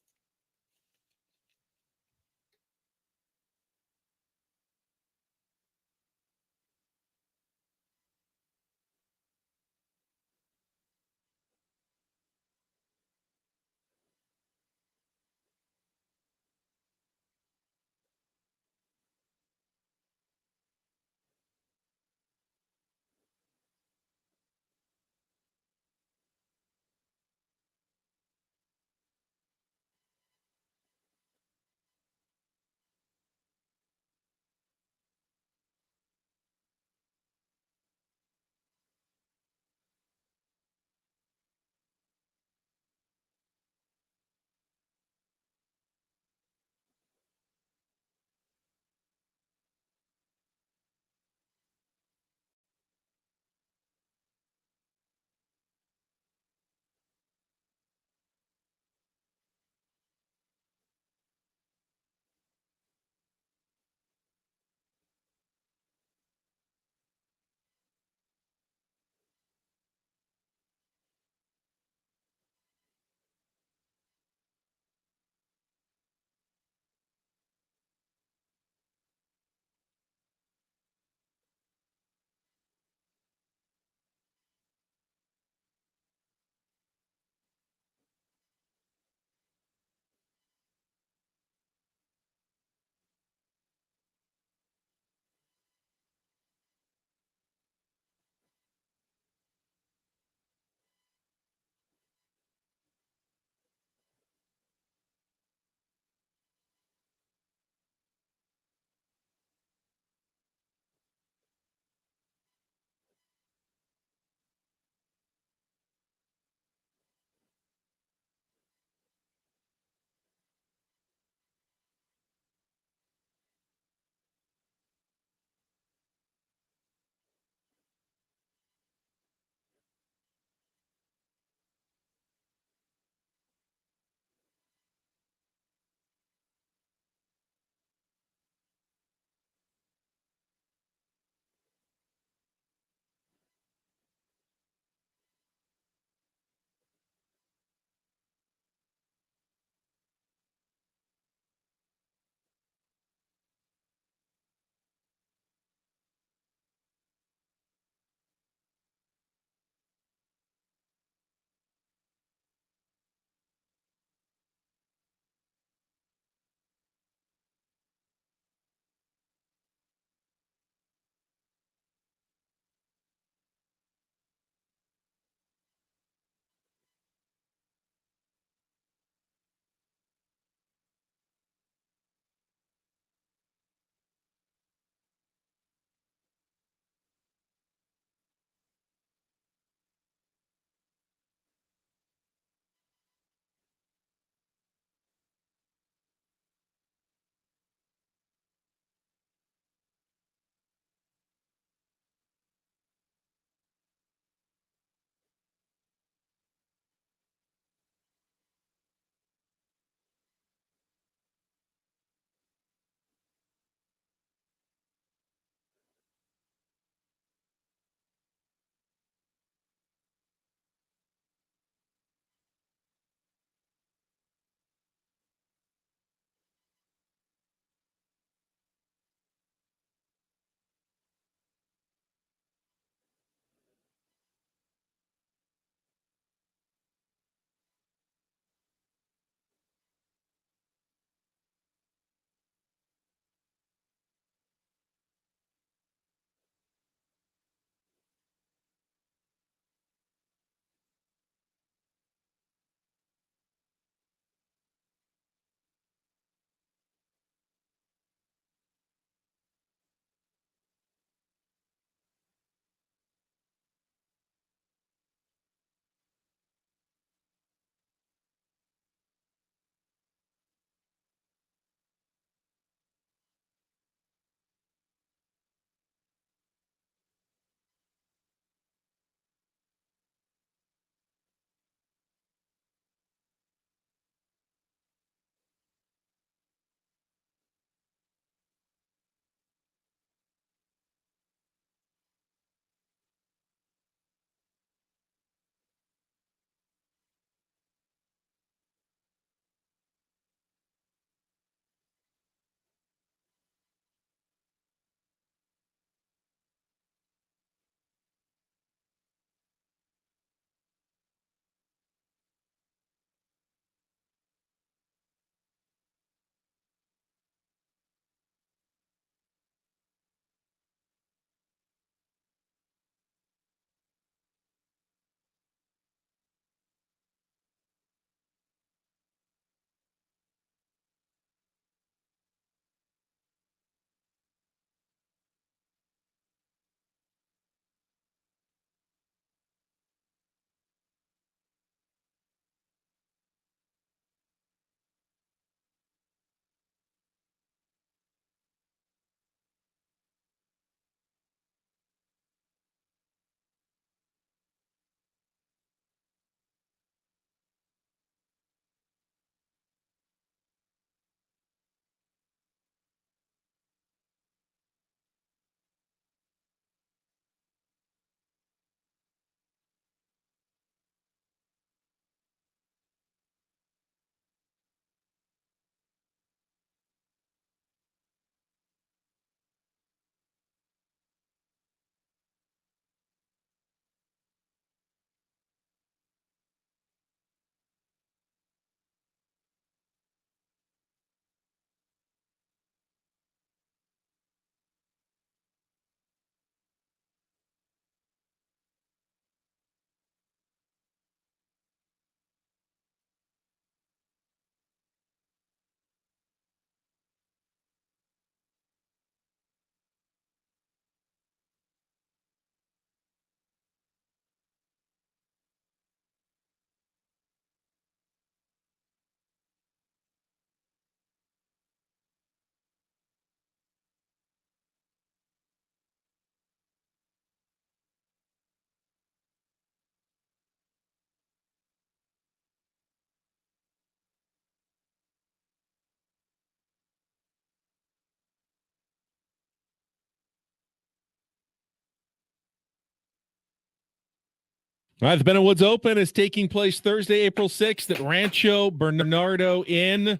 All right, the Ben Woods Open is taking place Thursday, April 6th at Rancho Bernardo Inn.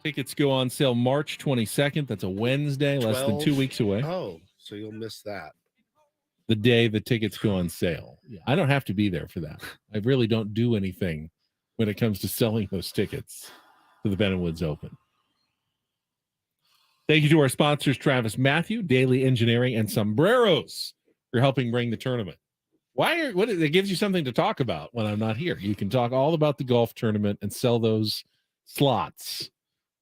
Tickets go on sale March 22nd. That's a Wednesday, less than 2 weeks away. Oh, so you'll miss that. The day the tickets go on sale. I don't have to be there for that. I really don't do anything when it comes to selling those tickets to the Ben Woods Open. Thank you to our sponsors, Travis Matthew, Daily Engineering, and Sombreros for helping bring the tournament. It gives you something to talk about when I'm not here. You can talk all about the golf tournament and sell those slots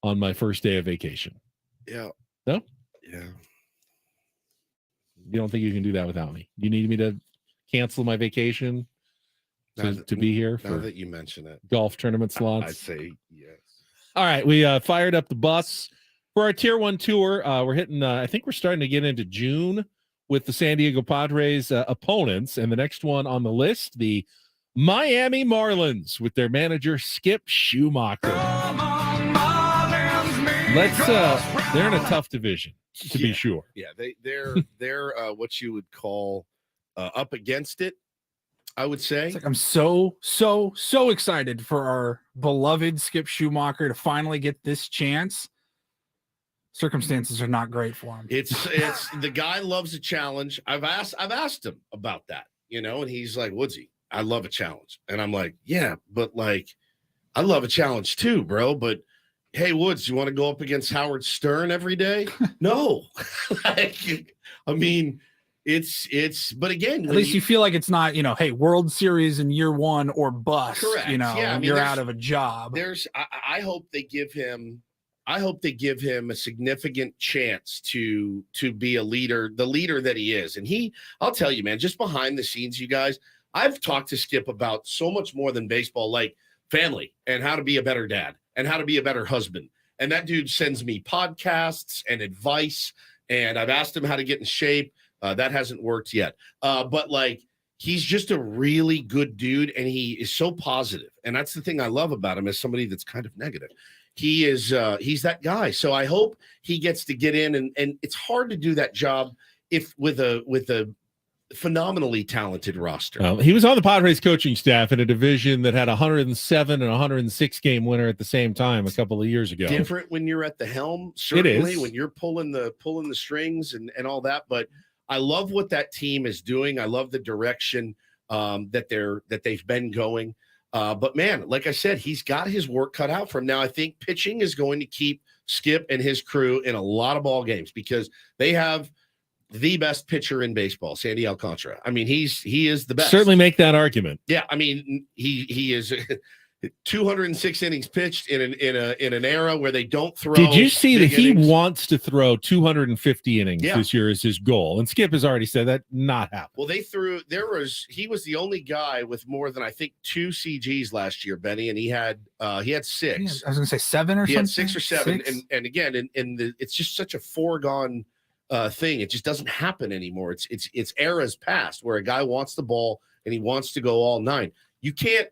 on my first day of vacation. Yeah. No? Yeah. You don't think you can do that without me? You need me to cancel my vacation to be here Now for that you mention it, golf tournament slots? I'd say yes. All right, we fired up the bus for our Tier 1 tour. We're hitting, I think we're starting to get into June with the San Diego Padres opponents. And the next one on the list, the Miami Marlins with their manager, Skip Schumacher. They're in a tough division, to be sure. Yeah, they're what you would call up against it, I would say. It's like I'm so excited for our beloved Skip Schumacher to finally get this chance. Circumstances are not great for him. It's the guy loves a challenge. I've asked him about that, and he's like, Woodsy, I love a challenge. And I'm like, yeah, but like, I love a challenge too, bro. But hey, Woods, you want to go up against Howard Stern every day? No. But again, at least you feel like it's not, hey, World Series in year one or bust. Correct. Yeah, you're out of a job. I hope they give him a significant chance to be a leader, the leader that he is. And I'll tell you, man, just behind the scenes, you guys, I've talked to Skip about so much more than baseball, like family and how to be a better dad and how to be a better husband. And that dude sends me podcasts and advice. And I've asked him how to get in shape. That hasn't worked yet. But like, he's just a really good dude. And he is so positive. And that's the thing I love about him, as somebody that's kind of negative. He's that guy. So I hope he gets to get in, and it's hard to do that job with a phenomenally talented roster. He was on the Padres coaching staff in a division that had 107 and 106 game winner at the same time a couple of years ago. Different when you're at the helm, certainly when you're pulling the strings and all that. But I love what that team is doing. I love the direction that they've been going. But man, like I said, he's got his work cut out for him. Now, I think pitching is going to keep Skip and his crew in a lot of ball games because they have the best pitcher in baseball, Sandy Alcantara. I mean, he is the best. Certainly make that argument. Yeah, I mean, he is 206 innings pitched in an era where they don't throw. Did you see that he innings. wants to throw 250 innings this year is his goal? And Skip has already said that not happening. Well, he was the only guy with more than I think 2 CGs last year, Benny, and he had 6. I was going to say 7 or he something. Had 6 or 7, and again, it's just such a foregone thing. It just doesn't happen anymore. It's eras past where a guy wants the ball and he wants to go all 9. You can't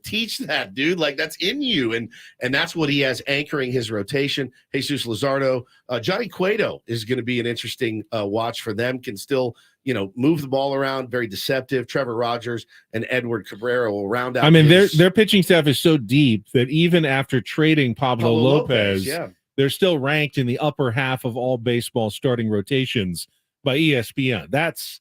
teach that, dude. Like, that's in you. And that's what he has anchoring his rotation. Jesus Luzardo, Johnny Cueto is going to be an interesting watch for them. Can still, move the ball around, very deceptive. Trevor Rogers and Edward Cabrera will round out. I mean, their pitching staff is so deep that even after trading Pablo Lopez, they're still ranked in the upper half of all baseball starting rotations by ESPN. That's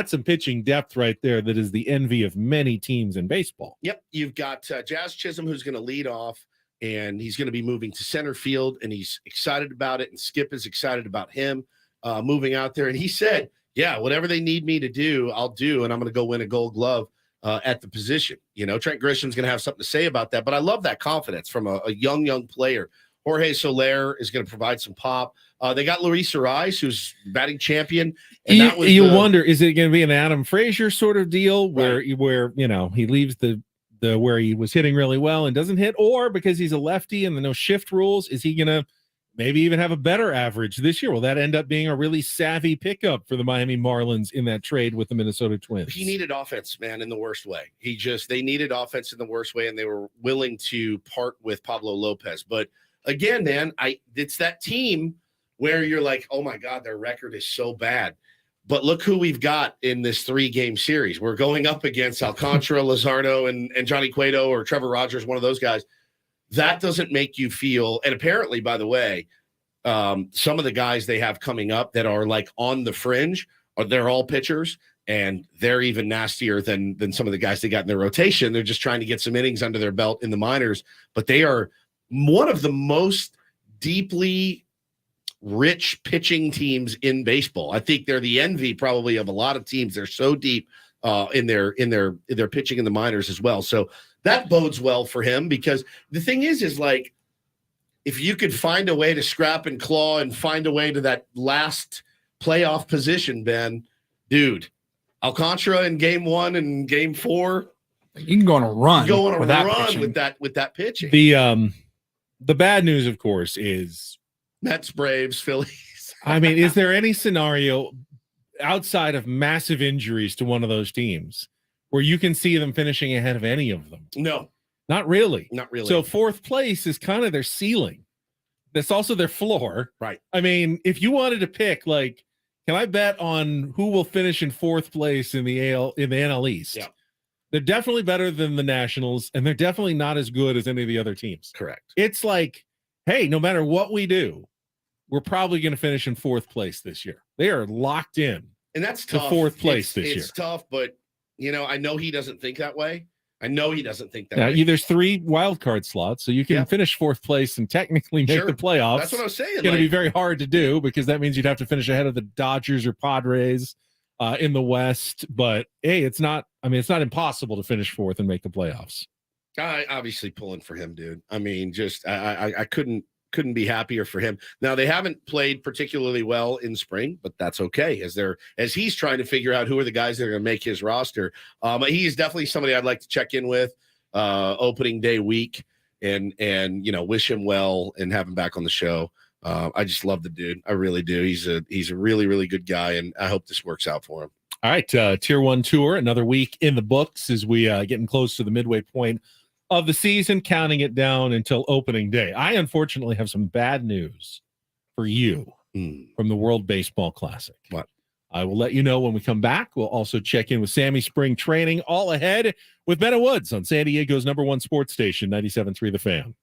some pitching depth right there that is the envy of many teams in baseball. Yep. You've got Jazz Chisholm, who's going to lead off, and he's going to be moving to center field, and he's excited about it, and Skip is excited about him moving out there. And he said, yeah, whatever they need me to do, I'll do, and I'm going to go win a Gold Glove at the position. Trent Grisham's going to have something to say about that, but I love that confidence from a young player. Jorge Soler is going to provide some pop. They got Luis Ariz, who's batting champion. And you wonder, is it going to be an Adam Frazier sort of deal where he leaves the where he was hitting really well and doesn't hit, or because he's a lefty and the no shift rules, is he going to maybe even have a better average this year? Will that end up being a really savvy pickup for the Miami Marlins in that trade with the Minnesota Twins? He needed offense, man, in the worst way. They needed offense in the worst way, and they were willing to part with Pablo Lopez. But again, man, it's that team where you're like, oh my God, their record is so bad. But look who we've got in this 3-game series. We're going up against Alcantara, Luzardo, and Johnny Cueto or Trevor Rogers, one of those guys. That doesn't make you feel – and apparently, by the way, some of the guys they have coming up that are like on the fringe, they're all pitchers, and they're even nastier than some of the guys they got in their rotation. They're just trying to get some innings under their belt in the minors. But they are one of the most deeply – rich pitching teams in baseball. I think they're the envy probably of a lot of teams. They're so deep in their pitching in the minors as well. So that bodes well for him, because the thing is like, if you could find a way to scrap and claw and find a way to that last playoff position, Ben, dude, Alcantara in game 1 and game 4, you can go on a run. Go on a with run with that pitching. The bad news, of course, is Mets, Braves, Phillies. I mean, is there any scenario outside of massive injuries to one of those teams where you can see them finishing ahead of any of them? No, not really. Not really. So 4th place is kind of their ceiling. That's also their floor. Right. I mean, if you wanted to pick, like, can I bet on who will finish in 4th place in the NL East? Yeah. They're definitely better than the Nationals, and they're definitely not as good as any of the other teams. Correct. It's like, hey, no matter what we do, we're probably going to finish in 4th place this year. They are locked in. And that's to tough. 4th place this year. It's tough, but I know he doesn't think that way. Now, way. there's 3 wild card slots, so you can finish 4th place and technically make the playoffs. That's what I was saying. It's going to be very hard to do, because that means you'd have to finish ahead of the Dodgers or Padres in the West. But hey, it's not impossible to finish 4th and make the playoffs. I obviously pulling for him, dude. I mean, just I couldn't be happier for him. Now, they haven't played particularly well in spring, but that's okay as he's trying to figure out who are the guys that are going to make his roster. He is definitely somebody I'd like to check in with opening day week and wish him well and have him back on the show. I just love the dude. I really do. He's a really, really good guy, and I hope this works out for him. All right, Tier 1 tour, another week in the books as we getting close to the midway point of the season, counting it down until opening day. I unfortunately have some bad news for you from the World Baseball Classic. What? I will let you know when we come back. We'll also check in with Sammy Spring Training, all ahead with Bennett Woods on San Diego's #1 sports station, 97.3 The Fan.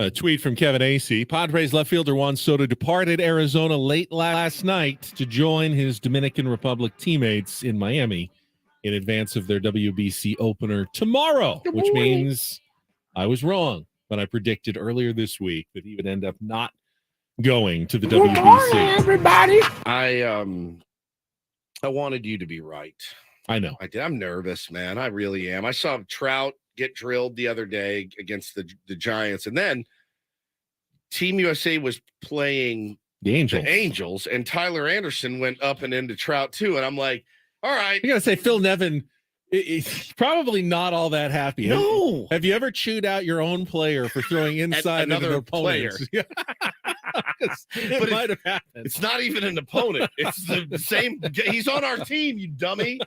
A tweet from Kevin Acee. Padres left fielder Juan Soto departed Arizona late last night to join his Dominican Republic teammates in Miami in advance of their WBC opener tomorrow, which means I was wrong when I predicted earlier this week that he would end up not going to the Good WBC. morning, everybody. I wanted you to be right. I know. I did. I'm nervous, man. I really am. I saw Trout get drilled the other day against the Giants, and then Team USA was playing the Angels, and Tyler Anderson went up and into Trout too. And I'm like, all right. I gotta say, Phil Nevin is probably not all that happy. No. Have you ever chewed out your own player for throwing inside another an opponent? player? It might have happened. It's not even an opponent. It's the same. He's on our team, you dummy.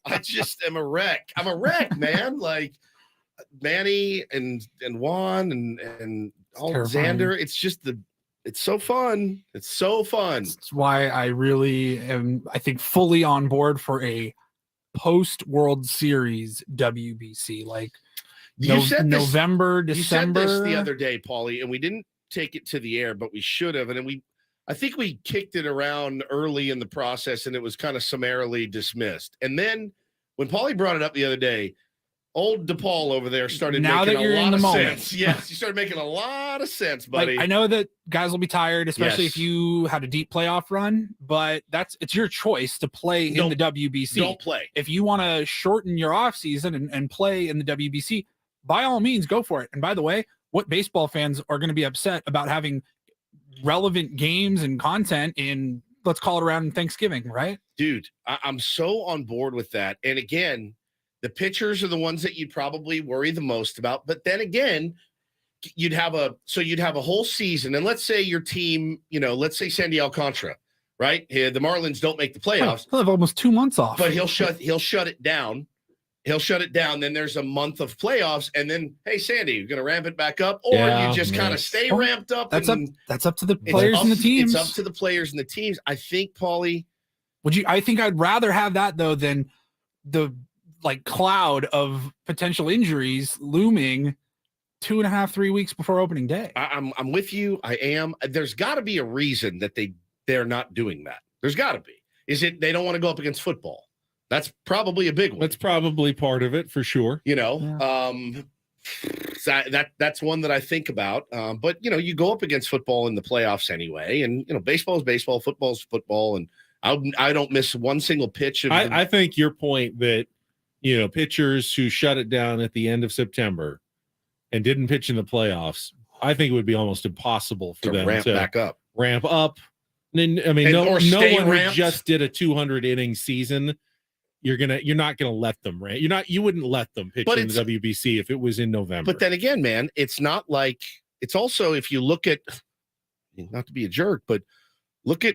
I just am a wreck. I'm a wreck, man. Like Manny and Juan and Alexander. It's just it's so fun. It's so fun. That's why I really am, I think, fully on board for a post World Series WBC. Like You said this- November, You December. said this the other day, Paulie, and we didn't take it to the air, but we should have. And then I think we kicked it around early in the process, and it was kind of summarily dismissed. And then when Paulie brought it up the other day, old DePaul over there started Now making that you're a in lot the of moment. sense. Yes, you started making a lot of sense, buddy. Like, I know that guys will be tired, especially Yes. if you had a deep playoff run, but it's your choice to play in the WBC. Don't play. If you want to shorten your off season and play in the WBC, by all means, go for it. And by the way, what baseball fans are going to be upset about having relevant games and content in, let's call it around Thanksgiving, right? Dude, I'm so on board with that. And again, the pitchers are the ones that you'd probably worry the most about. But then again, you'd have a whole season. And let's say your team, let's say Sandy Alcantara, right? The Marlins don't make the playoffs. He'll have almost 2 months off. But he'll shut it down. He'll shut it down. Then there's a month of playoffs, and then, hey, Sandy, you're going to ramp it back up, or Yeah, you just kind of stay ramped up. That's and up to the players and the teams. It's up to the players and the teams. I think, Paulie. I think I'd rather have that though than the cloud of potential injuries looming 2.5, 3 weeks before opening day. I'm with you. I am. There's got to be a reason that they're not doing that. There's got to be. Is it they don't want to go up against football? That's probably a big one. That's probably part of it for sure. That's one that I think about. But you go up against football in the playoffs anyway, and baseball is baseball, football is football, and I don't miss one single pitch. I think your point that pitchers who shut it down at the end of September and didn't pitch in the playoffs, I think it would be almost impossible for them ramp to back up. Ramp up. And then, no one who just did a 200 inning season. You're not gonna let them ramp. You wouldn't let them pitch in the WBC if it was in November. But then again, man, it's not like it's also if you look at, not to be a jerk, but look at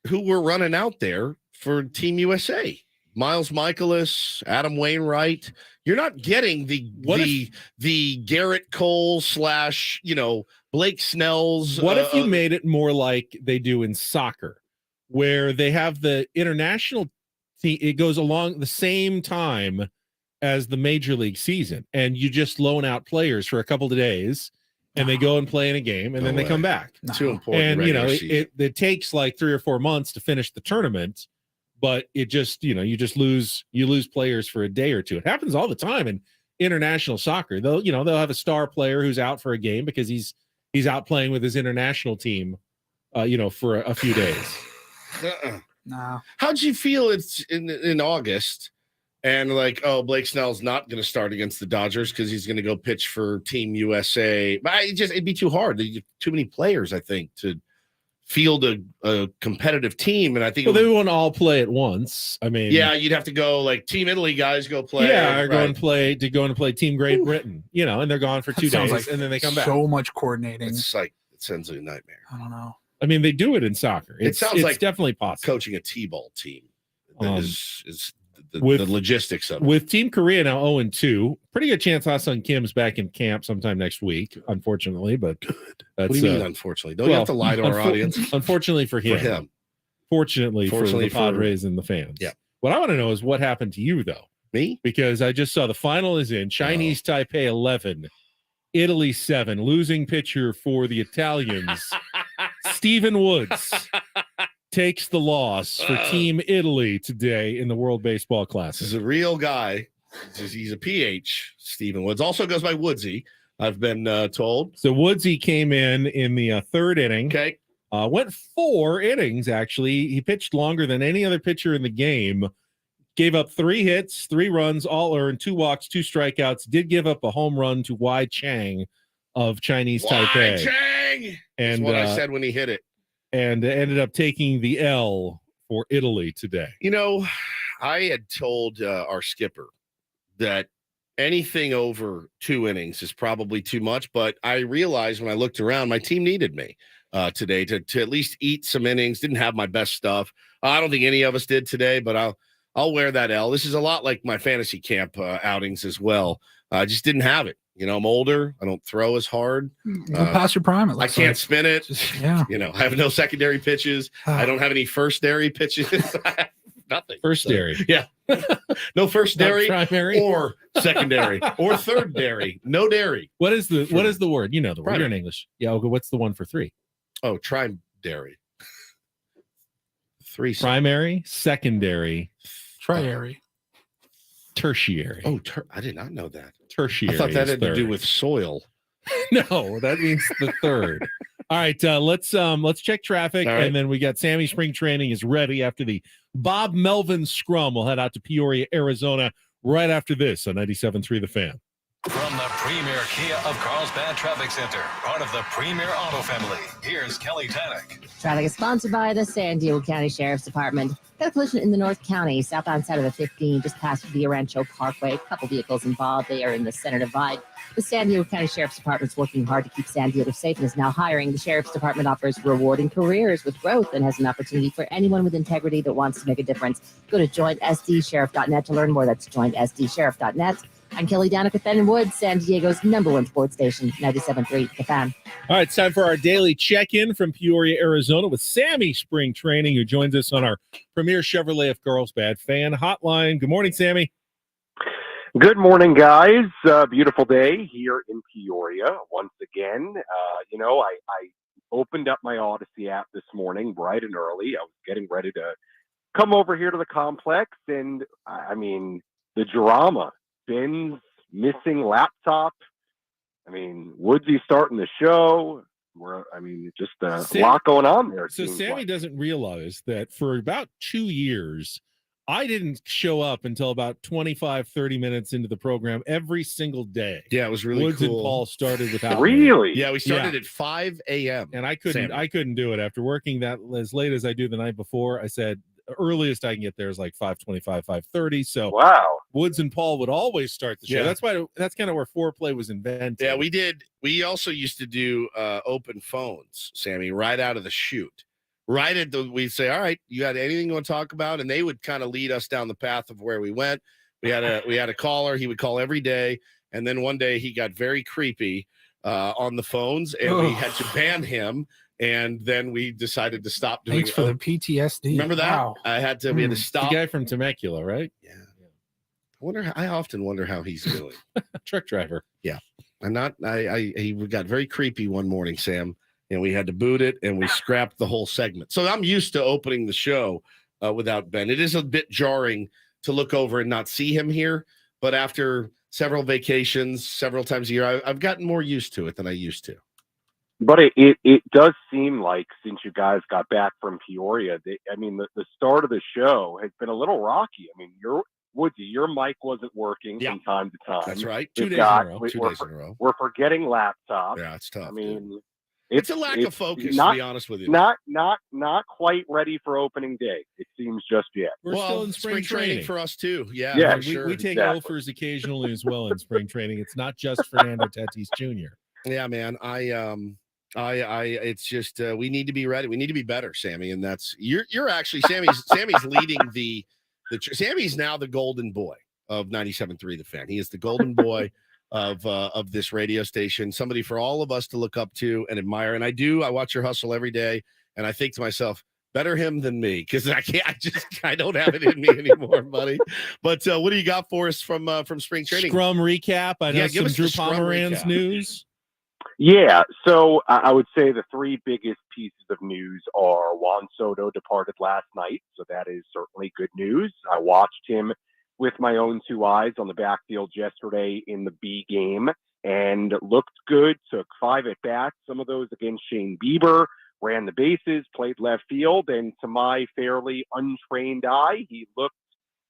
who we're running out there for Team USA. Miles Michaelis, Adam Wainwright. You're not getting the Garrett Cole / Blake Snells. What if you made it more like they do in soccer, where they have the international team? It goes along the same time as the major league season, and you just loan out players for a couple of days, and they go and play in a game, and then they come back. Too important. And it takes like 3 or 4 months to finish the tournament. But it just, you lose players for a day or two. It happens all the time in international soccer. They'll have a star player who's out for a game because he's out playing with his international team, for a few days. No. How'd you feel it's in August and Blake Snell's not going to start against the Dodgers because he's going to go pitch for Team USA? But it'd be too hard. Too many players, I think, to field a competitive team, and I think they won't all play at once. I mean, you'd have to go Team Italy guys go play. Yeah, go and play Team Great Britain. And they're gone for 2 days, and then they come back. So much coordinating. It's it sounds like a nightmare. I don't know. I mean, they do it in soccer. It sounds like definitely possible. Coaching a T-ball team is the logistics of it. With Team Korea now 0-2, pretty good chance Ha-Seong Kim's back in camp sometime next week, unfortunately. But good. What do you mean, unfortunately? Don't you have to lie to our audience? Unfortunately for him. Fortunately for the Padres and the fans. Yeah. What I want to know is what happened to you, though. Me? Because I just saw the final is in. Chinese Taipei 11 Italy 7. Losing pitcher for the Italians. Stephen Woods takes the loss for Team Italy today in the World Baseball Classic. This is a real guy. He's a PH. Stephen Woods also goes by Woodsy, I've been told. So Woodsy came in the third inning. Okay. Went 4 innings, actually. He pitched longer than any other pitcher in the game. Gave up 3 hits, 3 runs, all earned, 2 walks, 2 strikeouts. Did give up a home run to Wei Chang of Chinese Taipei. Chang! And That's what I said when he hit it. And ended up taking the L for Italy today. You know, I had told our skipper that anything over 2 innings is probably too much, but I realized when I looked around, my team needed me today to at least eat some innings. Didn't have my best stuff. I don't think any of us did today, but I'll wear that L. This is a lot like my fantasy camp outings as well. I just didn't have it. You know, I'm older. I don't throw as hard. Past your prime. I can't spin it. Yeah. You know, I have no secondary pitches. I don't have any first-dairy pitches. Nothing. First dairy. Yeah. No first dairy primary or secondary or third dairy. No dairy. What is the word? You know the word. You're in English. Yeah. Okay. What's the one for 3? Oh, dairy. 3 primary, secondary, triary, tertiary. Oh, I did not know that. Tertiary. I thought that is had to third. do with soil. No, that means the third. All right, let's check traffic, All right. and then we got Sammy spring training is ready after the Bob Melvin scrum. We'll head out to Peoria, Arizona, right after this on 97.3 The Fan. From the Premier Kia of Carlsbad Traffic Center, part of the Premier Auto family, here's Kelly Tannick. Traffic is sponsored by the San Diego County Sheriff's Department. Got a collision in the North County, southbound side of the 15, just past Villa Rancho Parkway. A couple vehicles involved. They are in the center divide. The San Diego County Sheriff's Department is working hard to keep San Diego safe and is now hiring. The Sheriff's Department offers rewarding careers with growth and has an opportunity for anyone with integrity that wants to make a difference. Go to joinsdsheriff.net to learn more. That's joinsdsheriff.net. I'm Kelly Danica, Fenton Woods, San Diego's #1 sports station, 97.3 The Fan. All right, it's time for our daily check-in from Peoria, Arizona with Sammy Spring Training, who joins us on our Premier Chevrolet of Carlsbad Fan Hotline. Good morning, Sammy. Good morning, guys. Beautiful day here in Peoria once again. I opened up my Odyssey app this morning bright and early. I was getting ready to come over here to the complex, and I mean, the drama. Ben's missing laptop. I mean, Woodsy starting the show. Just a lot going on there. So Sammy doesn't realize that for about 2 years, I didn't show up until about 25, 30 minutes into the program every single day. Yeah, it was really Woods cool. and Paul started without me. Really? Yeah, we started at 5 a.m. And I couldn't Sammy. I couldn't do it after working that as late as I do the night before. I said earliest I can get there is like 5:25, 5:30. So wow. Woods and Paul would always start the show. Yeah. That's kind of where foreplay was invented. Yeah, we did. We also used to do open phones, Sammy, right out of the chute. Right at we'd say, all right, you got anything you want to talk about? And they would kind of lead us down the path of where we went. We had a caller. He would call every day. And then one day he got very creepy on the phones and we had to ban him. And then we decided to stop doing Thanks for the PTSD. Remember that? Wow. We had to stop. The guy from Temecula, right? Yeah. I often wonder how he's doing. Truck driver. Yeah. He got very creepy one morning, Sam, and we had to boot it and we scrapped the whole segment. So I'm used to opening the show without Ben. It is a bit jarring to look over and not see him here, but after several vacations, several times a year, I've gotten more used to it than I used to. But it does seem like since you guys got back from Peoria, the start of the show has been a little rocky. I mean, Woodsy, your mic wasn't working from time to time. That's right. 2 days in a row. 2 days in a row. We're forgetting laptop. Yeah, it's tough. I mean, it's a lack of focus, to be honest with you. Not quite ready for opening day. It seems just yet. We're still in spring training for us too. Yeah, Yeah, for sure. We take exactly. offers occasionally as well in spring training. It's not just Fernando Tatis Jr. Yeah, man. It's just we need to be ready. We need to be better, Sammy. And that's you're actually Sammy's leading Sammy's now the golden boy of 97.3 The Fan. He is the golden boy of this radio station. Somebody for all of us to look up to and admire. And I watch your hustle every day, and I think to myself, Better him than me, because I don't have it in me anymore, buddy. But what do you got for us from spring training? Scrum recap. I know some Drew Pomeranz news. Yeah, so I would say the three biggest pieces of news are Juan Soto departed last night, so that is certainly good news. I watched him with my own two eyes on the backfield yesterday in the B game and looked good, took 5 at-bats, some of those against Shane Bieber, ran the bases, played left field, and to my fairly untrained eye, he looked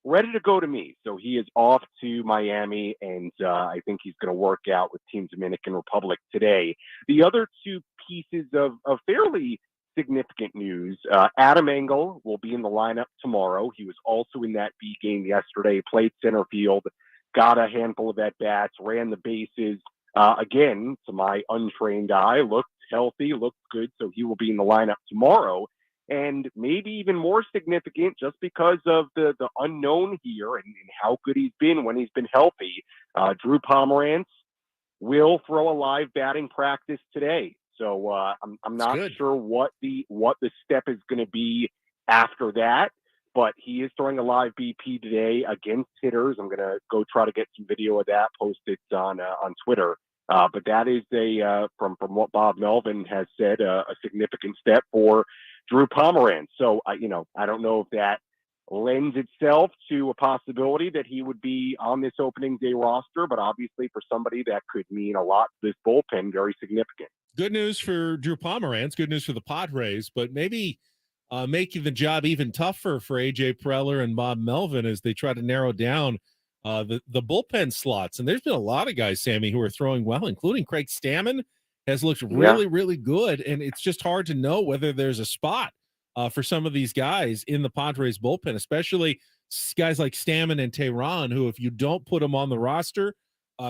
ready to go to me. So he is off to Miami, and I think he's going to work out with Team Dominican Republic today. The other two pieces of fairly significant news, Adam Engel will be in the lineup tomorrow. He was also in that B game yesterday, played center field, got a handful of at-bats, ran the bases. Again, to my untrained eye, looked healthy, looked good, so he will be in the lineup tomorrow. And maybe even more significant, just because of the unknown here and how good he's been when he's been healthy, Drew Pomeranz will throw a live batting practice today. So I'm not sure what the step is going to be after that, but he is throwing a live BP today against hitters. I'm going to go try to get some video of that, post it on Twitter. But that is from what Bob Melvin has said, a significant step for Drew Pomeranz. So I don't know if that lends itself to a possibility that he would be on this opening day roster, but obviously for somebody that could mean a lot to this bullpen, very significant. Good news for Drew Pomeranz, good news for the Padres, but maybe making the job even tougher for AJ Preller and Bob Melvin as they try to narrow down the bullpen slots. And there's been a lot of guys, Sammy, who are throwing well, including Craig Stammen has looked really, really good. And it's just hard to know whether there's a spot for some of these guys in the Padres bullpen, especially guys like Stammen and Tehran, who, if you don't put them on the roster,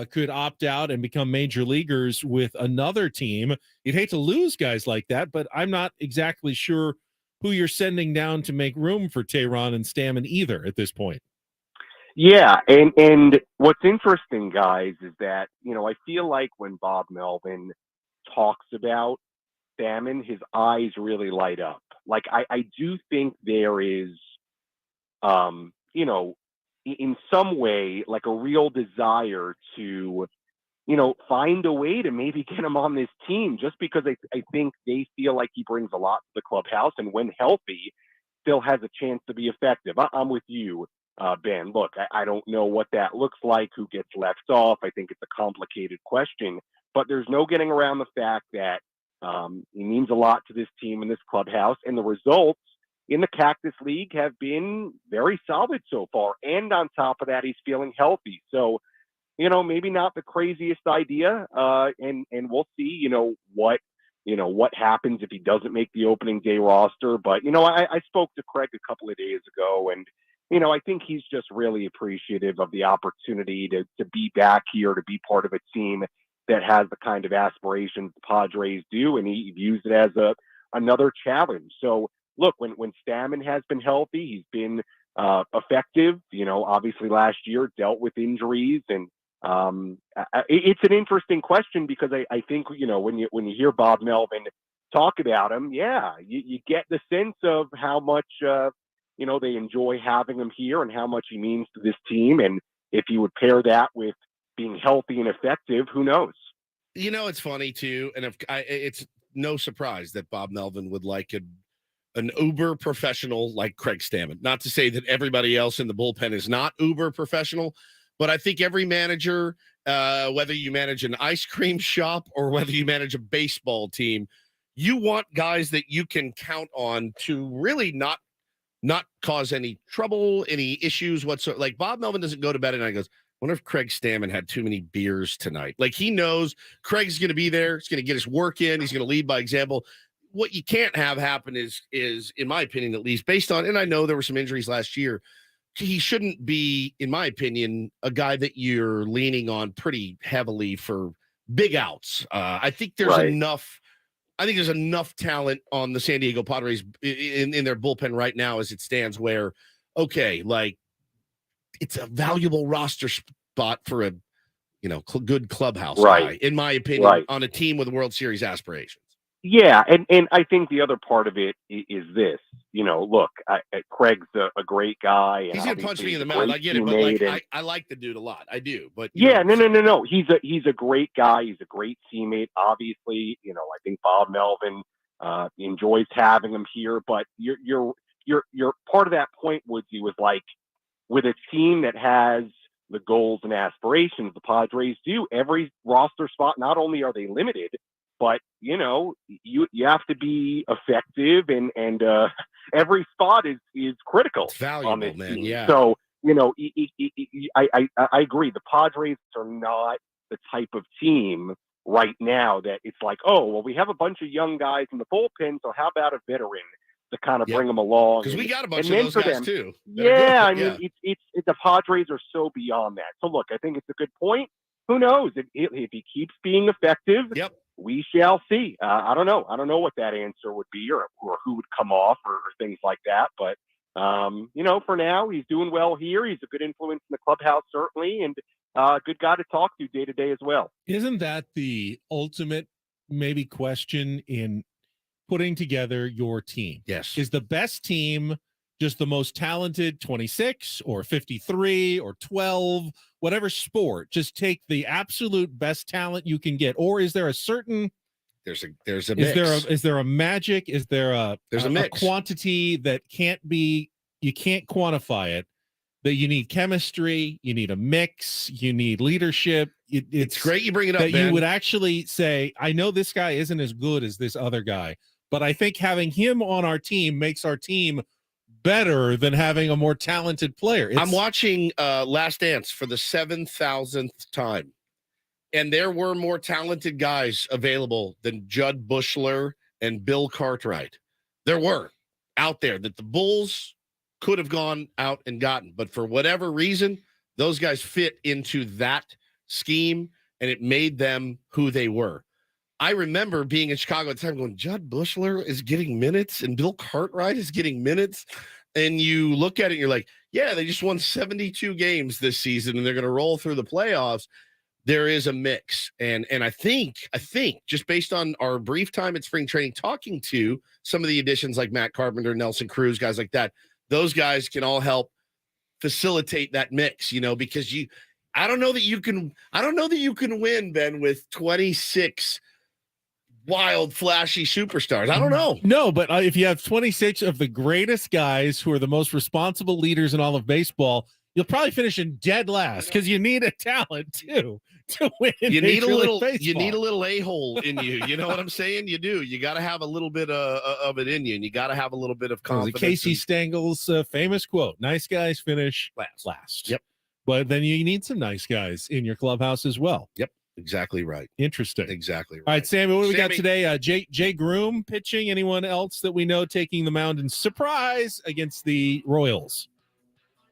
could opt out and become major leaguers with another team. You'd hate to lose guys like that, but I'm not exactly sure who you're sending down to make room for Tehran and Stammen either at this point. Yeah, and what's interesting, guys, is that, I feel like when Bob Melvin talks about Stammen, his eyes really light up. Like, I do think there is, in some way, like a real desire to, find a way to maybe get him on this team, just because I think they feel like he brings a lot to the clubhouse, and when healthy, still has a chance to be effective. I'm with you, Ben. Look, I don't know what that looks like, who gets left off. I think it's a complicated question, but there's no getting around the fact that he means a lot to this team and this clubhouse, and the results in the Cactus League have been very solid so far. And on top of that, he's feeling healthy. So, maybe not the craziest idea. And we'll see, what happens if he doesn't make the opening day roster. But, I spoke to Craig a couple of days ago, and, I think he's just really appreciative of the opportunity to be back here, to be part of a team that has the kind of aspirations the Padres do. And he views it as another challenge. So, look, when Stammen has been healthy, he's been effective. Obviously last year dealt with injuries, and it's an interesting question because I think when you hear Bob Melvin talk about him, you get the sense of how much they enjoy having him here and how much he means to this team. And if you would pair that with being healthy and effective, who knows? It's funny too, and it's no surprise that Bob Melvin would like an uber professional like Craig Stammen. Not to say that everybody else in the bullpen is not uber professional, but I think every manager, whether you manage an ice cream shop or whether you manage a baseball team, you want guys that you can count on to really not cause any trouble, any issues whatsoever. Like, Bob Melvin doesn't go to bed and I goes, wonder if Craig Stammen had too many beers tonight. Like, he knows Craig's going to be there. He's going to get his work in. He's going to lead by example. What you can't have happen is, in my opinion, at least based on, and I know there were some injuries last year, he shouldn't be, in my opinion, a guy that you're leaning on pretty heavily for big outs. I think there's enough talent on the San Diego Padres in their bullpen right now as it stands, where, okay, like, it's a valuable roster spot for a, good clubhouse guy, in my opinion, on a team with World Series aspirations. Yeah, and I think the other part of it is this. Look, Craig's a great guy, and He's gonna punch obviously me in he's the a mouth. great I get it, but like teammate, and I like the dude a lot. I do, but yeah, no. He's a great guy. He's a great teammate. Obviously, I think Bob Melvin enjoys having him here. But you're part of that point, Woodsy, was like with a team that has the goals and aspirations the Padres do. Every roster spot, not only are they limited, but you have to be effective, and every spot is critical it's valuable, on this man. team. Yeah. So I agree. The Padres are not the type of team right now that it's like, oh, well, we have a bunch of young guys in the bullpen, so how about a veteran to kind of bring them along? Because we got a bunch and of then those for guys them, too. Yeah, I mean, it's the Padres are so beyond that. So look, I think it's a good point. Who knows if he keeps being effective? Yep. We shall see. I don't know. I don't know what that answer would be, or who would come off, or things like that. But for now, he's doing well here. He's a good influence in the clubhouse, certainly, and a good guy to talk to day to day as well. Isn't that the ultimate maybe question in putting together your team? Yes. Is the best team just the most talented 26 or 53 or 12, whatever sport? Just take the absolute best talent you can get, or is there a certain there's a mix. Is there a magic? Is there a mix. quantity that you can't quantify it? That you need chemistry, you need a mix, you need leadership. It's great you bring it up, that Ben. you would actually say, I know this guy isn't as good as this other guy, but I think having him on our team makes our team better than having a more talented player. I'm watching Last Dance for the 7,000th time, and there were more talented guys available than Judd Bushler and Bill Cartwright. There were out there that the Bulls could have gone out and gotten, but for whatever reason, those guys fit into that scheme, and it made them who they were. I remember being in Chicago at the time going, Judd Bushler is getting minutes and Bill Cartwright is getting minutes. And you look at it and you're like, yeah, they just won 72 games this season and they're going to roll through the playoffs. There is a mix. And I think just based on our brief time at spring training, talking to some of the additions like Matt Carpenter, Nelson Cruz, guys like that, those guys can all help facilitate that mix, because I don't know that you can win, Ben, with 26 wild, flashy superstars. I don't know. No, but if you have 26 of the greatest guys who are the most responsible leaders in all of baseball, you'll probably finish in dead last because you need a talent too to win. You need a little a-hole in you. You know what I'm saying? You do. You got to have a little bit of it in you, and you got to have a little bit of confidence. Casey Stengel's famous quote: "Nice guys finish last." Yep. But then you need some nice guys in your clubhouse as well. Yep. Exactly right. Interesting. Exactly right. All right, Sammy, what do we got today? Jay Groom pitching. Anyone else that we know taking the mound in surprise against the Royals?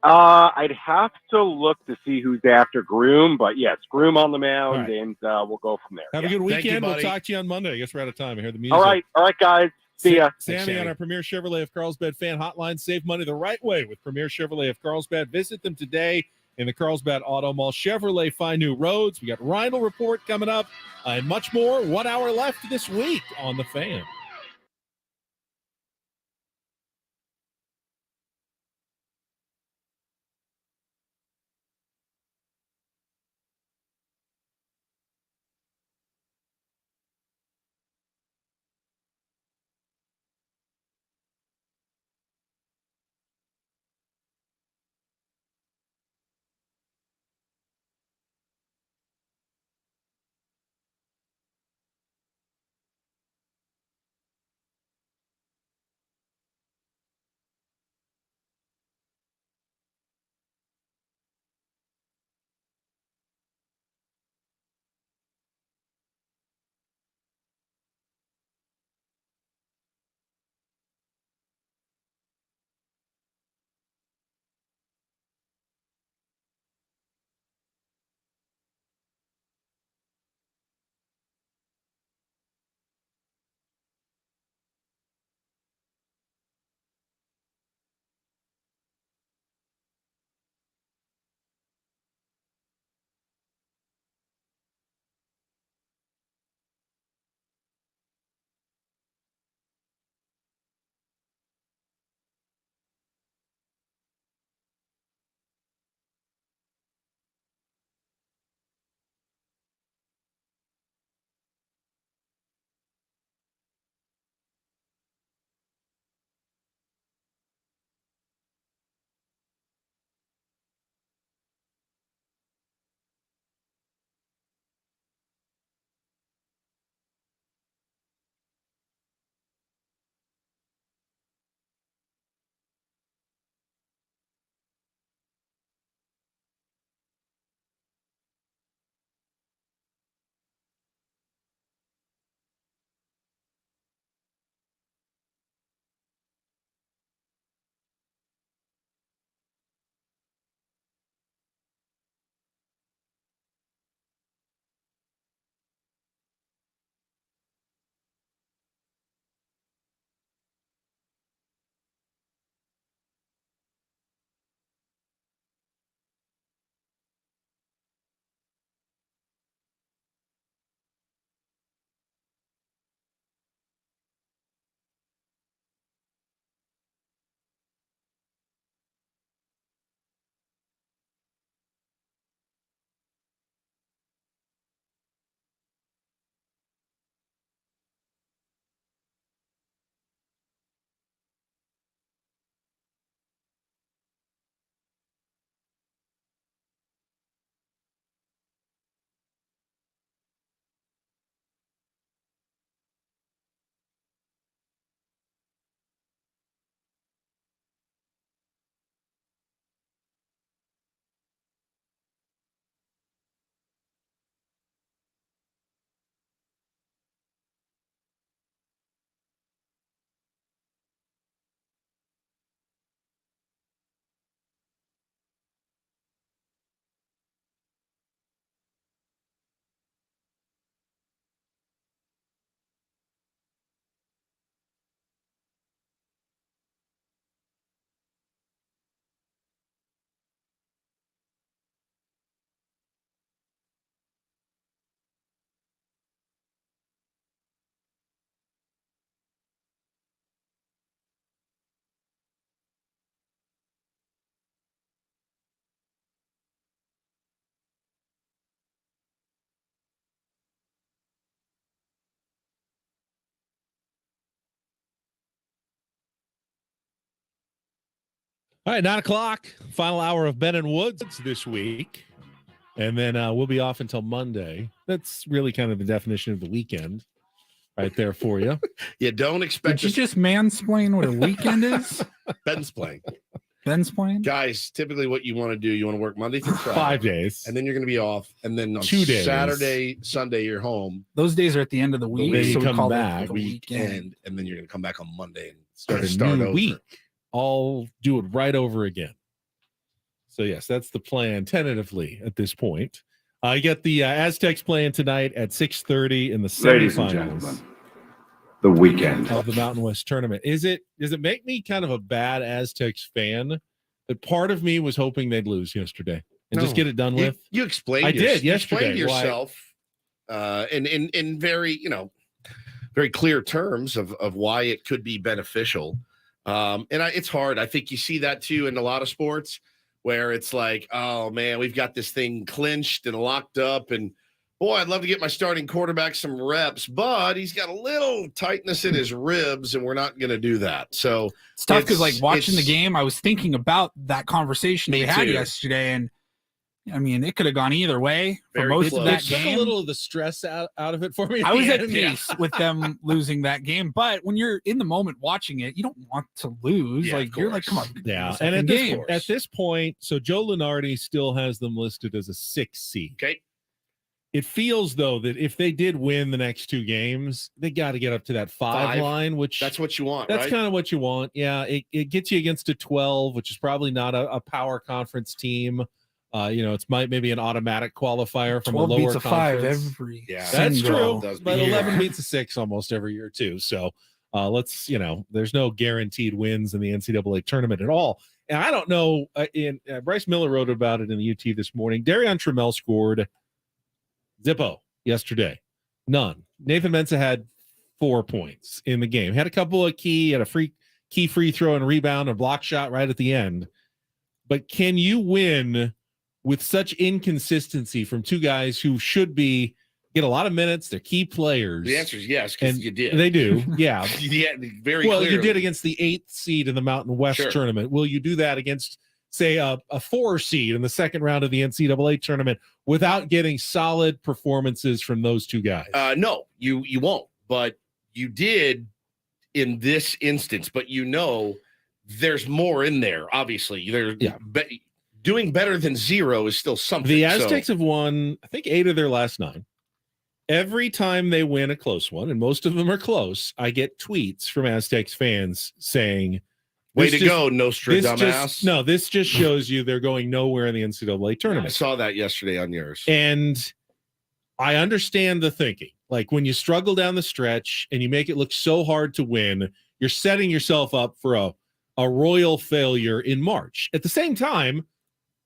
I'd have to look to see who's after Groom, but yes, Groom on the mound, and we'll go from there. Have a good weekend. We'll talk to you on Monday. I guess we're out of time. I hear the music. All right, guys. See ya. Sammy on our Premier Chevrolet of Carlsbad fan hotline. Save money the right way with Premier Chevrolet of Carlsbad. Visit them today in the Carlsbad Auto Mall. Chevrolet, find new roads. We got Rhino Report coming up and much more. 1 hour left this week on the Fan. All right, 9 o'clock, final hour of Ben and Woods this week. And then we'll be off until Monday. That's really kind of the definition of the weekend right there for you. You don't expect. Did you just mansplain what a weekend is? Ben's playing. Ben's playing? Guys, typically what you want to do, you want to work Monday through Friday. 5 days. And then you're going to be off. And then on 2 days. Saturday, Sunday, you're home. Those days are at the end of the week. Then you so we come call back. it the weekend. And then you're going to come back on Monday and Start a new over. week. I'll do it right over again. So, yes, that's the plan tentatively at this point. I get the Aztecs playing tonight at 6:30 in the Ladies and semifinals gentlemen, the weekend of the Mountain West tournament. Does it make me kind of a bad Aztecs fan that part of me was hoping they'd lose yesterday and just get it done with? You explained. I did yesterday. You explained yourself in very very clear terms of why it could be beneficial. It's hard. I think you see that too in a lot of sports, where it's like, oh man, we've got this thing clinched and locked up, and boy, I'd love to get my starting quarterback some reps, but he's got a little tightness in his ribs, and we're not going to do that. So it's tough because, like, watching the game, I was thinking about that conversation we had yesterday, and I mean, it could have gone either way for most of that game. Took a little of the stress out of it for me. I was at peace with them losing that game, but when you're in the moment watching it, you don't want to lose. Yeah, like, you're like, come on. Yeah, and at this point, so Joe Lunardi still has them listed as a 6 seed. Okay. It feels, though, that if they did win the next 2 games, they got to get up to that 5 line, which that's what you want. That's right? kind of what you want. Yeah, it gets you against a 12, which is probably not a power conference team. It's maybe an automatic qualifier from a lower beats a conference. 5 every. Yeah, that's true. But Yeah. 11 beats a 6 almost every year too. So there's no guaranteed wins in the NCAA tournament at all. And I don't know. Bryce Miller wrote about it in the UT this morning. Darion Trammell scored zippo yesterday. None. Nathan Mensah had 4 points in the game. Had a couple of key free throw and rebound and block shot right at the end. But can you win with such inconsistency from 2 guys who should get a lot of minutes? They're key players. The answer is yes, because you did. They do, yeah. Yeah, very well, clearly. you did against the 8th seed in the Mountain West tournament. Will you do that against, say, a 4 seed in the second round of the NCAA tournament without getting solid performances from those 2 guys? No, you won't. But you did in this instance. But there's more in there. Obviously, doing better than 0 is still something. The Aztecs have won, I think, 8 of their last 9. Every time they win a close one, and most of them are close, I get tweets from Aztecs fans saying, "Way to go, Nostradamus!" This just shows you they're going nowhere in the NCAA tournament. I saw that yesterday on yours, and I understand the thinking. Like, when you struggle down the stretch and you make it look so hard to win, you're setting yourself up for a royal failure in March. At the same time,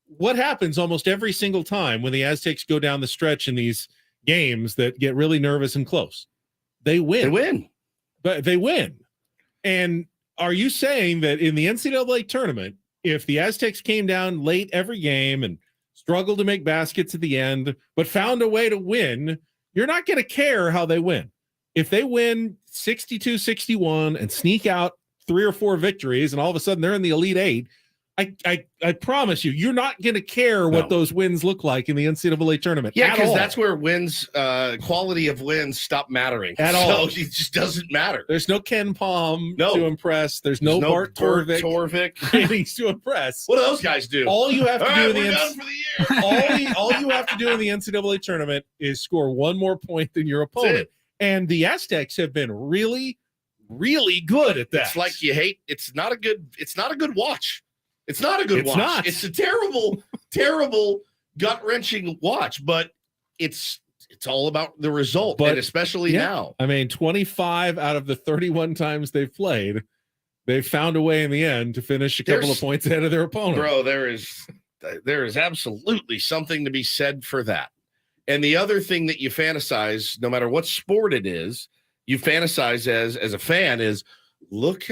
what happens almost every single time when the Aztecs go down the stretch in these games that get really nervous and close? They win. But they win. And are you saying that in the NCAA tournament, if the Aztecs came down late every game and struggled to make baskets at the end, but found a way to win, you're not going to care how they win? If they win 62-61 and sneak out 3 or 4 victories, and all of a sudden they're in the Elite 8, I promise you're not going to care what those wins look like in the NCAA tournament. Yeah, because that's where wins, quality of wins, stop mattering at all. So it just doesn't matter. There's no Ken Palm to impress. There's no Bart Torvik ratings to impress. What do those guys do? All you have to do in we're done for the year. all you have to do in the NCAA tournament is score 1 more point than your opponent. And the Aztecs have been really, really good at that. It's like it's not a good watch. It's not a good watch. Not. It's a terrible, terrible, gut-wrenching watch, but it's all about the result, and especially now. I mean, 25 out of the 31 times they've played, they've found a way in the end to finish a couple of points ahead of their opponent. Bro, there is absolutely something to be said for that. And the other thing that you fantasize, no matter what sport it is, you fantasize as a fan is, look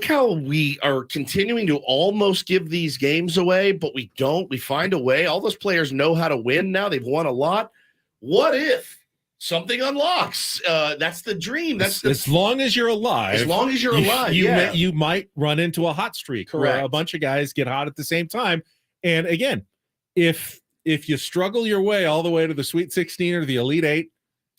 how we are continuing to almost give these games away, but we don't. We find a way. All those players know how to win now. They've won a lot. What if something unlocks. That's the dream. That's as long as you're alive. As long as you're alive, yeah. You might run into a hot streak Correct. where a bunch of guys get hot at the same time. And again, if you struggle your way all the way to the Sweet 16 or the Elite 8,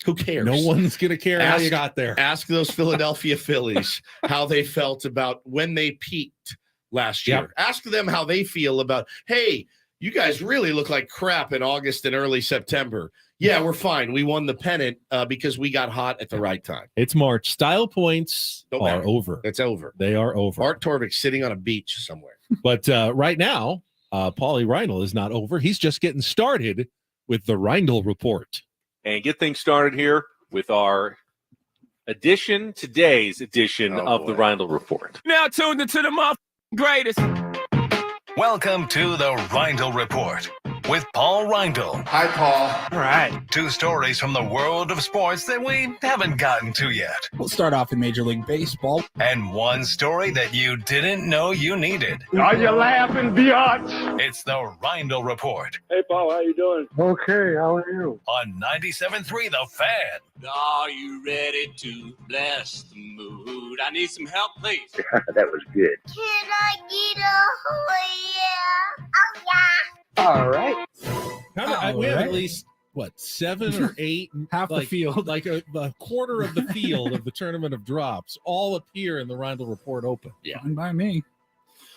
who cares? No one's going to care how you got there. Ask those Philadelphia Phillies how they felt about when they peaked last year. Yep. Ask them how they feel about, hey, you guys really look like crap in August and early September. Yeah, we're fine. We won the pennant because we got hot at the right time. It's March. Style points are over. It's over. They are over. Art Torvik sitting on a beach somewhere. But right now, Paulie Reindl is not over. He's just getting started with the Reindl Report. And get things started here with our today's edition of the Reindl Report. Now tuned into the greatest. Welcome to the Reindl Report with Paul Reindl. Hi, Paul. All right. 2 stories from the world of sports that we haven't gotten to yet. We'll start off in Major League Baseball. And 1 story that you didn't know you needed. Are you laughing, biatch? It's the Reindl Report Hey, Paul, how you doing? Okay, how are you? on 97.3 The Fan. Are you ready to bless the mood? I need some help, please. That was good. Can I get a yeah? Oh, yeah. All right. We have at least, 7 or 8? Half the field. Like a quarter of the field of the Tournament of Drops all appear in the Reindl Report Open. Yeah. Fine by me.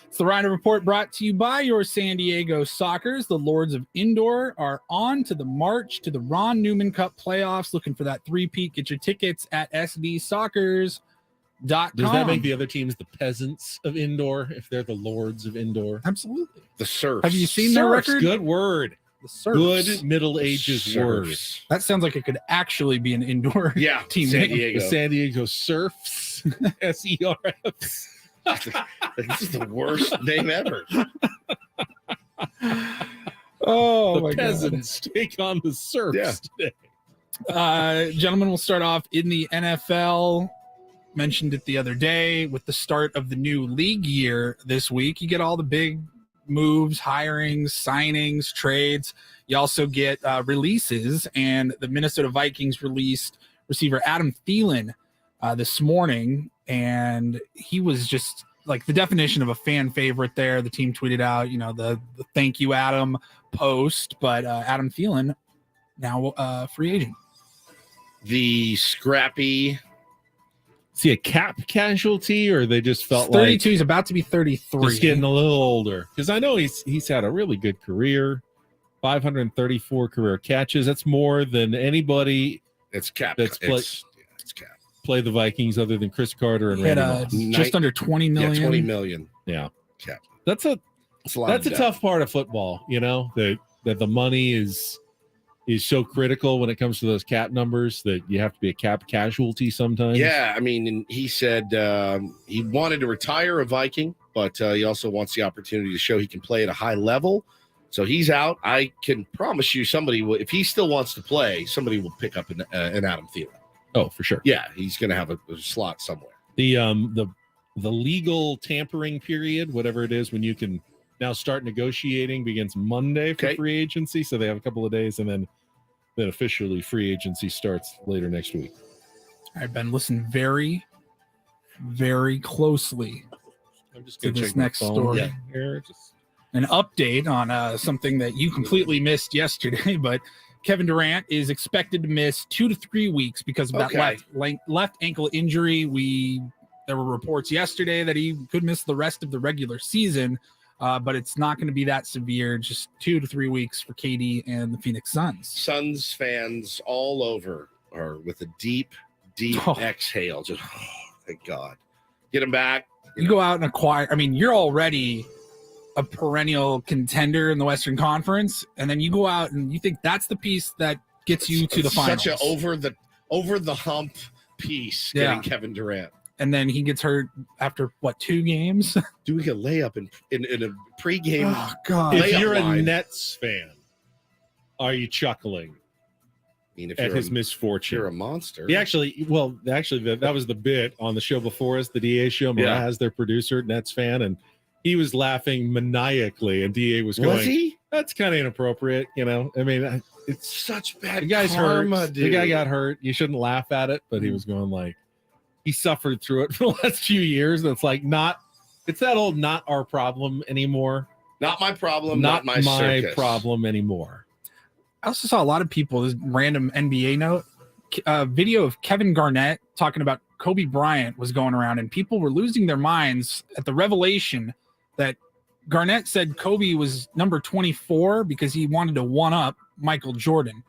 It's the Reindl Report brought to you by your San Diego Sockers. The Lords of Indoor are on to the march to the Ron Newman Cup playoffs. Looking for that three-peat. Get your tickets at sdsockers.com. Does that make the other teams the peasants of indoor if they're the lords of indoor? Absolutely. The Surfs. Have you seen their Serfs, record? good word. The Surfs. Good Middle Ages word. Surfs. That sounds like it could actually be an indoor Yeah, team San name. Diego. The San Diego Surfs. SERFs. This is the worst name ever. Oh, The my God. peasants take on the serfs today. Gentlemen, we'll start off in the NFL. Mentioned it the other day with the start of the new league year this week. You get all the big moves, hirings, signings, trades. You also get releases, and the Minnesota Vikings released receiver Adam Thielen this morning, and he was just like the definition of a fan favorite there. The team tweeted out, the thank you, Adam post, but Adam Thielen now free agent. The scrappy. Is he a cap casualty, or they just felt 32. like He's about to be 33. he's getting a little older? Because I know he's had a really good career, 534 career catches. That's more than anybody It's cap. That's it's cap. play the Vikings other than Chris Carter and He had Randy Moss. just under 20 million. Yeah, 20 million. Yeah, Cap. that's a lot that's of a debt. tough part of football. That the money is so critical when it comes to those cap numbers that you have to be a cap casualty sometimes. Yeah, I mean, and he said he wanted to retire a Viking, but he also wants the opportunity to show he can play at a high level. So he's out. I can promise you somebody will, if he still wants to play, somebody will pick up an Adam Thielen. Oh, for sure. Yeah, he's going to have a slot somewhere. The legal tampering period, whatever it is, when you can now start negotiating, begins Monday for free agency. So they have a couple of days, and then officially free agency starts later next week. All right, Ben, listen very, very closely I'm just to gonna this check my next phone story. here. An update on something that you completely missed yesterday, but Kevin Durant is expected to miss 2 to 3 weeks because of that left ankle injury. There were reports yesterday that he could miss the rest of the regular season, but it's not going to be that severe. Just 2 to 3 weeks for KD and the Phoenix Suns. Suns fans all over are with a deep exhale. Just, thank God. Get him back. You go out and acquire. I mean, you're already a perennial contender in the Western Conference, and then you go out and you think that's the piece that gets you to the finals. Such a over the hump piece getting Kevin Durant. And then he gets hurt after 2 games? Doing a layup in a pregame. Oh, God. If you're line. a Nets fan, are you chuckling if at you're his misfortune? You're a monster. That was the bit on the show before us, the DA show. Miraz, their producer, Nets fan, and he was laughing maniacally, and DA was going, Was he? That's kind of inappropriate, you know. I mean, it's such bad. The guy's karma, hurt. dude. The guy got hurt. You shouldn't laugh at it, but he was going like, he suffered through it for the last few years. And it's like it's that old not our problem anymore. Not my problem. Not my circus. problem anymore. I also saw a lot of people, this random NBA note, video of Kevin Garnett talking about Kobe Bryant was going around, and people were losing their minds at the revelation that Garnett said Kobe was number 24 because he wanted to one-up Michael Jordan.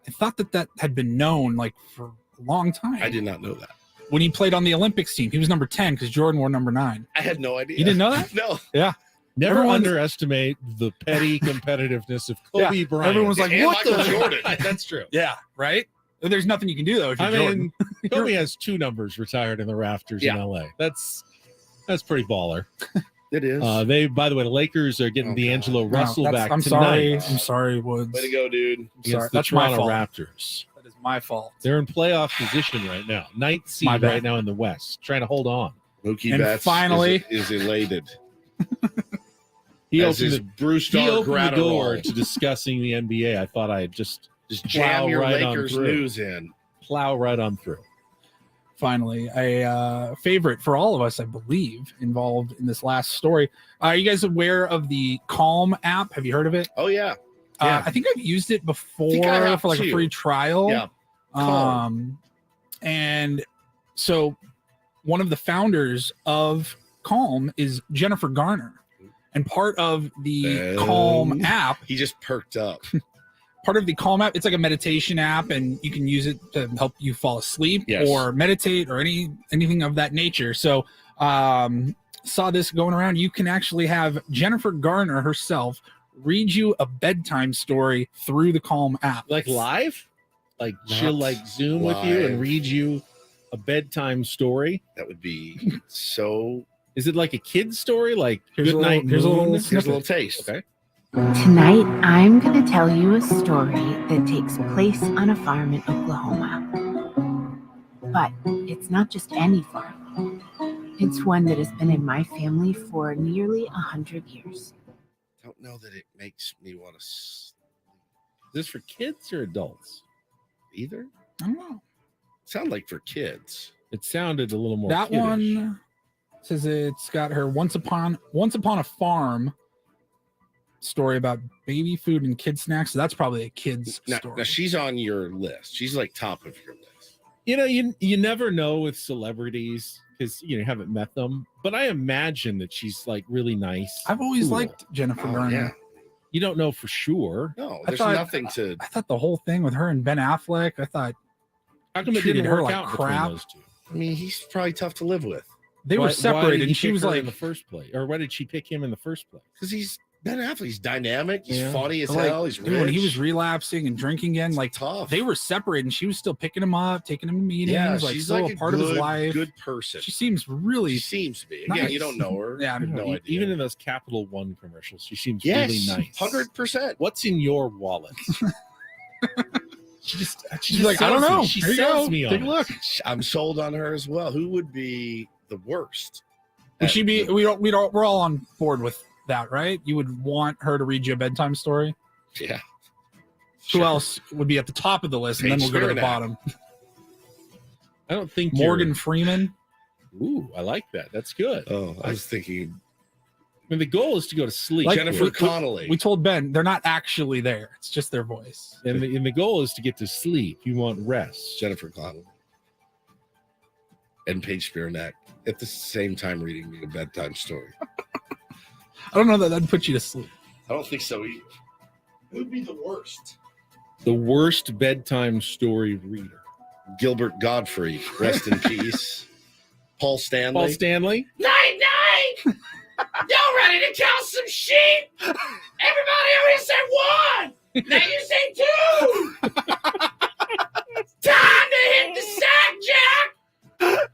I thought that had been known like for a long time. I did not know that. When he played on the Olympics team, he was number 10 because Jordan wore number 9. I had no idea. You didn't know that? No. Yeah. Never underestimate the petty competitiveness of Kobe Bryant. Everyone was like, And what Michael the Jordan. That's true. Yeah, right? There's nothing you can do though if you're Jordan. Kobe has 2 numbers retired in the rafters in LA. That's pretty baller. It is. By the way, the Lakers are getting D'Angelo Russell back I'm tonight. sorry, Woods. Way to go, dude. Against the That's my Toronto fault. Raptors. That is my fault. They're in playoff position right now. 9th My seed bad. right now in the West. Trying to hold on. Mookie And Betts finally- is elated. He As opened, his Bruce he opened the door Gratterall. to discussing the NBA. I thought I'd just jam plow your right on Lakers through. news in. Plow right on through. Finally, a favorite for all of us, I believe, involved in this last story. Are you guys aware of the Calm app? Have you heard of it? Oh, yeah. I think I've used it before think I have for like too. a free trial. Yeah. Calm. And so one of the founders of Calm is Jennifer Garner. And part of the Calm app, He just perked up. part of the Calm app, it's like a meditation app, and you can use it to help you fall asleep Yes. or meditate or anything of that nature. So saw this going around. You can actually have Jennifer Garner herself read you a bedtime story through the Calm app. Like live? Like she'll Not like Zoom with you and live. read you a bedtime story? That would be so. Is it like a kid's story? Like Here's a Good little- Night here's a little Moon? Here's a little taste. Okay. Tonight, I'm going to tell you a story that takes place on a farm in Oklahoma. But it's not just any farm. It's one that has been in my family for nearly 100 years. Don't know that it makes me want to. Is this for kids or adults? Either. I don't know. Sound like for kids. It sounded a little more That kiddish. one says it's got her once upon a farm story about baby food and kid snacks. So that's probably a kid's story. Now she's on your list. She's like top of your list. You know, you never know with celebrities because you haven't met them, but I imagine that she's like really nice. I've always cool. liked Jennifer Oh, Garner. yeah. You don't know for sure. No, I there's thought- nothing to. I thought the whole thing with her and Ben Affleck, I thought How come it treated didn't her work like out between crap. those two? I mean, he's probably tough to live with they were Why did separated, he and she pick was her like, in the first place, or why did she pick him in the first place? because he's Ben Affleck. He's dynamic. He's Yeah. funny as like, hell. He's dude, when he rich. was relapsing and drinking again, like tough. they were separated, and she was still picking him up, taking him to meetings, Yeah, like she's still like a part of his life. Good person. She seems really She seems to be. Again, you nice. don't know her. Yeah, I You have don't no E- idea. Even in those Capital One commercials, she seems yes, really nice. 100%. What's in your wallet? She's She's like, I don't know. She Here you sells go. me Take on a it. look. I'm sold on her as well. Who would be the worst? Would she be? We're all on board with that, right? You would want her to read you a bedtime story. Yeah. Who else would be at the top of the list, and then we'll go to the Paige bottom? I don't think Morgan you're- Freeman. Ooh, I like that. That's good. Oh, I was thinking I mean, the goal is to go to sleep. Like, Jennifer Connelly. We told Ben they're not actually there. It's just their voice. and the goal is to get to sleep. You want rest. Jennifer Connelly and Paige Spiranak at the same time reading me a bedtime story. I don't know that that'd put you to sleep. I don't think so either. Who would be the worst? The worst bedtime story reader. Gilbert Godfrey, rest in peace. Paul Stanley. Paul Stanley. Night, night! Y'all ready to count some sheep? Everybody already said one! Now you say two! Time to hit the sack, Jack!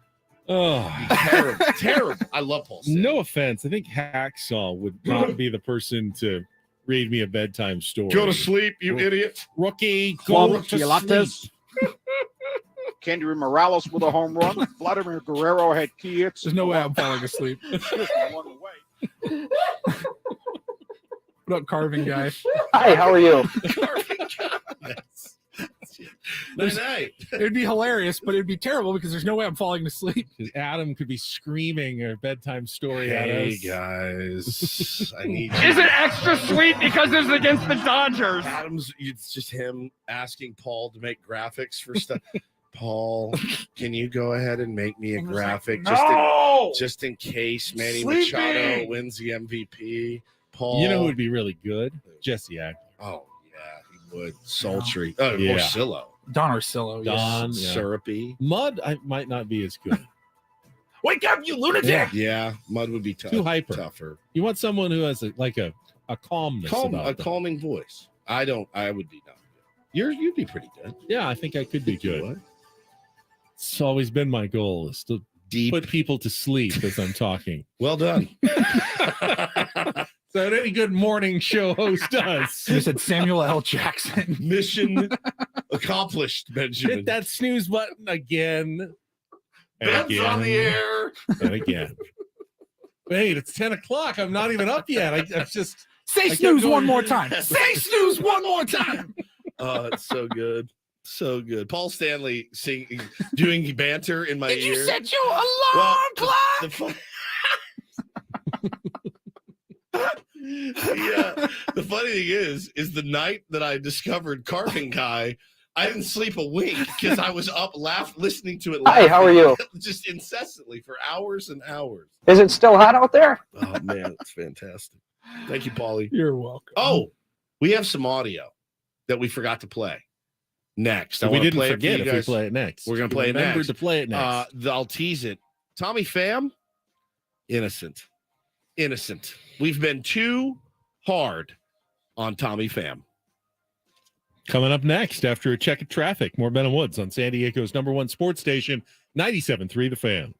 Oh, terrible, terrible. I love Paul Stanley. No offense. I think Hacksaw would not be the person to read me a bedtime story. Go to sleep, you idiot. Rookie. Club Go to Pilates. sleep. Candy Morales with a home run. Vladimir Guerrero had key hits. There's no way I'm falling asleep. What up, carving guy? Hi, how are you? Night. It'd be hilarious, but it'd be terrible because there's no way I'm falling asleep. Adam could be screaming a bedtime story at Hey us. guys, I need you. Is it extra sweet because it's against the Dodgers? Adam's, it's just him asking Paul to make graphics for stuff. Paul, can you go ahead and make me a graphic just in case Manny Machado wins the MVP? Paul, You know who would be really good? Jesse Agnew. Oh yeah, he would. Sultry. Oh, Yeah. Orsillo. Don Orsillo. Yes. Don, yeah. Syrupy. Mud, I might not be as good. Wake up, you lunatic! Yeah, Mud would be tough. Too hyper. Tougher. You want someone who has a calmness about A them. calming voice. I would be not good. You'd be pretty good. Yeah, I think I could be Think you good. would. It's always been my goal is to put people to sleep as I'm talking. Well done. So any good morning show host does. You said Samuel L. Jackson. Mission accomplished, Benjamin. Hit that snooze button again. And Ben's on the air. And again. Wait, it's 10 o'clock. I'm not even up yet. I'm just Say I kept snooze going- one more time. Say snooze one more time. Oh, it's so good. So good. Paul Stanley doing banter in my Did ear. you set your alarm clock? The fun- the funny thing is the night that I discovered Carving Guy, I didn't sleep a wink because I was up listening to it. Hi, how are you? Just incessantly for hours and hours. Is it still hot out there? Oh man, it's fantastic. Thank you, Paulie. You're welcome. Oh, we have some audio that we forgot to play. Next, I we wanna didn't play it for forget you if we guys. play it next. We're gonna We play it remembered next. to play it next. I'll tease it. Tommy Pham, innocent. We've been too hard on Tommy Pham. Coming up next after a check of traffic, more Ben and Woods on San Diego's #1 sports station, 97.3 The Fan.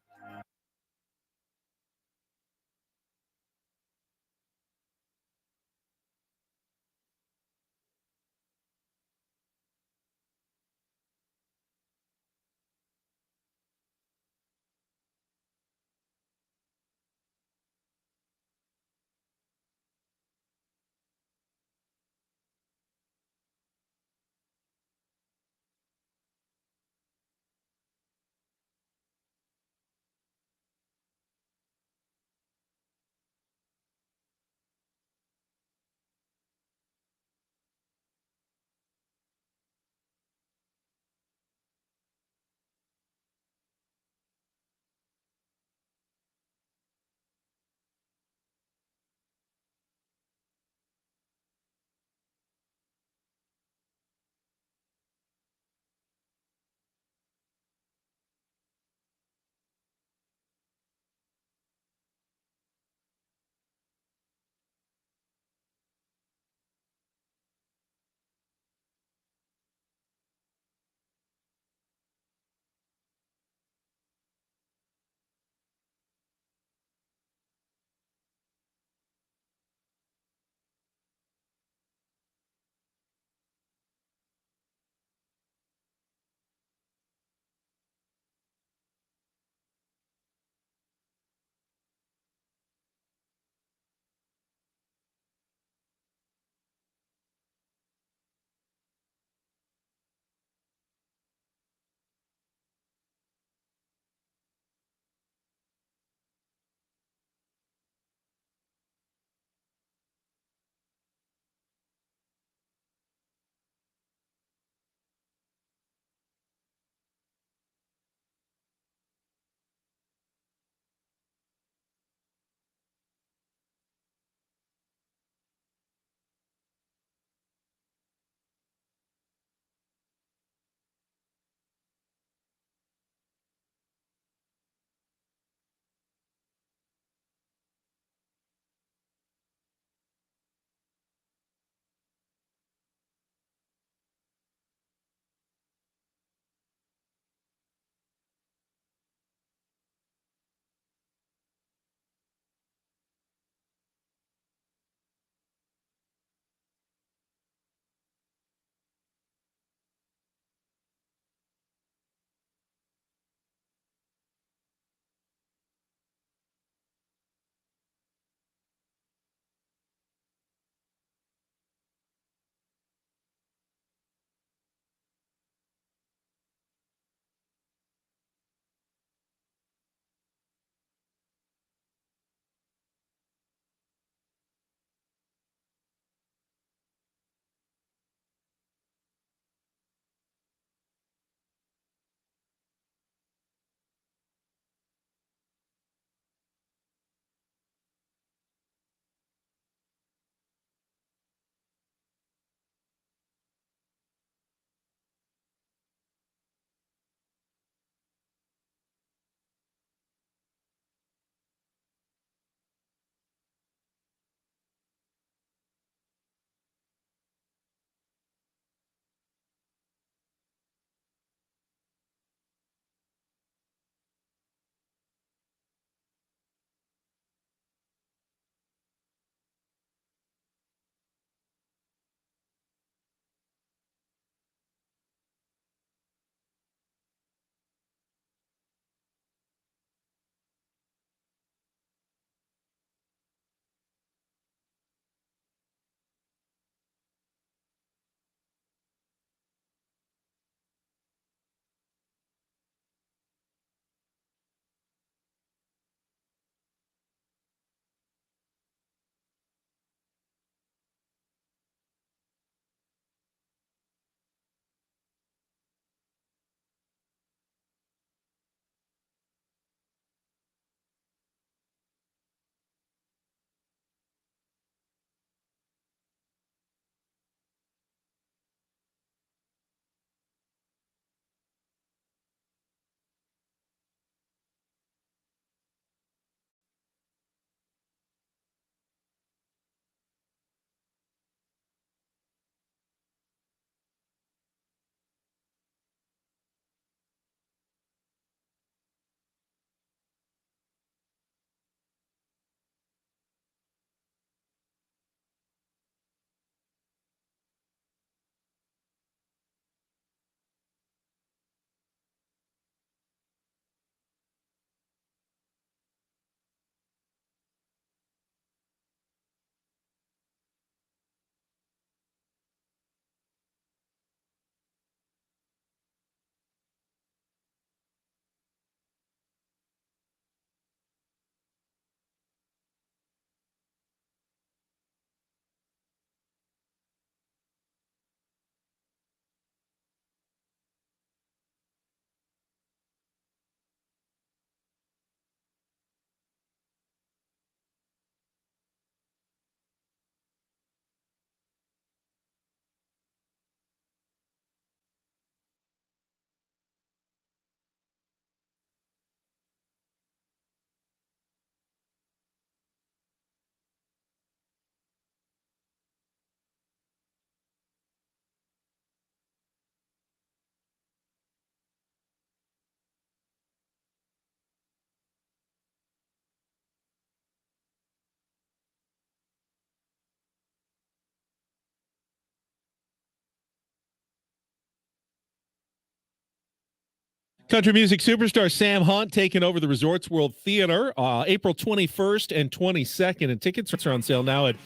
Country music superstar Sam Hunt taking over the Resorts World Theater April 21st and 22nd. And tickets are on sale now at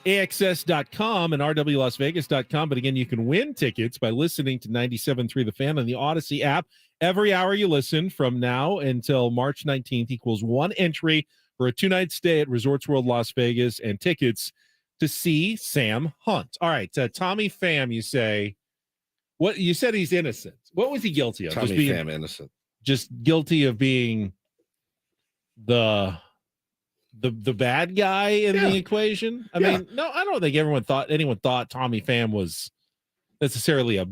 AXS.com and RWLasVegas.com. But again, you can win tickets by listening to 97.3 The Fan on the Odyssey app. Every hour you listen from now until March 19th equals one entry for a 2-night stay at Resorts World Las Vegas and tickets to see Sam Hunt. All right, Tommy Pham, you say, what you said he's innocent. What was he guilty of? Tommy Just being Pham innocent. Just guilty of being the bad guy in the equation. I mean, no, I don't think anyone thought Tommy Pham was necessarily a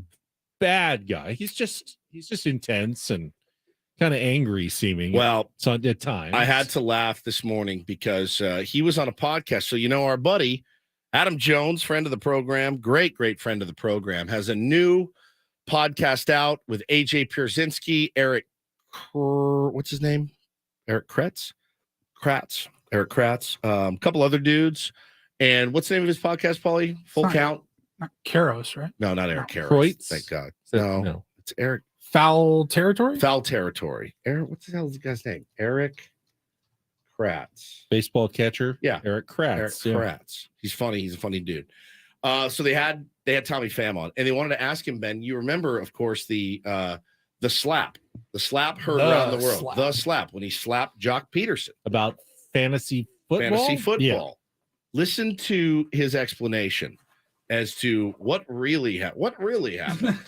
bad guy. He's just intense and kind of angry seeming. Well, at times. I had to laugh this morning because he was on a podcast. So, our buddy, Adam Jones, friend of the program, great friend of the program, has a new podcast out with AJ Pierzynski, what's his name? Eric Kratz, a couple other dudes. And what's the name of his podcast, Paulie? Full Count? Not Karros, right? No, not Eric Karros. Kreutz? Thank God. No, it's Eric. Foul Territory? Foul Territory. Eric, what the hell is the guy's name? Eric Kratz. Baseball catcher. Yeah. Eric Kratz. Eric Kratz. He's funny. He's a funny dude. So they had Tommy Pham on, and they wanted to ask him, Ben, you remember, of course, the slap heard around the world. The slap, when he slapped Jock Peterson. About fantasy football? Yeah. Listen to his explanation as to what really happened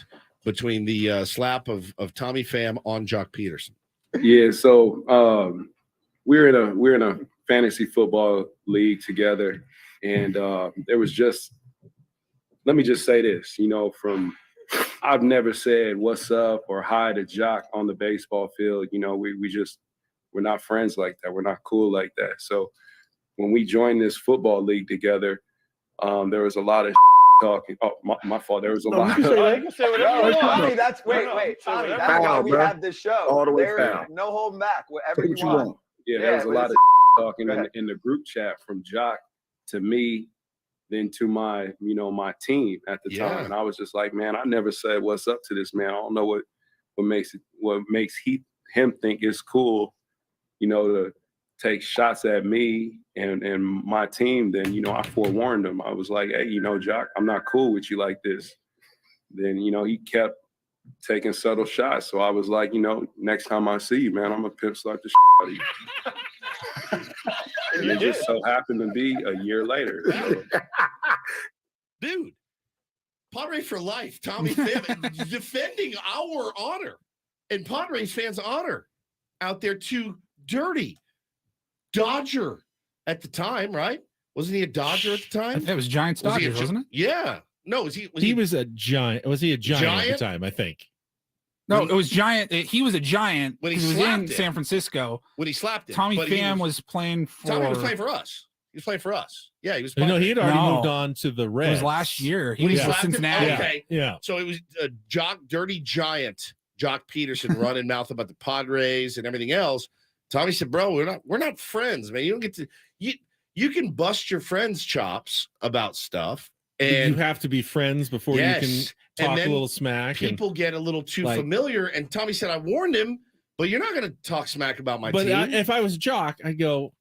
between the slap of Tommy Pham on Jock Peterson. Yeah, so we're in a fantasy football league together, and there was just, let me just say this, I've never said what's up or hi to Jock on the baseball field. We're not friends like that. We're not cool like that. So when we joined this football league together, there was a lot of talking. Oh, my fault. There was a lot. Tommy, that's wait, Tommy. That's why we have this show. All the way there down. No holding back. Whatever you want. Yeah, there was a lot of talking in the group chat from Jock to me, then to my team at the time, and I was just like, man, I never said what's up to this man. I don't know what makes him think it's cool, to take shots at me and my team. Then I forewarned him. I was like, hey, Jock, I'm not cool with you like this. Then he kept taking subtle shots. So I was like, next time I see you, man, I'm gonna pimp slap the shit out of you. And it just so happened to be a year later. So. Dude, Padre for life. Tommy Pham defending our honor and Padres fans' honor out there to Dirty Dodger at the time, right? Wasn't he a Dodger at the time? It was Giants Dodgers, wasn't it? Yeah. No, was he was a Giant. Was he a Giant at the time, I think? No, it was Giant. He was a Giant when he was in it. San Francisco. When he slapped it. Tommy Pham was playing for. Tommy was playing for us. He was playing for us. Yeah, he was. Playing he had already moved on to the Reds. It was last year. He was with Cincinnati. Okay. Yeah. So it was a Dirty Giant, Jock Peterson running mouth about the Padres and everything else. Tommy said, "Bro, we're not friends, man. You don't get to you can bust your friends' chops about stuff, and you have to be friends before you can talk a little smack. People get a little too familiar." And Tommy said, "I warned him, but you're not going to talk smack about my team." But if I was Jock, I go,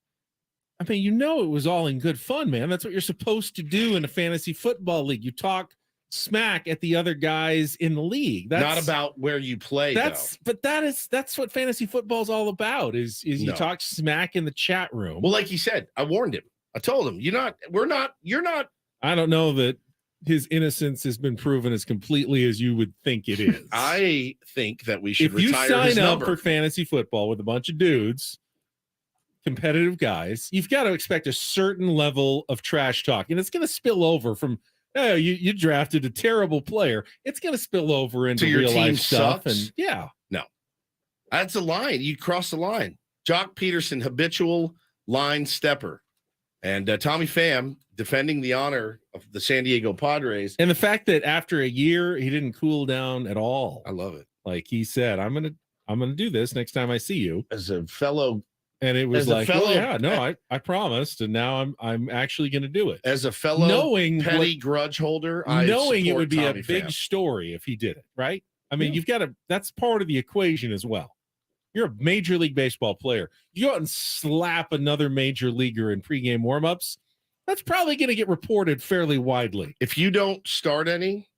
I mean, it was all in good fun, man. That's what you're supposed to do in a fantasy football league. You talk smack at the other guys in the league. That's not about where you play. That's what fantasy football is all about. Is you talk smack in the chat room. Well, like he said, I warned him. I told him, you're not. I don't know that his innocence has been proven as completely as you would think it is. I think that we should if you retire sign his up number for fantasy football with a bunch of dudes, competitive guys, you've got to expect a certain level of trash talk, and it's going to spill over from, oh, you drafted a terrible player. It's going to spill over into your real team life stuff. sucks? And no, that's a line. You cross the line. Jock Peterson, habitual line stepper, and Tommy Pham defending the honor of the San Diego Padres. And the fact that after a year he didn't cool down at all. I love it. Like he said, I'm gonna do this next time I see you as a fellow. And it was like, oh yeah, no, I promised, and now I'm actually going to do it. As a fellow petty grudge holder, knowing it would be a big story if he did it, right? I mean, you've got to, that's part of the equation as well. You're a Major League Baseball player. You go out and slap another major leaguer in pregame warmups, that's probably going to get reported fairly widely. If you don't start any,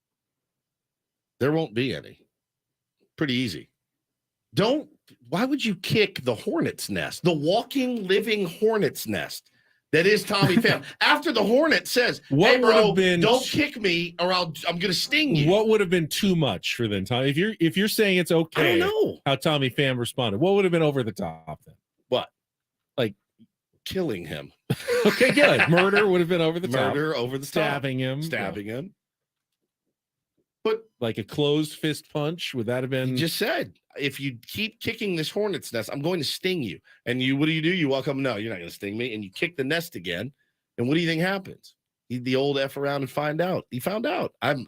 there won't be any. Pretty easy. Why would you kick the hornet's nest, the walking, living hornet's nest that is Tommy Pham? After the hornet says, "Hey, bro, don't kick me, or I'm going to sting you." What would have been too much for then, Tommy? If you're saying it's okay, I don't know how Tommy Pham responded. What would have been over the top then? What? Like killing him. Okay, good. Murder would have been over the top. Murder over the stabbing top. him, stabbing him. But like a closed fist punch, would that have been? You just said, if you keep kicking this hornet's nest, I'm going to sting you. And what do? You walk up, no, you're not going to sting me. And you kick the nest again. And what do you think happens? The old F around and find out. He found out. I've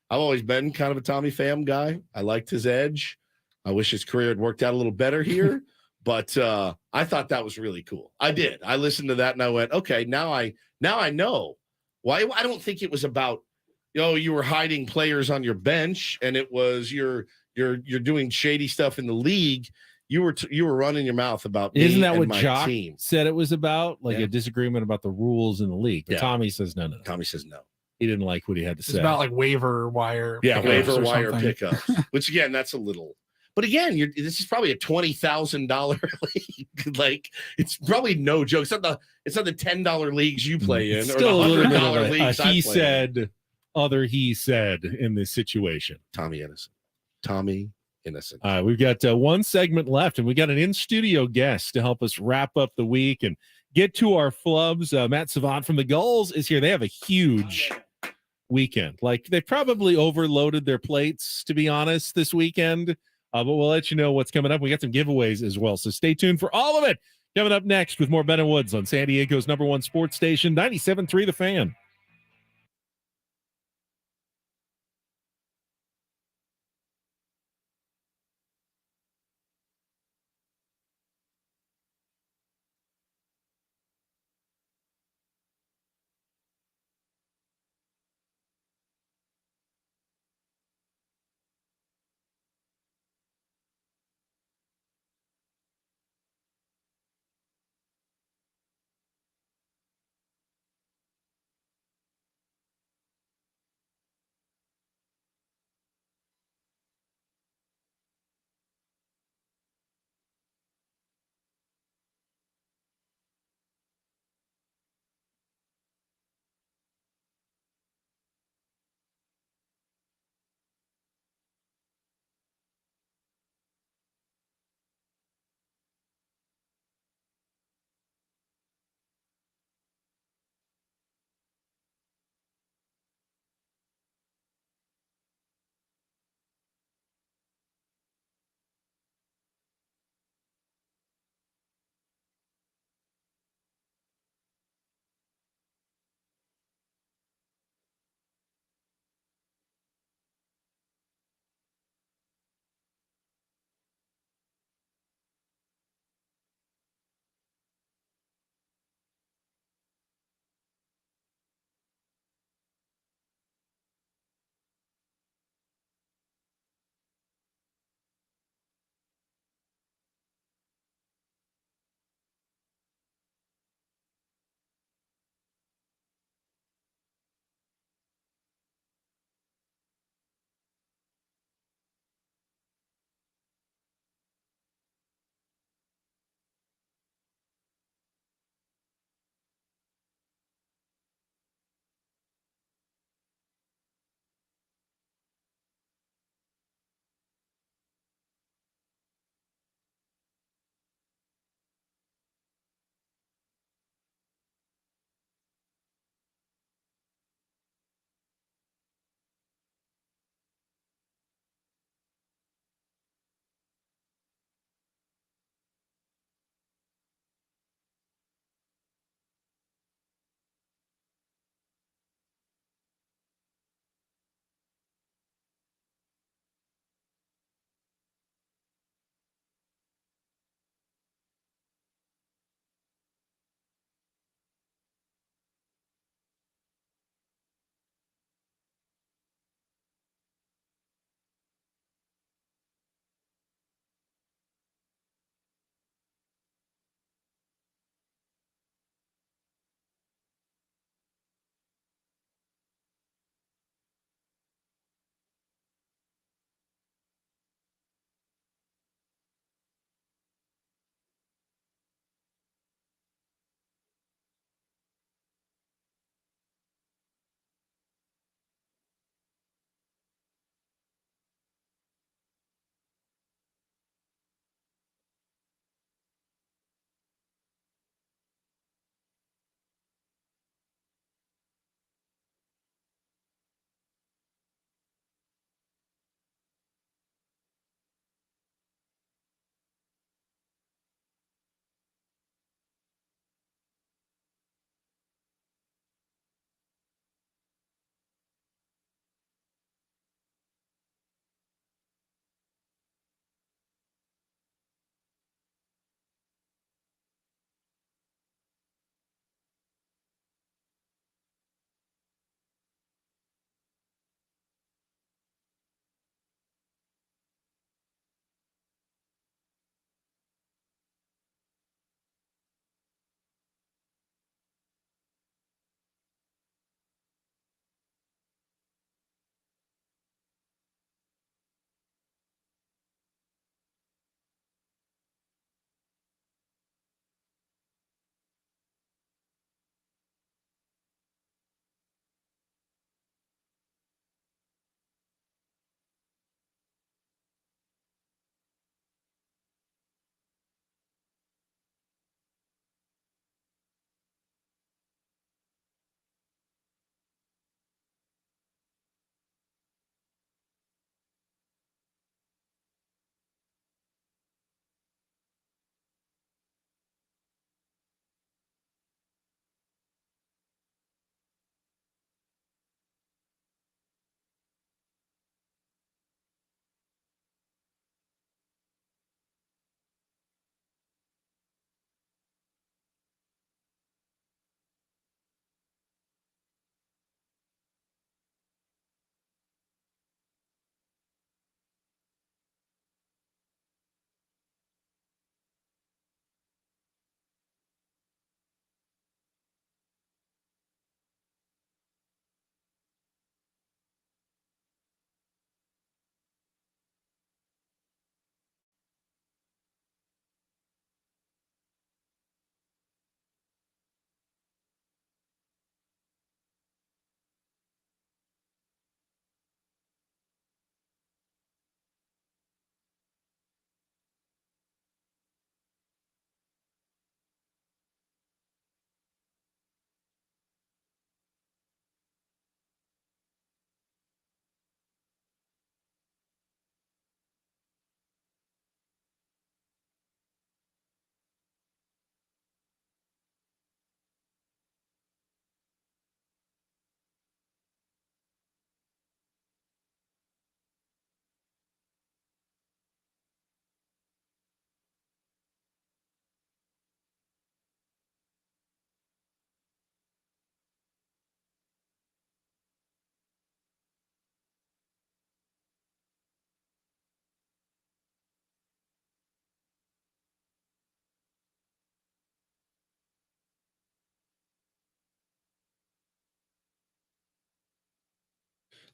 always been kind of a Tommy Pham guy. I liked his edge. I wish his career had worked out a little better here. But I thought that was really cool. I did. I listened to that and I went, okay, now I know why. I don't think it was about, you were hiding players on your bench and it was you're doing shady stuff in the league. You were running your mouth about me. Isn't that and what my Jock team said it was about? Like a disagreement about the rules in the league. But Tommy says no. Tommy says no. He didn't like what he had to It's say. about like waiver wire. Waiver wire something. pickups. Which again, that's a little. But again, this is probably a $20,000 league. Like it's probably no joke. It's not the $10 leagues you play in, It's or still the a little bit $100 of leagues a I he play said, other he said in this situation. Tommy Innocent. All right, we've got one segment left, and we got an in-studio guest to help us wrap up the week and get to our flubs. Matt Savant from the Gulls is here. They have a huge weekend. Like they probably overloaded their plates, to be honest, this weekend. But we'll let you know what's coming up. We got some giveaways as well, so stay tuned for all of it. Coming up next with more Ben and Woods on San Diego's #1 sports station, 97.3 The Fan.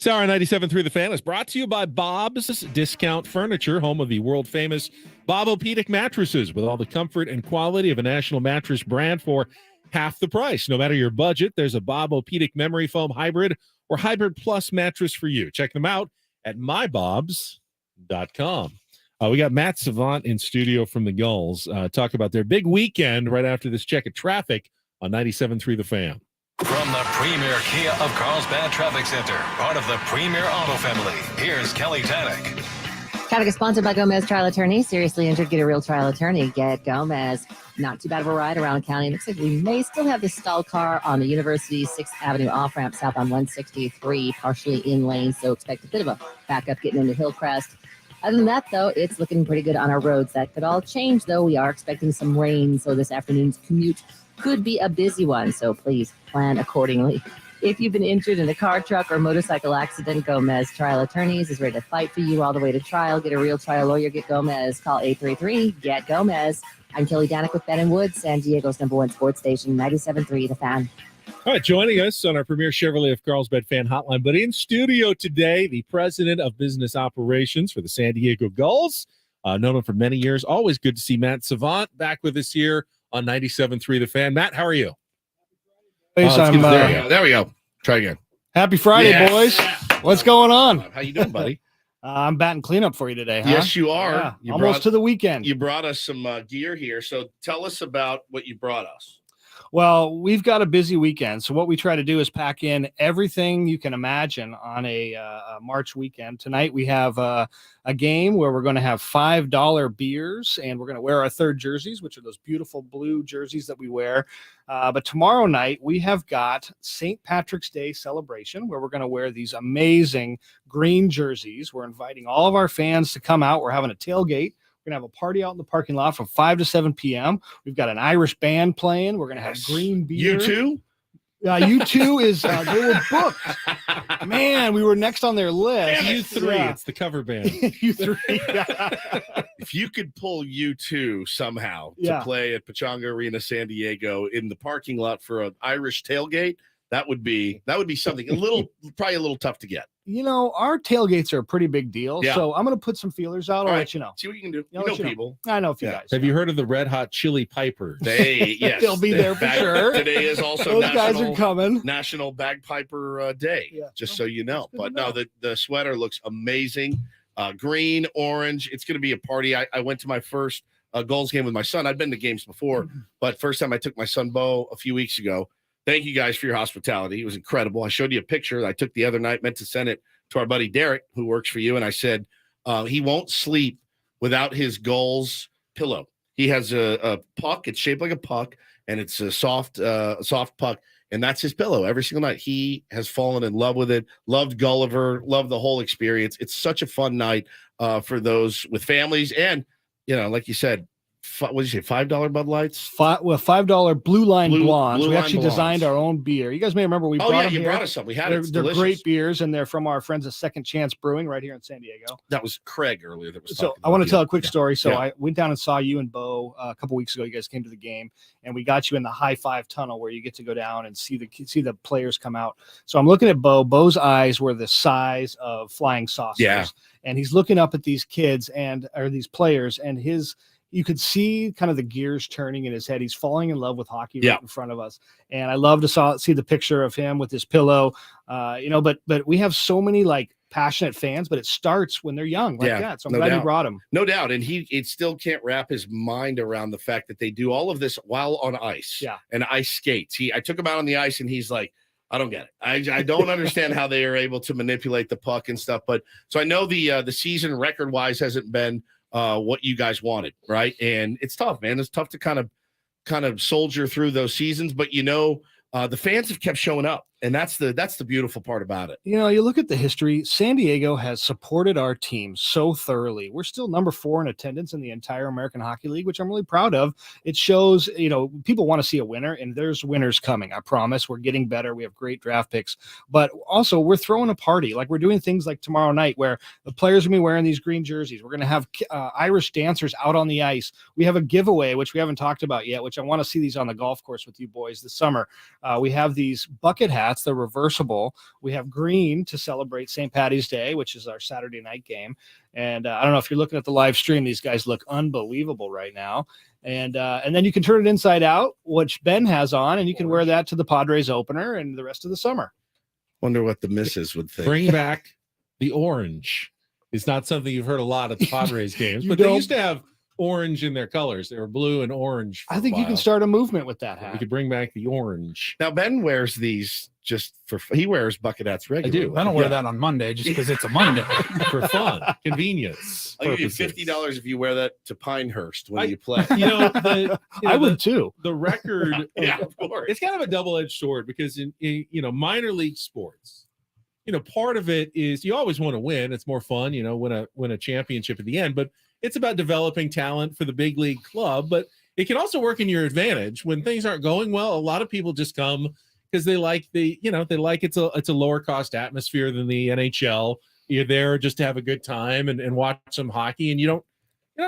Sour 97.3 The Fan is brought to you by Bob's Discount Furniture, home of the world-famous Bob-O-Pedic mattresses with all the comfort and quality of a national mattress brand for half the price. No matter your budget, there's a Bob-O-Pedic Memory Foam Hybrid or Hybrid Plus mattress for you. Check them out at mybobs.com. We got Matt Savant in studio from the Gulls. Talk about their big weekend right after this check of traffic on 97.3 The Fan. From the Premier Kia of Carlsbad Traffic Center, part of the Premier Auto Family, here's Kelly Tannick. Traffic is sponsored by Gomez Trial Attorney. Seriously injured, get a real trial attorney. Get Gomez. Not too bad of a ride around county. Looks like we may still have this stalled car on the University 6th Avenue off-ramp south on 163, partially in lane, so expect a bit of a backup getting into Hillcrest. Other than that, though, it's looking pretty good on our roads. That could all change, though. We are expecting some rain, so this afternoon's commute could be a busy one, so please plan accordingly. If you've been injured in a car, truck, or motorcycle accident, Gomez Trial Attorneys is ready to fight for you all the way to trial. Get a real trial lawyer. Get Gomez. Call 833-GET-GOMEZ. I'm Kelly Danik with Ben & Woods, San Diego's #1 sports station, 97.3 The Fan. All right, joining us on our Premier Chevrolet of Carlsbad Fan Hotline, but in studio today, the president of business operations for the San Diego Gulls. Known him for many years. Always good to see Matt Savant back with us here on 97.3 The Fan. Matt, how are you? There we go. Try again. Happy Friday, boys. What's going on? How you doing, buddy? I'm batting cleanup for you today, huh? Yes, you are. Yeah, You almost brought- to the weekend. You brought us some gear here, so tell us about what you brought us. Well, we've got a busy weekend. So what we try to do is pack in everything you can imagine on a March weekend. Tonight we have a game where we're going to have $5 beers, and we're going to wear our third jerseys, which are those beautiful blue jerseys that we wear. But tomorrow night we have got St. Patrick's Day celebration, where we're going to wear these amazing green jerseys. We're inviting all of our fans to come out. We're having a tailgate. We're going to have a party out in the parking lot from 5 to 7 p.m. We've got an Irish band playing. We're going to have green beer. U2? U2 is, they were booked. Man, we were next on their list. U3, Yeah. it's the cover band. U3. If you could pull U2 somehow Yeah. to play at Pechanga Arena, San Diego, in the parking lot for an Irish tailgate, that would be something probably a little tough to get. You know, our tailgates are a pretty big deal. Yeah. So I'm going to put some feelers out. I'll All right. let you know. See what you can do. I'll You let know people. I know a few Yeah. guys. Have you heard of the Red Hot Chili Pipers? Yes, They'll be there for sure. Today is also Those guys are coming. National Bagpiper Day. Yeah. Just so you know. But no, the sweater looks amazing. Green, orange. It's going to be a party. I went to my first Gulls game with my son. I'd been to games before, but first time I took my son Bo a few weeks ago. Thank you guys for your hospitality. It was incredible. I showed you a picture that I took the other night, meant to send it to our buddy Derek, who works for you. And I said, he won't sleep without his Gulls pillow. He has a puck. It's shaped like a puck, and it's a soft puck. And that's his pillow every single night. He has fallen in love with it, loved Gulliver, loved the whole experience. It's such a fun night for those with families. And, like you said, what did you say, $5 Bud Lights? $5 Blue Line Blondes. Blue We Line actually Blondes. designed our own beer. You guys may remember we brought them you here. brought us some. We had they're, it. It's they're delicious. great beers, and they're from our friends at Second Chance Brewing right here in San Diego. That was Craig earlier. That was So talking I want about to tell you. a quick story. So Yeah. I went down and saw you and Bo a couple weeks ago. You guys came to the game, and we got you in the high five tunnel where you get to go down and see the players come out. So I'm looking at Bo. Bo's eyes were the size of flying saucers. Yeah. And he's looking up at these kids or these players, and you could see kind of the gears turning in his head. He's falling in love with hockey Yeah. right in front of us. And I love to see the picture of him with his pillow, but we have so many passionate fans, but it starts when they're young like that. So I'm glad you brought him. No doubt. And it still can't wrap his mind around the fact that they do all of this while on ice. Yeah. And ice skates. I took him out on the ice and he's like, I don't get it. I don't understand how they are able to manipulate the puck and stuff. But so I know the season record wise hasn't been what you guys wanted, right? And it's tough, man. It's tough to kind of soldier through those seasons, but the fans have kept showing up, and that's the beautiful part about it. You look at the history. San Diego has supported our team so thoroughly. We're still number 4 in attendance in the entire American Hockey League, which I'm really proud of. It shows, people want to see a winner, and there's winners coming. I promise. We're getting better. We have great draft picks, but also we're throwing a party. Like we're doing things like tomorrow night where the players are going to be wearing these green jerseys. We're going to have Irish dancers out on the ice. We have a giveaway, which we haven't talked about yet, which I want to see these on the golf course with you boys this summer. We have these bucket hats. hats. They're reversible. We have green to celebrate St. Patty's Day, which is our Saturday night game. And I don't know if you're looking at the live stream, these guys look unbelievable right now. And then you can turn it inside out, which Ben has on, and you can wear that to the Padres opener and the rest of the summer. Wonder what the missus would think. Bring back the orange. It's not something you've heard a lot at the Padres games, You but they don't- used to have orange in their colors. They were blue and orange. I think you can start a movement with that We hat. could bring back the orange. Now Ben wears these just for he wears bucket hats regularly. I don't wear that on Monday just because it's a Monday. For fun, convenience. I'll give you purposes. $50 if you wear that to Pinehurst when you play. You know, I would too. The record, Yeah, of course. it's kind of a double-edged sword because in minor league sports, part of it is you always want to win. It's more fun, win a championship at the end, but it's about developing talent for the big league club. But it can also work in your advantage when things aren't going well. A lot of people just come because they like it's a lower cost atmosphere than the NHL. You're there just to have a good time and watch some hockey, and you don't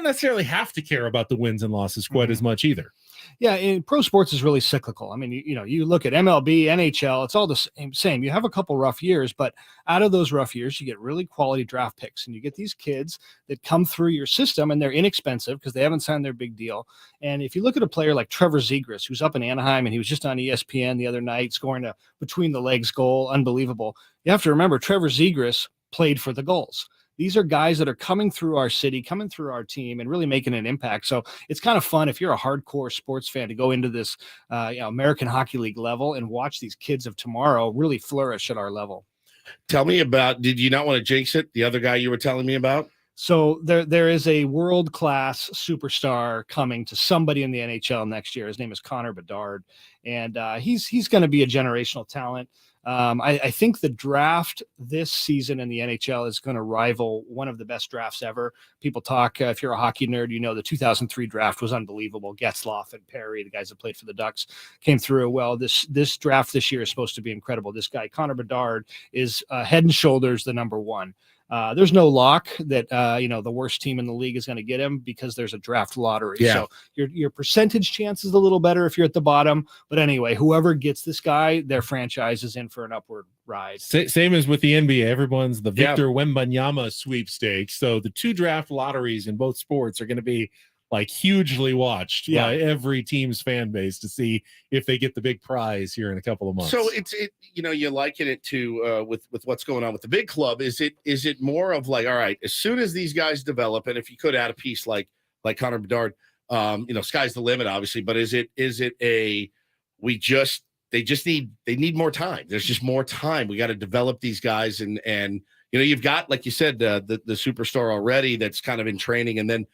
necessarily have to care about the wins and losses quite as much either. Yeah, in pro sports is really cyclical. I mean, you look at MLB, NHL, it's all the same. You have a couple rough years, but out of those rough years, you get really quality draft picks, and you get these kids that come through your system, and they're inexpensive because they haven't signed their big deal. And if you look at a player like Trevor Zegras, who's up in Anaheim, and he was just on ESPN the other night scoring a between the legs goal, unbelievable. You have to remember Trevor Zegras played for the Gulls. These are guys that are coming through our city, coming through our team, and really making an impact. So it's kind of fun if you're a hardcore sports fan to go into this American Hockey League level and watch these kids of tomorrow really flourish at our level. Tell me about, did you not want to jinx it? The other guy you were telling me about? So there is a world-class superstar coming to somebody in the NHL next year. His name is Connor Bedard, and he's going to be a generational talent. I think the draft this season in the NHL is going to rival one of the best drafts ever. People talk, if you're a hockey nerd, the 2003 draft was unbelievable. Getzlaf and Perry, the guys that played for the Ducks, came through. Well, this draft this year is supposed to be incredible. This guy, Connor Bedard, is head and shoulders the number one. There's no lock that the worst team in the league is going to get him because there's a draft lottery. Yeah. So your percentage chance is a little better if you're at the bottom. But anyway, whoever gets this guy, their franchise is in for an upward ride. Same as with the NBA. Everyone's the Victor Wembanyama sweepstakes. So the two draft lotteries in both sports are going to be like hugely watched by every team's fan base to see if they get the big prize here in a couple of months. So you liken it to with what's going on with the big club. Is it more of like, all right, as soon as these guys develop, and if you could add a piece like Connor Bedard, sky's the limit, obviously. But is it they need more time? There's just more time. We got to develop these guys, and you've got, like you said, the superstar already that's kind of in training, and then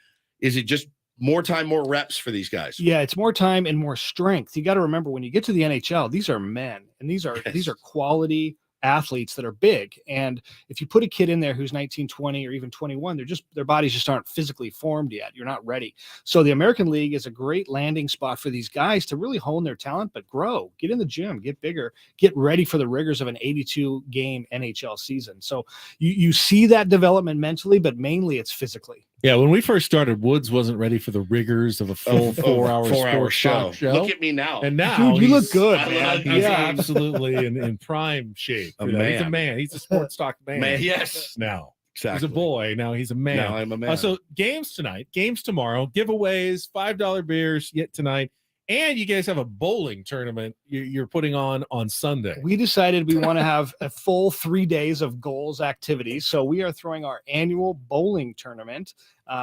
is it just more time, more reps for these guys? Yeah, it's more time and more strength. You got to remember when you get to the NHL, these are men, and these are quality athletes that are big. And if you put a kid in there who's 19, 20, or even 21, their bodies just aren't physically formed yet. You're not ready. So the American League is a great landing spot for these guys to really hone their talent, but grow, get in the gym, get bigger, get ready for the rigors of an 82 game NHL season. So you see that development mentally, but mainly it's physically. Yeah, when we first started, Woods wasn't ready for the rigors of a full 4-hour show. show. Look at me now. And now Dude, you look he's- good, I man. look- He's Yeah. absolutely in prime shape. A He's a man. man. He's a sports talk man. Man, yes. Now Exactly. he's a boy. Now he's a man. Now I'm a man. So games tonight, games tomorrow, giveaways, $5 beers yet tonight, and you guys have a bowling tournament you're putting on Sunday. We decided we want to have a full 3 days of goals activities. So we are throwing our annual bowling tournament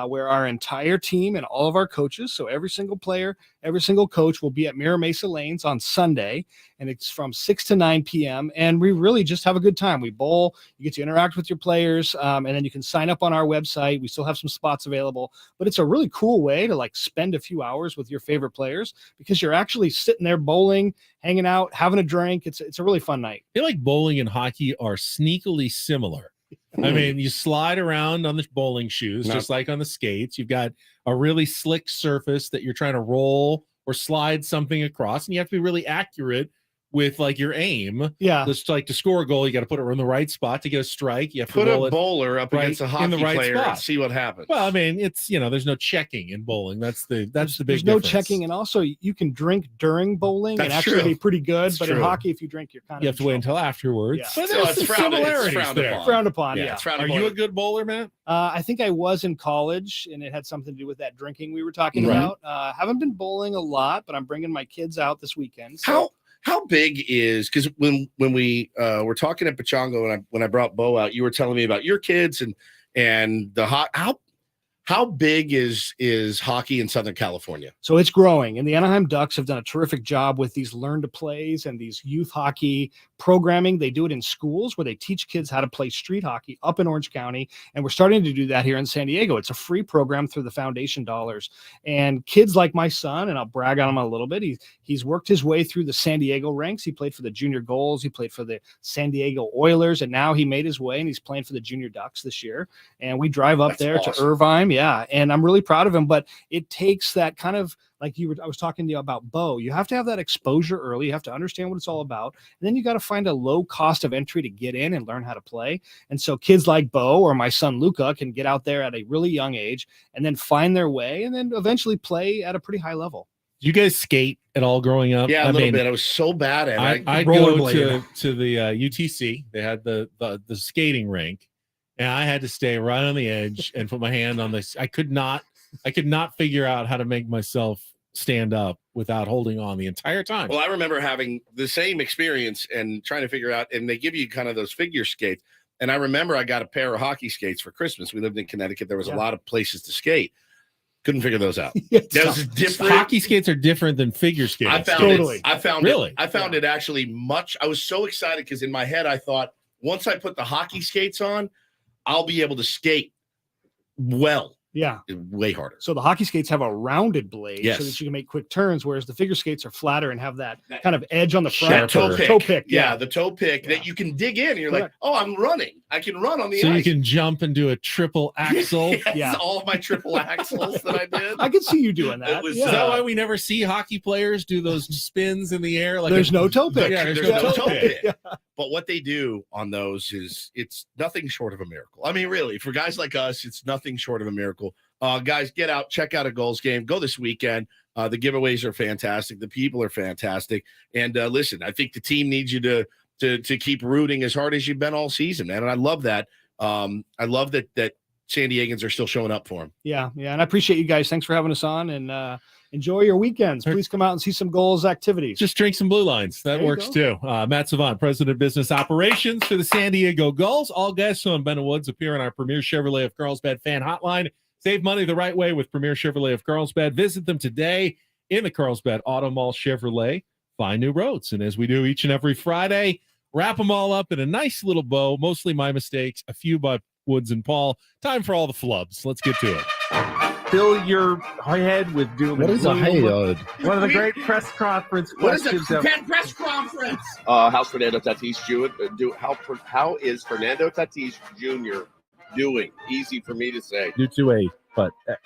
where our entire team and all of our coaches, so every single player, every single coach will be at Mira Mesa Lanes on Sunday. And it's from 6 to 9 p.m. And we really just have a good time. We bowl, you get to interact with your players, and then you can sign up on our website. We still have some spots available, but it's a really cool way to spend a few hours with your favorite players because you're actually sitting there bowling, hanging out, having a drink. It's a really fun night. I feel like bowling and hockey are sneakily similar. I mean, you slide around on the bowling shoes, just like on the skates. You've got a really slick surface that you're trying to roll or slide something across, and you have to be really accurate with like your aim. Yeah. Just like to score a goal, you got to put it in the right spot to get a strike. You have to Put roll a it bowler up right against a in hockey the right player and spot. see what happens. Well, I mean, it's there's no checking in bowling. That's the big There's difference. no checking, and also you can drink during bowling and That's actually true. be pretty good. That's but in true. hockey, if you drink, you're kind of You have to wait until afterwards. Yeah. But So there's it's some frowned- it's similarities frowned there. upon. frowned upon. Yeah, Yeah. it's frowned Are upon. you a good bowler, Matt? I think I was in college, and it had something to do with that drinking we were talking Right. about. Haven't been bowling a lot, but I'm bringing my kids out this weekend. So How big is, because when we were talking at Pachongo and when I brought Bo out, you were telling me about your kids and the how big is hockey in Southern California? So it's growing, and the Anaheim Ducks have done a terrific job with these learn to plays and these youth hockey programming. They do it in schools where they teach kids how to play street hockey up in Orange County, and we're starting to do that here in San Diego. It's a free program through the foundation dollars, and kids like my son, and I'll brag on him a little bit. He's worked his way through the San Diego ranks. He played for the junior goals. He played for the San Diego Oilers, and now he made his way and he's playing for the junior Ducks this year. And we drive up there to Irvine. Yeah. And I'm really proud of him, but it takes that kind of, like I was talking to you about Bo. You have to have that exposure early. You have to understand what it's all about. And then you got to find a low cost of entry to get in and learn how to play. And so kids like Bo or my son Luca can get out there at a really young age and then find their way and then eventually play at a pretty high level. Do you guys skate at all growing up? Yeah, a little bit. I was so bad at it. I'd go to the UTC. They had the skating rink, and I had to stay right on the edge and put my hand on this. I could not figure out how to make myself stand up without holding on the entire time. Well, I remember having the same experience and trying to figure out, and they give you kind of those figure skates. And I remember I got a pair of hockey skates for Christmas. We lived in Connecticut. There was a lot of places to skate. Couldn't figure those out. That was different. Hockey skates are different than figure skates. I found it actually much. I was so excited because in my head I thought once I put the hockey skates on, I'll be able to skate well. Yeah. Way harder. So the hockey skates have a rounded blade Yes. so that you can make quick turns, whereas the figure skates are flatter and have that kind of edge on the front. Toe pick. Yeah. Yeah, the toe pick that you can dig in. And you're like, oh, I'm running. I can run on the So ice. you can jump and do a triple axle. Yes, all of my triple axles that I did. I could see you doing that. It was, Is that why we never see hockey players do those spins in the air? Like There's no toe pick. Yeah, There's no toe pick. But what they do on those is it's nothing short of a miracle. I mean, really, for guys like us, it's nothing short of a miracle. Guys, get out, check out a Gulls game. Go this weekend. The giveaways are fantastic. The people are fantastic. And listen, I think the team needs you to keep rooting as hard as you've been all season, man. And I love that. I love that San Diegans are still showing up for them. Yeah. And I appreciate you guys. Thanks for having us on, and enjoy your weekends. Please come out and see some Gulls activities. Just drink some Blue Lines. That works too. Matt Savant, President of Business Operations for the San Diego Gulls. All guests on Ben and Woods appear on our Premier Chevrolet of Carlsbad fan hotline. Save money the right way with Premier Chevrolet of Carlsbad. Visit them today in the Carlsbad Auto Mall Chevrolet. Find new roads. And as we do each and every Friday, wrap them all up in a nice little bow. Mostly my mistakes, a few by Woods and Paul. Time for all the flubs. Let's get to it. Fill your head with doom. What and is a gloom. hey-od? One of the great press conference What is questions. a press conference? How's Fernando Tatis how is Fernando Tatis Jr. doing? Easy for me to say. Due to a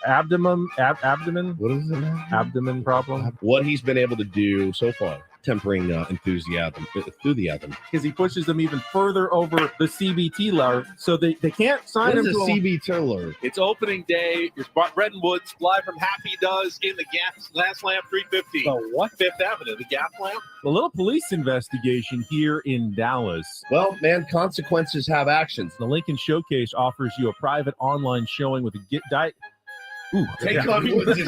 abdomen. What is it? Abdomen problem. What he's been able to do so far, tempering enthusiasm, Because he pushes them even further over the CBT line, so they can't sign What him is to a CBT alert? It's opening day. You're Brett and Woods live from Happy Does in the Gas Lamp 350. The what? Fifth Avenue, the Gas Lamp. A little police investigation here in Dallas. Well, man, consequences have actions. The Lincoln Showcase offers you a private online showing with a diet. Take on Woods'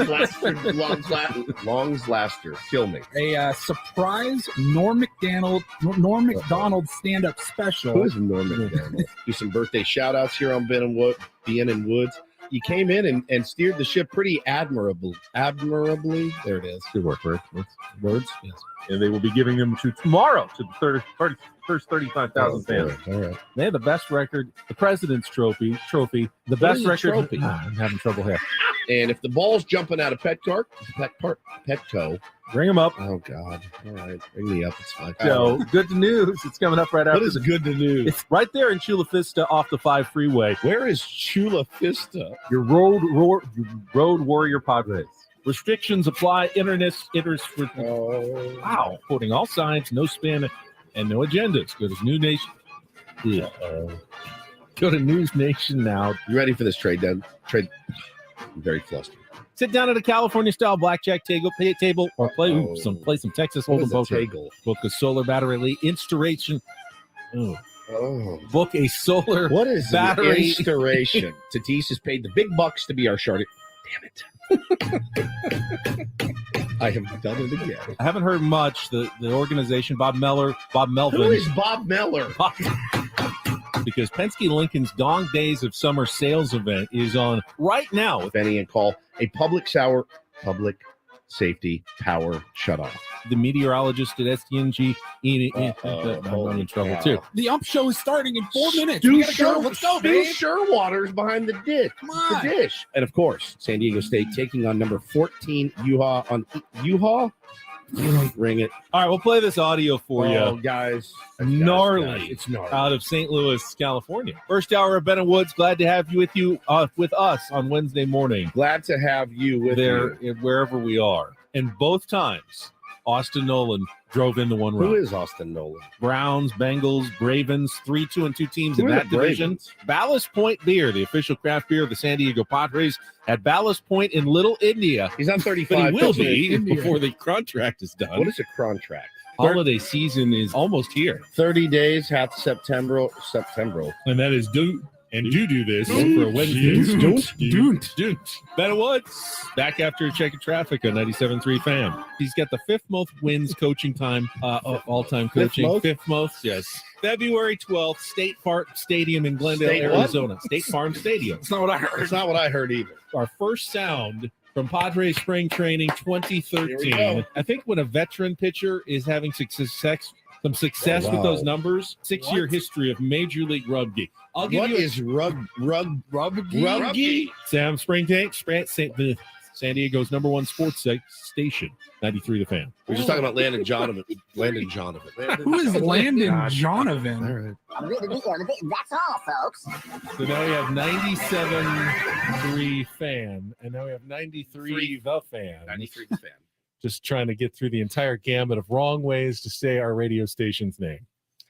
Long's Laster. Kill me. A surprise Norm Macdonald stand-up special. Who is Norm McDonald? Do some birthday shout-outs here on Ben and Woods. You came in and steered the ship pretty admirably. There it is. Good work, Rick. Words. Yes. And they will be giving them to tomorrow to the first 35,000 fans. All right. They have the best record, the President's Trophy, the What best is a record. trophy? I'm having trouble here. And if the ball's jumping out of Petco, Bring them up. oh God! All right, bring me up. It's fine. So good news. It's coming up right after. what is good to news? It's right there in Chula Vista off the 5 freeway. Where is Chula Vista? Your road warrior Padres. Restrictions apply. Wow. Quoting all signs, no spin, and no agendas. Go to New Nation. Go to News Nation now. You ready for this trade? I'm very flustered. Sit down at a California-style blackjack table or play some Texas Hold'em poker. Book a solar battery elite installation. Book a solar What is battery installation? Tatis has paid the big bucks to be our shorty. Damn it. I have done it again. I haven't heard much. The organization, Bob Melvin. Who is Bob Meller? Because Penske Lincoln's Dong Days of Summer sales event is on right now. Benny and call a public safety power shutoff. The meteorologist at STNG, I'm in trouble too. The ump show is starting in 4 minutes. Stu Let's go, babe. Sherwater's behind the dish. Come on. The dish. And of course, San Diego State taking on number 14 Yuha. Ring it. All right, we'll play this audio for you. Guys. Gnarly. It's gnarly. Out of St. Louis, California. First hour of Ben and Woods. Glad to have you with us on Wednesday morning. Glad to have you with me. Wherever we are. And both times, Austin Nolan drove into one run. Who is Austin Nolan? Browns, Bengals, Ravens, 3-2-2 teams Who in are that the division. Ravens? Ballast Point Beer, the official craft beer of the San Diego Padres, at Ballast Point in Little India. He's on But 35. he will be before the contract is done. What is a contract? Holiday season is almost here. 30 days, half September. And that is do this for Wednesday. Don't. Ben Woods back after a check of traffic on 97.3 Fan. He's got the fifth most wins coaching time, all-time coaching. Fifth most, yes. February 12th, State Farm Stadium in Glendale, Arizona. State Farm Stadium. That's not what I heard. It's not what I heard either. Our first sound from Padres Spring Training 2013. I think when a veteran pitcher is having success with those numbers, 6-year history of Major League Rugby. What is rugby? Sam Spring San Diego's number one sports station, 93 The Fan. We're just talking about Landon Jonovan. Who is Landon Jonovan? That's all, folks. So now we have 97.3 Fan, and now we have 93 The Fan. 93 The Fan. Just trying to get through the entire gamut of wrong ways to say our radio station's name.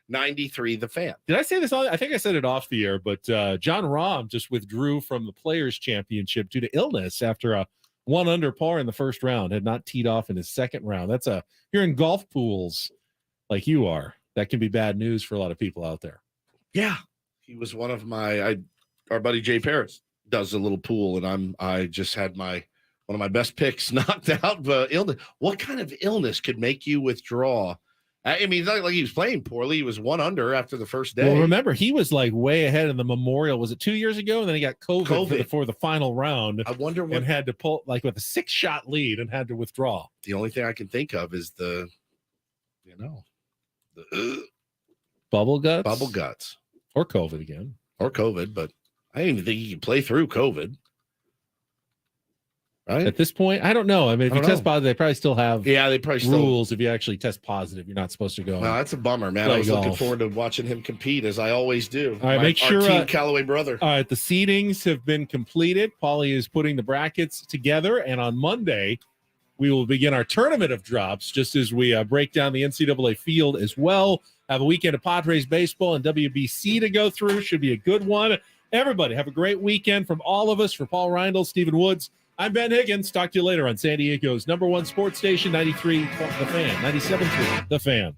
93 The Fan. Did I say this on? I think I said it off the air, but John Rahm just withdrew from the Players' Championship due to illness after a 1 under par in the first round. Had not teed off in his second round. You're in golf pools like you are. That can be bad news for a lot of people out there. Yeah, he was one of our buddy Jay Paris does a little pool, and I just had one of my best picks knocked out. But illness. What kind of illness could make you withdraw? I mean, it's not like he was playing poorly. He was 1 under after the first day. Well, remember, he was like way ahead in the Memorial. Was it 2 years ago? And then he got COVID. For the final round. I wonder what. And had to pull with a 6-shot lead and had to withdraw. The only thing I can think of is the bubble guts. Bubble guts. Or COVID again. Or COVID, but I didn't even think you can play through COVID. Right? At this point, I don't know. I mean, if you test positive, they probably still have rules. If you actually test positive, you're not supposed to go. Well, that's a bummer, man. I was looking forward to watching him compete, as I always do. All right, make sure Team Callaway brother. All right, the seedings have been completed. Paulie is putting the brackets together, and on Monday, we will begin our tournament of drops, just as we break down the NCAA field as well. Have a weekend of Padres baseball and WBC to go through. Should be a good one. Everybody, have a great weekend from all of us. For Paul Reindl, Stephen Woods, I'm Ben Higgins. Talk to you later on San Diego's number one sports station, 93 The Fan, 97.3 The Fan.